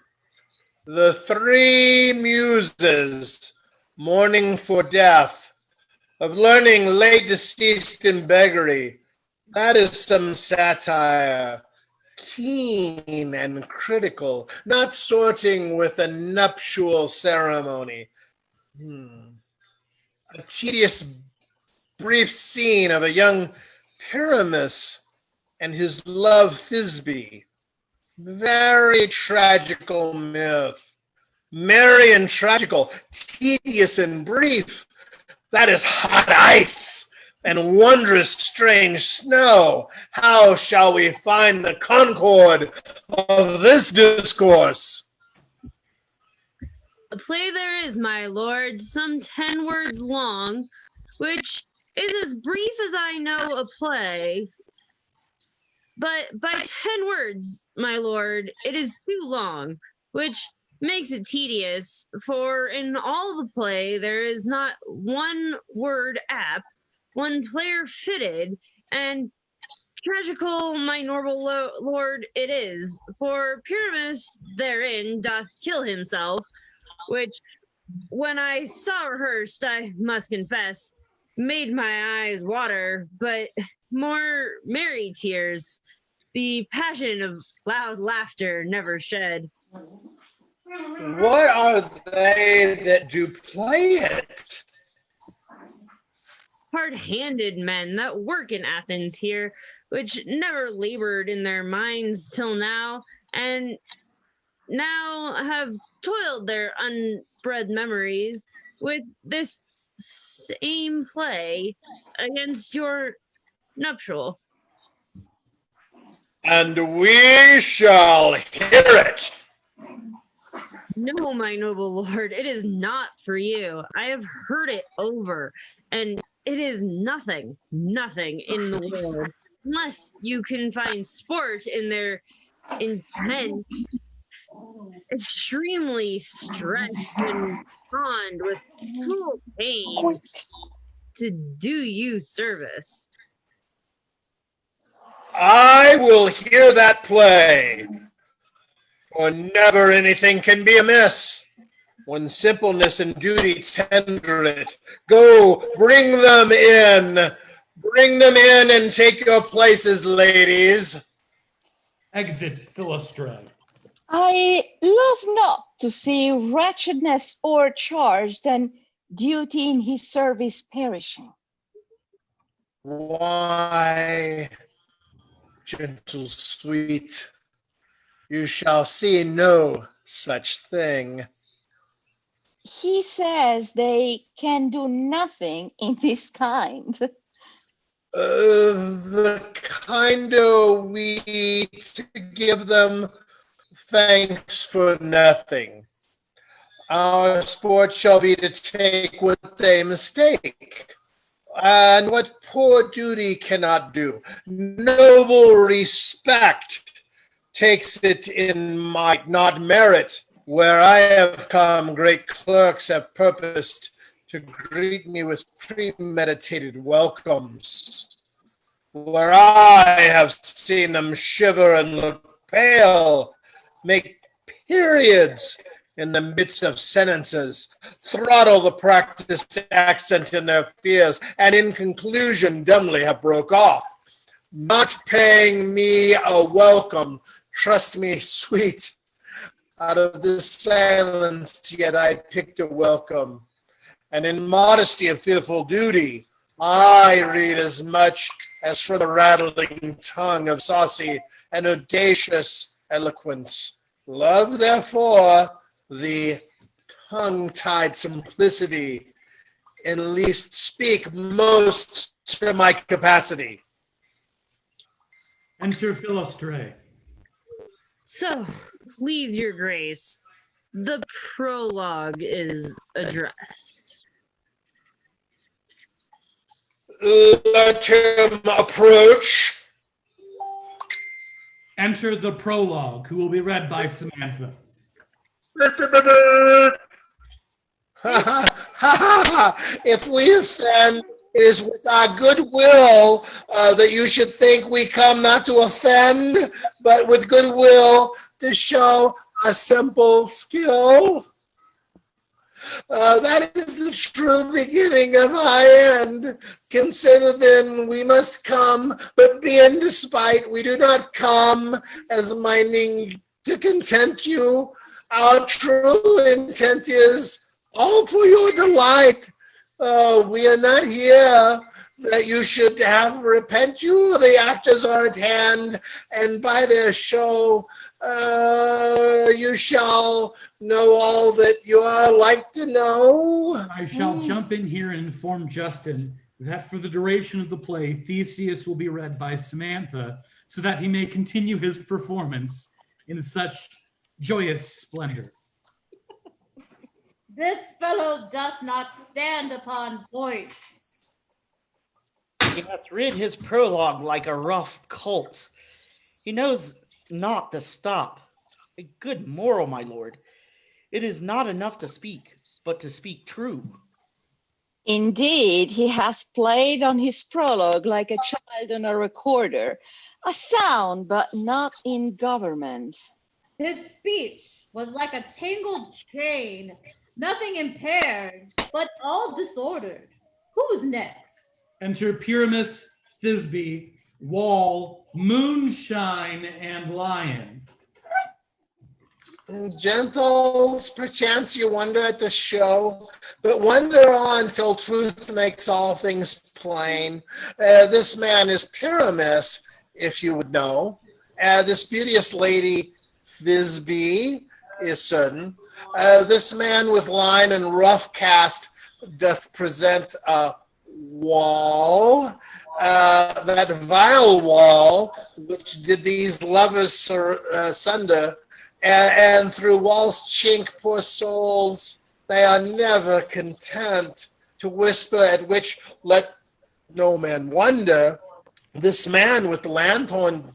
3 muses mourning for death, of learning late deceased in beggary. That is some satire, keen and critical, not sorting with a nuptial ceremony. A tedious, brief scene of a young Pyramus and his love Thisbe. Very tragical myth. Merry and tragical, tedious and brief. That is hot ice and wondrous strange snow. How shall we find the concord of this discourse? A play there is, my lord, some 10 words long, which is as brief as I know a play. But by 10 words, my lord, it is too long, which makes it tedious, for in all the play there is not one word apt, one player fitted, and tragical, my noble lord, it is, for Pyramus therein doth kill himself, which, when I saw rehearsed, I must confess, made my eyes water, but more merry tears, the passion of loud laughter never shed. What are they that do play it? Hard-handed men that work in Athens here, which never labored in their minds till now, and now have toiled their unbred memories with this same play against your nuptial. And we shall hear it. No, my noble lord, it is not for you. I have heard it over, and it is nothing in the world, unless you can find sport in their intense, extremely stretched and bond with cruel pain to do you service. I will hear that play, for never anything can be amiss when simpleness and duty tender it. Go, bring them in and take your places, ladies. Exit Philostrae. I love not to see wretchedness o'ercharged and duty in his service perishing. Why, gentle sweet, you shall see no such thing. He says they can do nothing in this kind. The kinder we to give them thanks for nothing. Our sport shall be to take what they mistake, and what poor duty cannot do. Noble respect takes it in might, not merit. Where I have come, great clerks have purposed to greet me with premeditated welcomes. Where I have seen them shiver and look pale, make periods in the midst of sentences, throttle the practiced accent in their fears, and in conclusion dumbly have broke off, not paying me a welcome. Trust me, sweet, out of this silence yet I picked a welcome, and in modesty of fearful duty, I read as much as from the rattling tongue of saucy and audacious eloquence. Love, therefore, the tongue-tied simplicity, and least speak most to my capacity. Enter Philostrae. So, please your grace, the prologue is addressed. Let him approach. Enter the prologue, who will be read by Samantha. If we offend, it is with our goodwill that you should think we come not to offend, but with goodwill to show a simple skill. That is the true beginning of our end. Consider then we must come, but be in despite. We do not come as minding to content you. Our true intent is all for your delight. We are not here that you should have repent you. The actors are at hand, and by their show you shall know all that you are like to know. I shall jump in here and inform Justin that for the duration of the play, Theseus will be read by Samantha, so that he may continue his performance in such joyous splendor. This fellow doth not stand upon points. He hath rid his prologue like a rough colt. He knows not the stop. A good moral, my lord. It is not enough to speak, but to speak true. Indeed, he hath played on his prologue like a child on a recorder, a sound but not in government. His speech was like a tangled chain, nothing impaired, but all disordered. Who was next? Enter Pyramus, Thisbe, Wall, Moonshine, and Lion. Gentles, perchance you wonder at the show, but wonder on till truth makes all things plain. This man is Pyramus, if you would know. This beauteous lady, Thisbe, is certain. This man with line and rough cast, doth present a wall, that vile wall, which did these lovers sunder, and through wall's chink, poor souls, they are never content to whisper, at which let no man wonder. This man with lanthorn,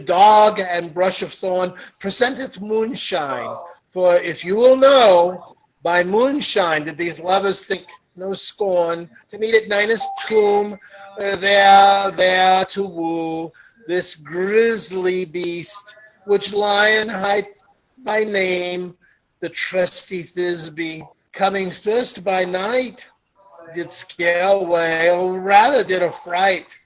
dog, and brush of thorn presenteth moonshine. For if you will know, by moonshine did these lovers think no scorn to meet at Nina's tomb, there to woo this grisly beast, which lion hight by name, the trusty Thisbe, coming first by night, did scare away, or rather did affright.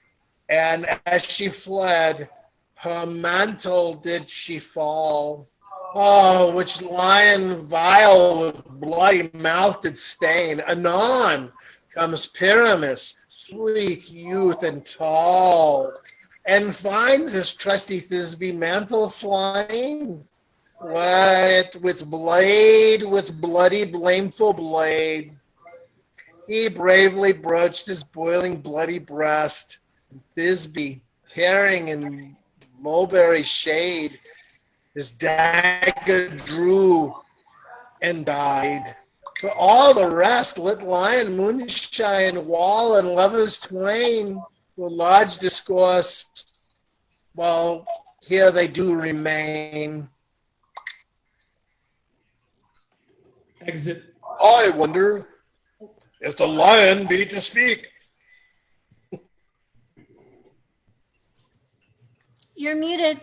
And as she fled, her mantle did she fall. Oh, which lion vile with bloody mouth did stain. Anon comes Pyramus, sweet youth and tall, and finds his trusty Thisbe mantle slain. What with blade, with bloody blameful blade, he bravely broached his boiling bloody breast. Thisbe, tearing in mulberry shade, his dagger drew and died. For all the rest, lit lion, moonshine, wall, and lovers twain will lodge discourse, while here they do remain. Exit. I wonder if the lion be to speak. You're muted.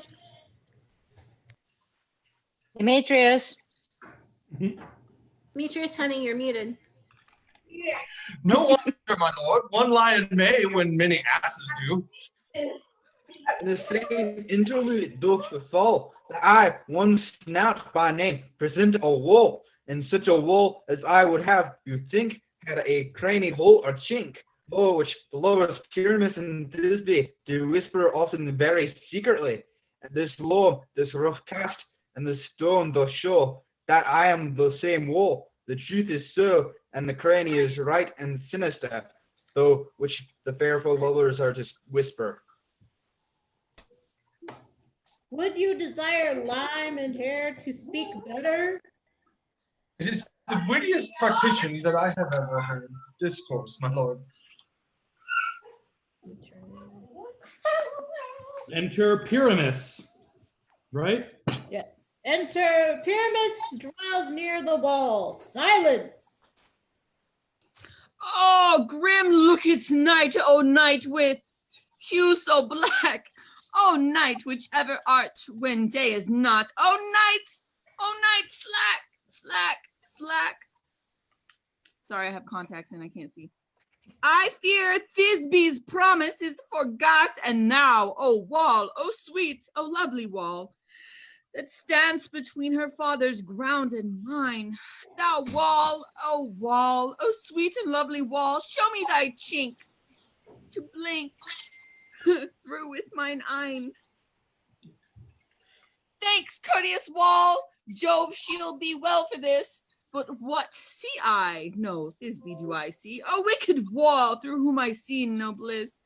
Demetrius. Demetrius, honey, you're muted. No wonder, my lord. One lion may when many asses do. In the same interlude doth befall that I, one snout by name, present a wool, and such a wool as I would have, you think, had a cranny hole or chink. Oh, which the lovers Pyramus and Thisbe do whisper often very secretly. And this law, this rough cast, and this stone doth show that I am the same wool. The truth is so, and the cranny is right and sinister, though which the fairful lovers are to whisper. Would you desire lime and hair to speak better? It is the wittiest partition that I have ever heard. Discourse, my lord. Enter Pyramus, right? Yes. Enter Pyramus draws near the wall. Silence. Oh, grim looketh night, O night with hue so black. O night, whichever art when day is not. O night, slack, slack, slack. Sorry, I have contacts and I can't see. I fear Thisbe's promise is forgot, and now, O wall, O sweet, O lovely wall, that stands between her father's ground and mine. Thou wall, O sweet and lovely wall, show me thy chink to blink through with mine eyne. Thanks, courteous wall, Jove shield thee well for this. But what see I? No, Thisbe do I see. A wicked wall through whom I see no bliss.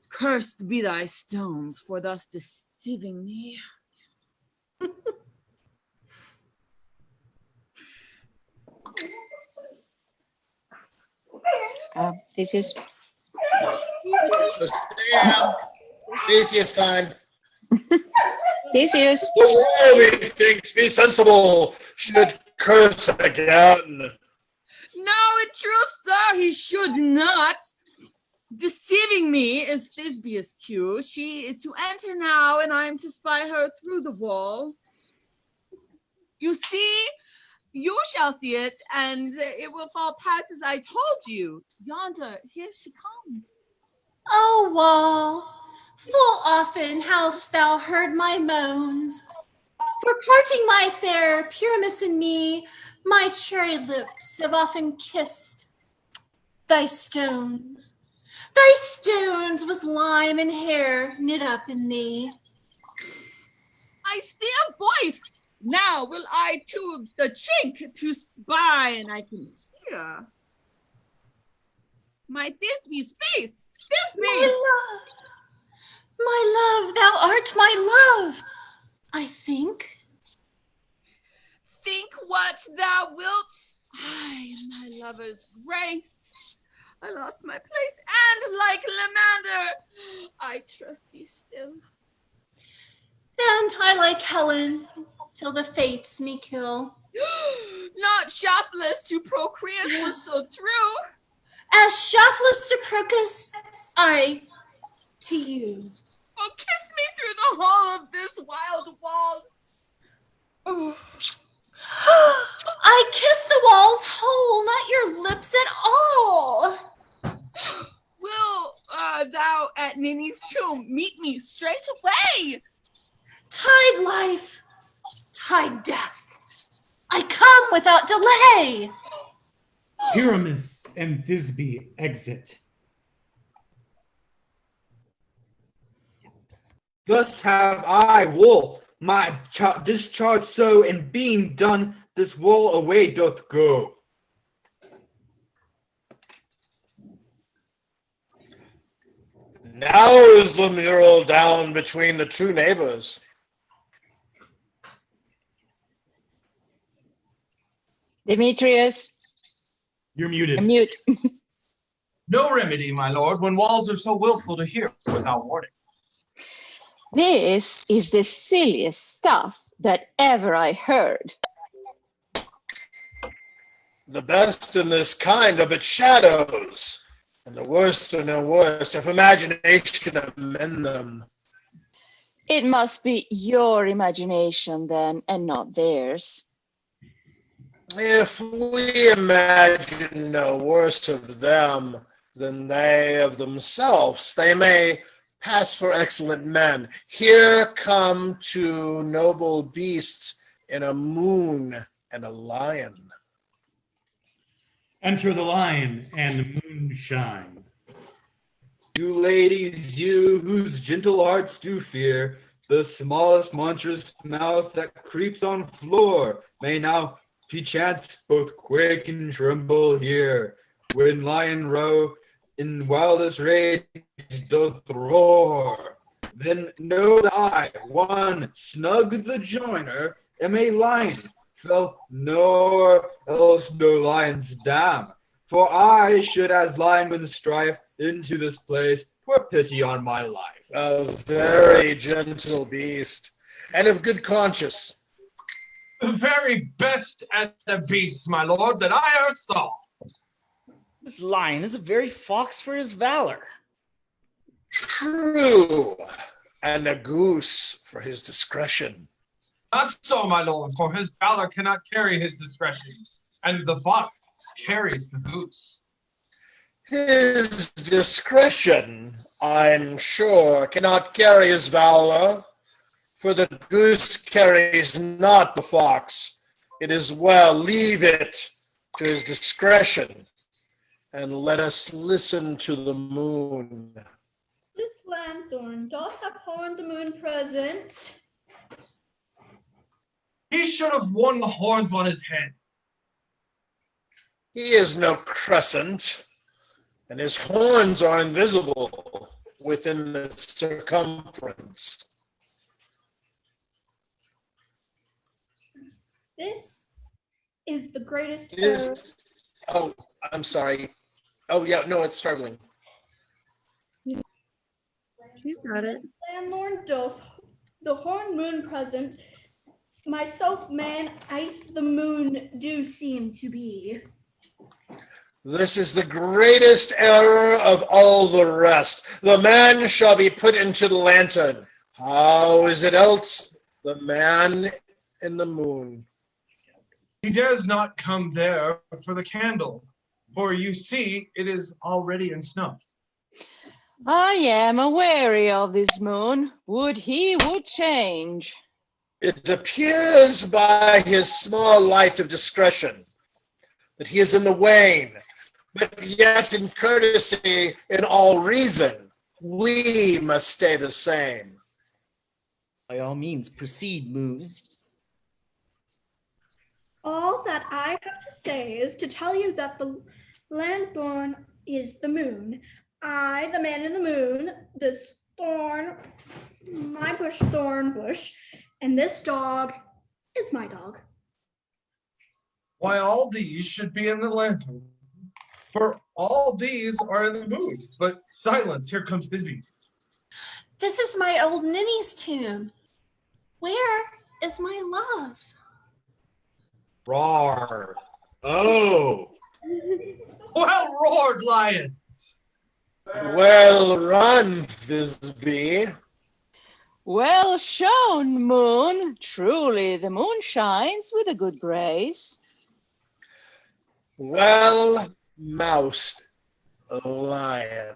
Cursed be thy stones for thus deceiving me. Theseus. Theseus time. Theseus. The war, methinks, be sensible, should curse again. No, in truth, sir, he should not. Deceiving me is Thisbe's cue. She is to enter now, and I am to spy her through the wall. You see, you shall see it, and it will fall pat as I told you. Yonder, here she comes. O wall, full often hast thou heard my moans. For parting my fair Pyramus and me, my cherry lips have often kissed thy stones with lime and hair knit up in thee. I see a voice. Now will I to the chink to spy, and I can hear. My Thisbe's face! Thisbe! My love, thou art my love, I think. Think what thou wilt. I am my lover's grace. I lost my place, and like Lamander, I trust thee still. And I like Helen, till the fates me kill. Not shaftless to Procreus was so true. As shaftless to Procus, I to you. Oh, kiss me through the hall of this wild wall. I kiss the walls whole, not your lips at all. Will thou at Nini's tomb meet me straight away? Tide life, tide death, I come without delay. Pyramus and Thisbe exit. Thus have I, Wolf, my discharge so, and being done, this wool away doth go. Now is the mural down between the two neighbors. Demetrius, you're muted. I'm mute. No remedy, my lord, when walls are so willful to hear without warning. This is the silliest stuff that ever I heard. The best in this kind are but shadows, and the worst are no worse if imagination amend them. It must be your imagination then, and not theirs. If we imagine no worse of them than they of themselves, they may pass for excellent men. Here come two noble beasts in a moon and a lion. Enter the lion and moonshine. You ladies, you whose gentle hearts do fear, the smallest monstrous mouth that creeps on floor may now perchance both quake and tremble here, when lion row in wildest rage doth roar. Then know that I, one snug the joiner, am a lion, fell nor else no lion's dam. For I should as lineman strife into this place, twere pity on my life. A very gentle beast, and of good conscience. The very best at the beast, my lord, that I ever saw. This lion is a very fox for his valor. True, and a goose for his discretion. Not so, my lord, for his valor cannot carry his discretion, and the fox carries the goose. His discretion, I'm sure, cannot carry his valor, for the goose carries not the fox. It is well, leave it to his discretion, and let us listen to the moon. This lanthorn doth have horned the moon present. He should have worn the horns on his head. He is no crescent, and his horns are invisible within the circumference. This is the greatest Oh, I'm sorry. Oh, yeah, no, it's struggling. She's got it. Landlord doth the horned moon present. Myself, man, I the moon do seem to be. This is the greatest error of all the rest. The man shall be put into the lantern. How is it else? The man in the moon. He dares not come there for the candle, for you see it is already in snuff. I am aweary of this moon. Would he would change. It appears by his small light of discretion that he is in the wane, but yet in courtesy, in all reason, we must stay the same. By all means, proceed, Moose. All that I have to say is to tell you that the lanthorn is the moon. I, the man in the moon, this thorn, my thorn bush, and this dog is my dog. Why, all these should be in the lantern. For all these are in the moon. But silence, here comes Thisbe. This is my old ninny's tomb. Where is my love? Roar. Oh. Well roared, lion. Well run, Thisbe. Well shown, moon. Truly, the moon shines with a good grace. Well moused, lion.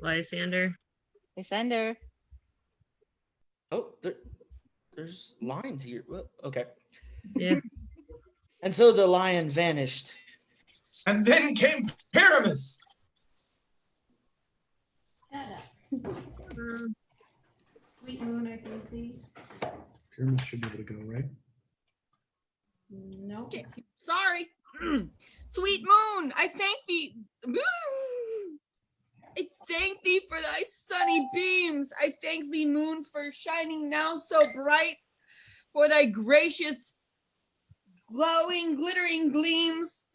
Lysander. Lysander. Oh, there's lines here. Well, okay. Yeah. And so the lion vanished. And then came Pyramus. Sweet moon, I think. Pyramus should be able to go, right? No. Sorry. Sweet moon, I thank thee. I thank thee for thy sunny beams. I thank thee, moon, for shining now so bright, for thy gracious, glowing, glittering gleams.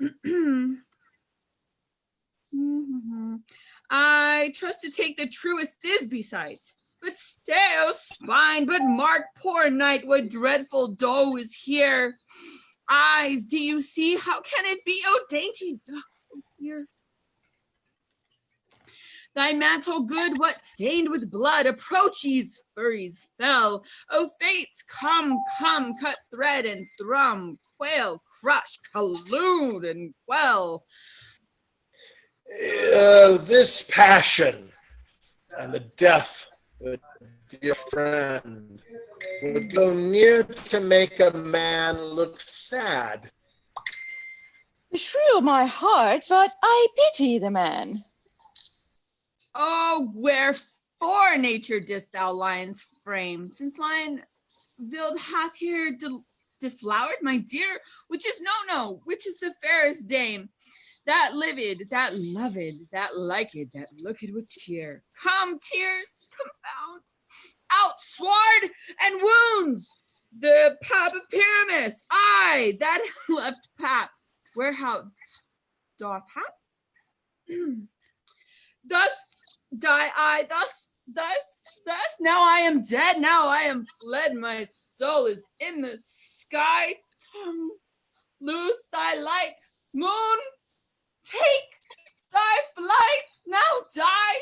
I trust to take the truest Thisbe sight. But stay, O spine, but mark, poor knight, what dreadful doe is here. Eyes, do you see? How can it be, O dainty dove here? Thy mantle good, what stained with blood, approaches, furries fell. O fates, come, come, cut thread and thrum, quail, crush, collude and quell. This passion and the death of a dear friend would go near to make a man look sad. Beshrew my heart, but I pity the man. Oh, wherefore, nature, didst thou lion's frame? Since lion vild hath here deflowered, my dear, which is no, which is the fairest dame? That livid, that loved, that liked, that looked with cheer. Come, tears, confound, out, sword, and wounds. The pap of Pyramus, I, that left pap, where how doth hap? Thus die I, thus, now I am dead, now I am fled, my soul is in the sky. Tongue, loose thy light, moon, take thy flight, now die.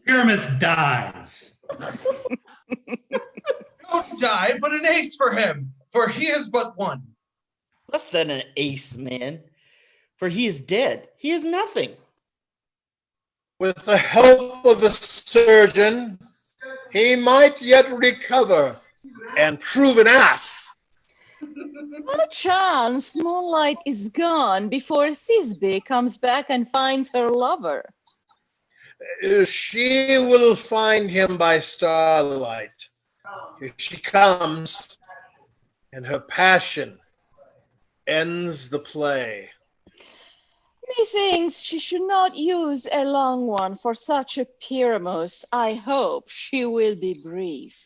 Pyramus dies. Don't die, but an ace for him, for he is but one. Less than an ace, man. For he is dead. He is nothing. With the help of the surgeon, he might yet recover and prove an ass. Perchance Moonlight is gone before Thisbe comes back and finds her lover. She will find him by starlight. Here she comes, and her passion ends the play. Methinks she should not use a long one for such a Pyramus. I hope she will be brief.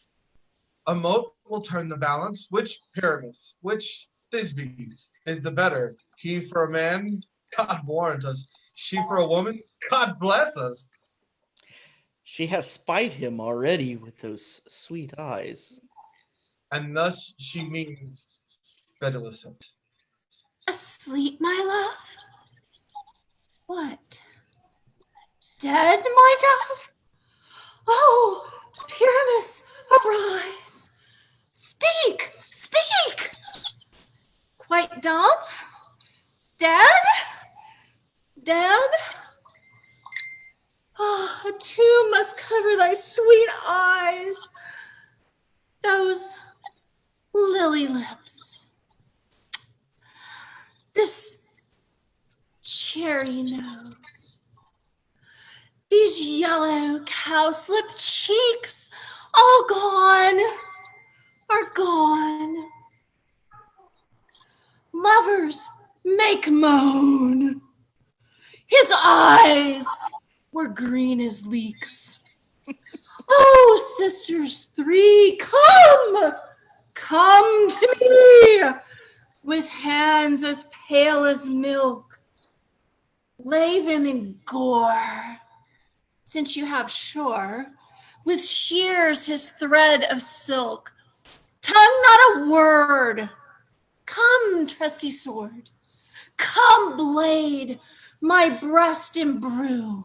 A mote will turn the balance. Which Pyramus, which Thisbe is the better? He for a man? God warrant us. She for a woman? God bless us. She hath spied him already with those sweet eyes. And thus she means Bedelicent. Asleep, my love? What? Dead, my dove? Oh, Pyramus, arise. Speak, speak. Quite dumb? Dead? Dead? Oh, a tomb must cover thy sweet eyes. Those lily lips. This cherry nose. These yellow cowslip cheeks, all gone, are gone. Lovers make moan. His eyes were green as leeks. Oh, sisters three, come to me, with hands as pale as milk. Lay them in gore, since you have shore, with shears his thread of silk. Tongue not a word. Come, trusty sword. Come, blade, my breast imbrue.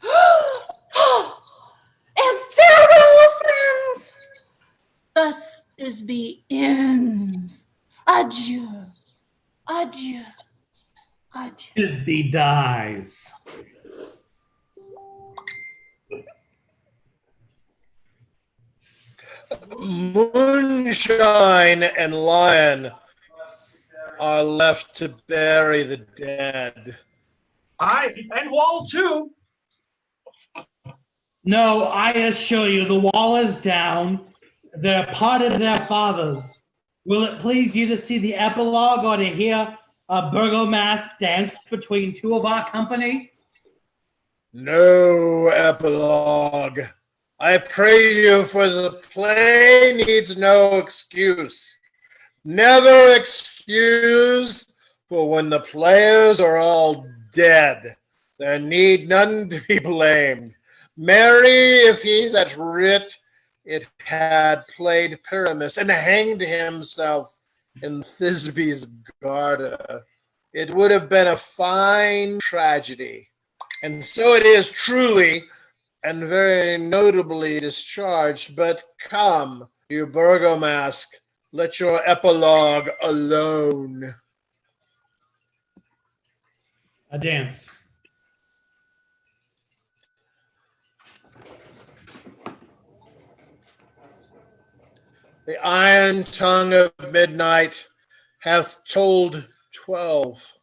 And farewell, friends. Thus Thisbe ends. Adieu, adieu, adieu. Thisbe dies. Moonshine and Lion are left to bury the dead. Aye, and Wall too. No, I assure you, the wall is down. They're parted their fathers. Will it please you to see the epilogue or to hear a burgomask dance between two of our company? No epilogue. I pray you, for the play needs no excuse. Never excuse, for when the players are all dead, there need none to be blamed. Merry if he that writ it had played Pyramus and hanged himself in Thisbe's garter. It would have been a fine tragedy. And so it is truly and very notably discharged. But come, you burgomask, let your epilogue alone. A dance. The iron tongue of midnight hath told 12.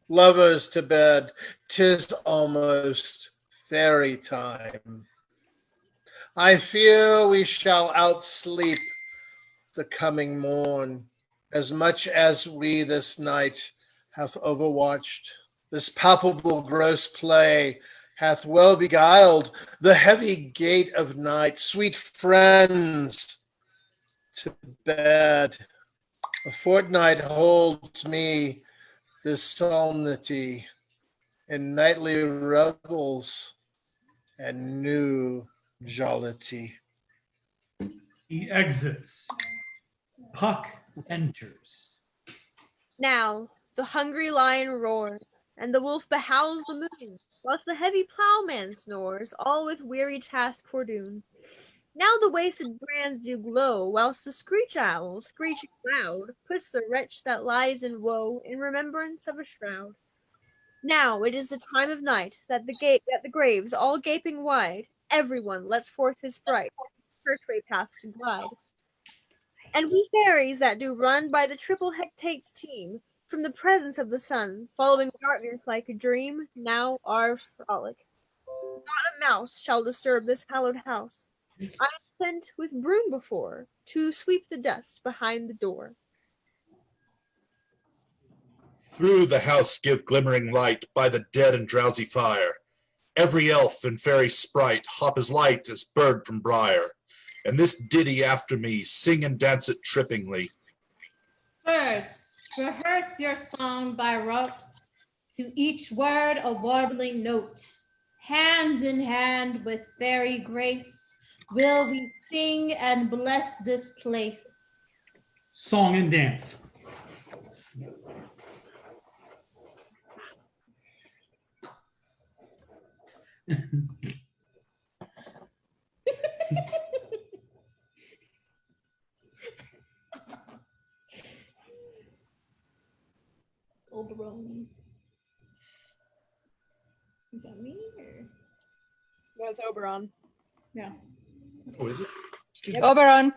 Lovers to bed, 'tis almost fairy time. I fear we shall outsleep the coming morn, as much as we this night have overwatched. This palpable gross play hath well beguiled the heavy gait of night. Sweet friends, to bed. A fortnight holds me this solemnity in nightly revels and new jollity. He exits. Puck enters. Now the hungry lion roars, and the wolf behowls the moon, whilst the heavy ploughman snores, all with weary task fordoon. Now the wasted brands do glow, whilst the screech owl, screeching loud, puts the wretch that lies in woe in remembrance of a shroud. Now it is the time of night, that the graves, all gaping wide, everyone lets forth his fright, churchway paths to glide. And we fairies that do run by the triple hectates team, from the presence of the sun, following darkness like a dream, now are frolic. Not a mouse shall disturb this hallowed house. I am sent with broom before, to sweep the dust behind the door. Through the house give glimmering light by the dead and drowsy fire. Every elf and fairy sprite hop as light as bird from briar. And this ditty after me, sing and dance it trippingly. First, rehearse your song by rote, to each word a warbling note. Hand in hand with fairy grace, will we sing and bless this place. Song and dance. Oberon. Is that me or? No, it's Oberon. Yeah. Oh, is it? Oberon.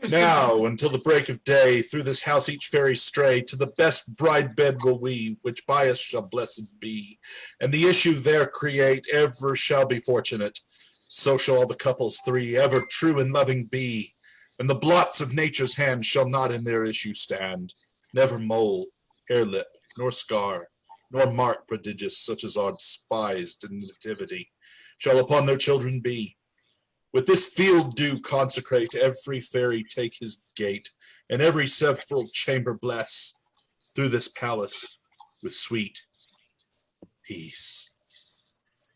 Now, until the break of day, through this house each fairy stray, to the best bride bed will we, which by us shall blessed be, and the issue there create ever shall be fortunate. So shall all the couples three ever true and loving be, and the blots of nature's hand shall not in their issue stand, never mole, hair lip, nor scar, nor mark prodigious such as are despised in nativity, shall upon their children be. With this field do consecrate, every fairy take his gate, and every several chamber bless, through this palace with sweet peace.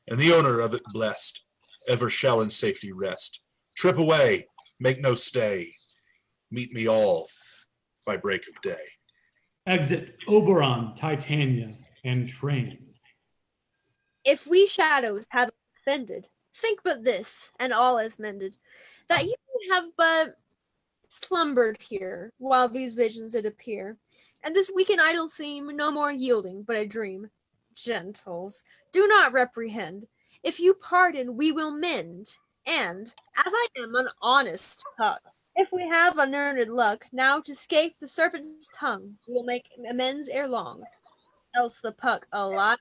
And the owner of it blessed, ever shall in safety rest. Trip away, make no stay, meet me all by break of day. Exit Oberon, Titania, and Train. If we shadows have offended, think but this, and all is mended, that you have but slumbered here, while these visions did appear, and this weak and idle theme no more yielding, but a dream. Gentles, do not reprehend. If you pardon, we will mend. And, as I am an honest puck, if we have unearned luck, now to scape the serpent's tongue, we will make amends ere long, else the puck alive.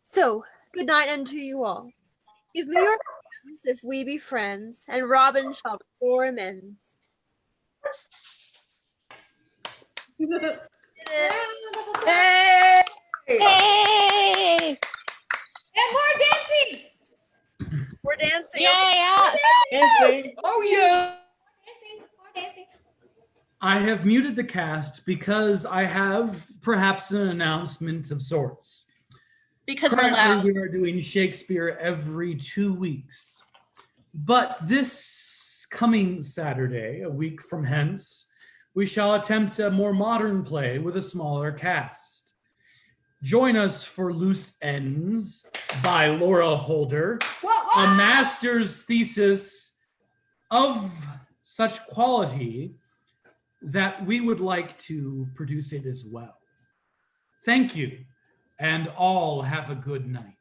So, good night unto you all. Give me your hands if we be friends, and Robin shall restore amends. Hey! Hey! And more dancing! We're dancing. Yeah! Dancing. Oh yeah! More dancing. I have muted the cast because I have perhaps an announcement of sorts. Because we're Currently, loud. we are doing Shakespeare every 2 weeks. But this coming Saturday, a week from hence, we shall attempt a more modern play with a smaller cast. Join us for Loose Ends by Laura Holder, a master's thesis of such quality that we would like to produce it as well. Thank you, and all have a good night.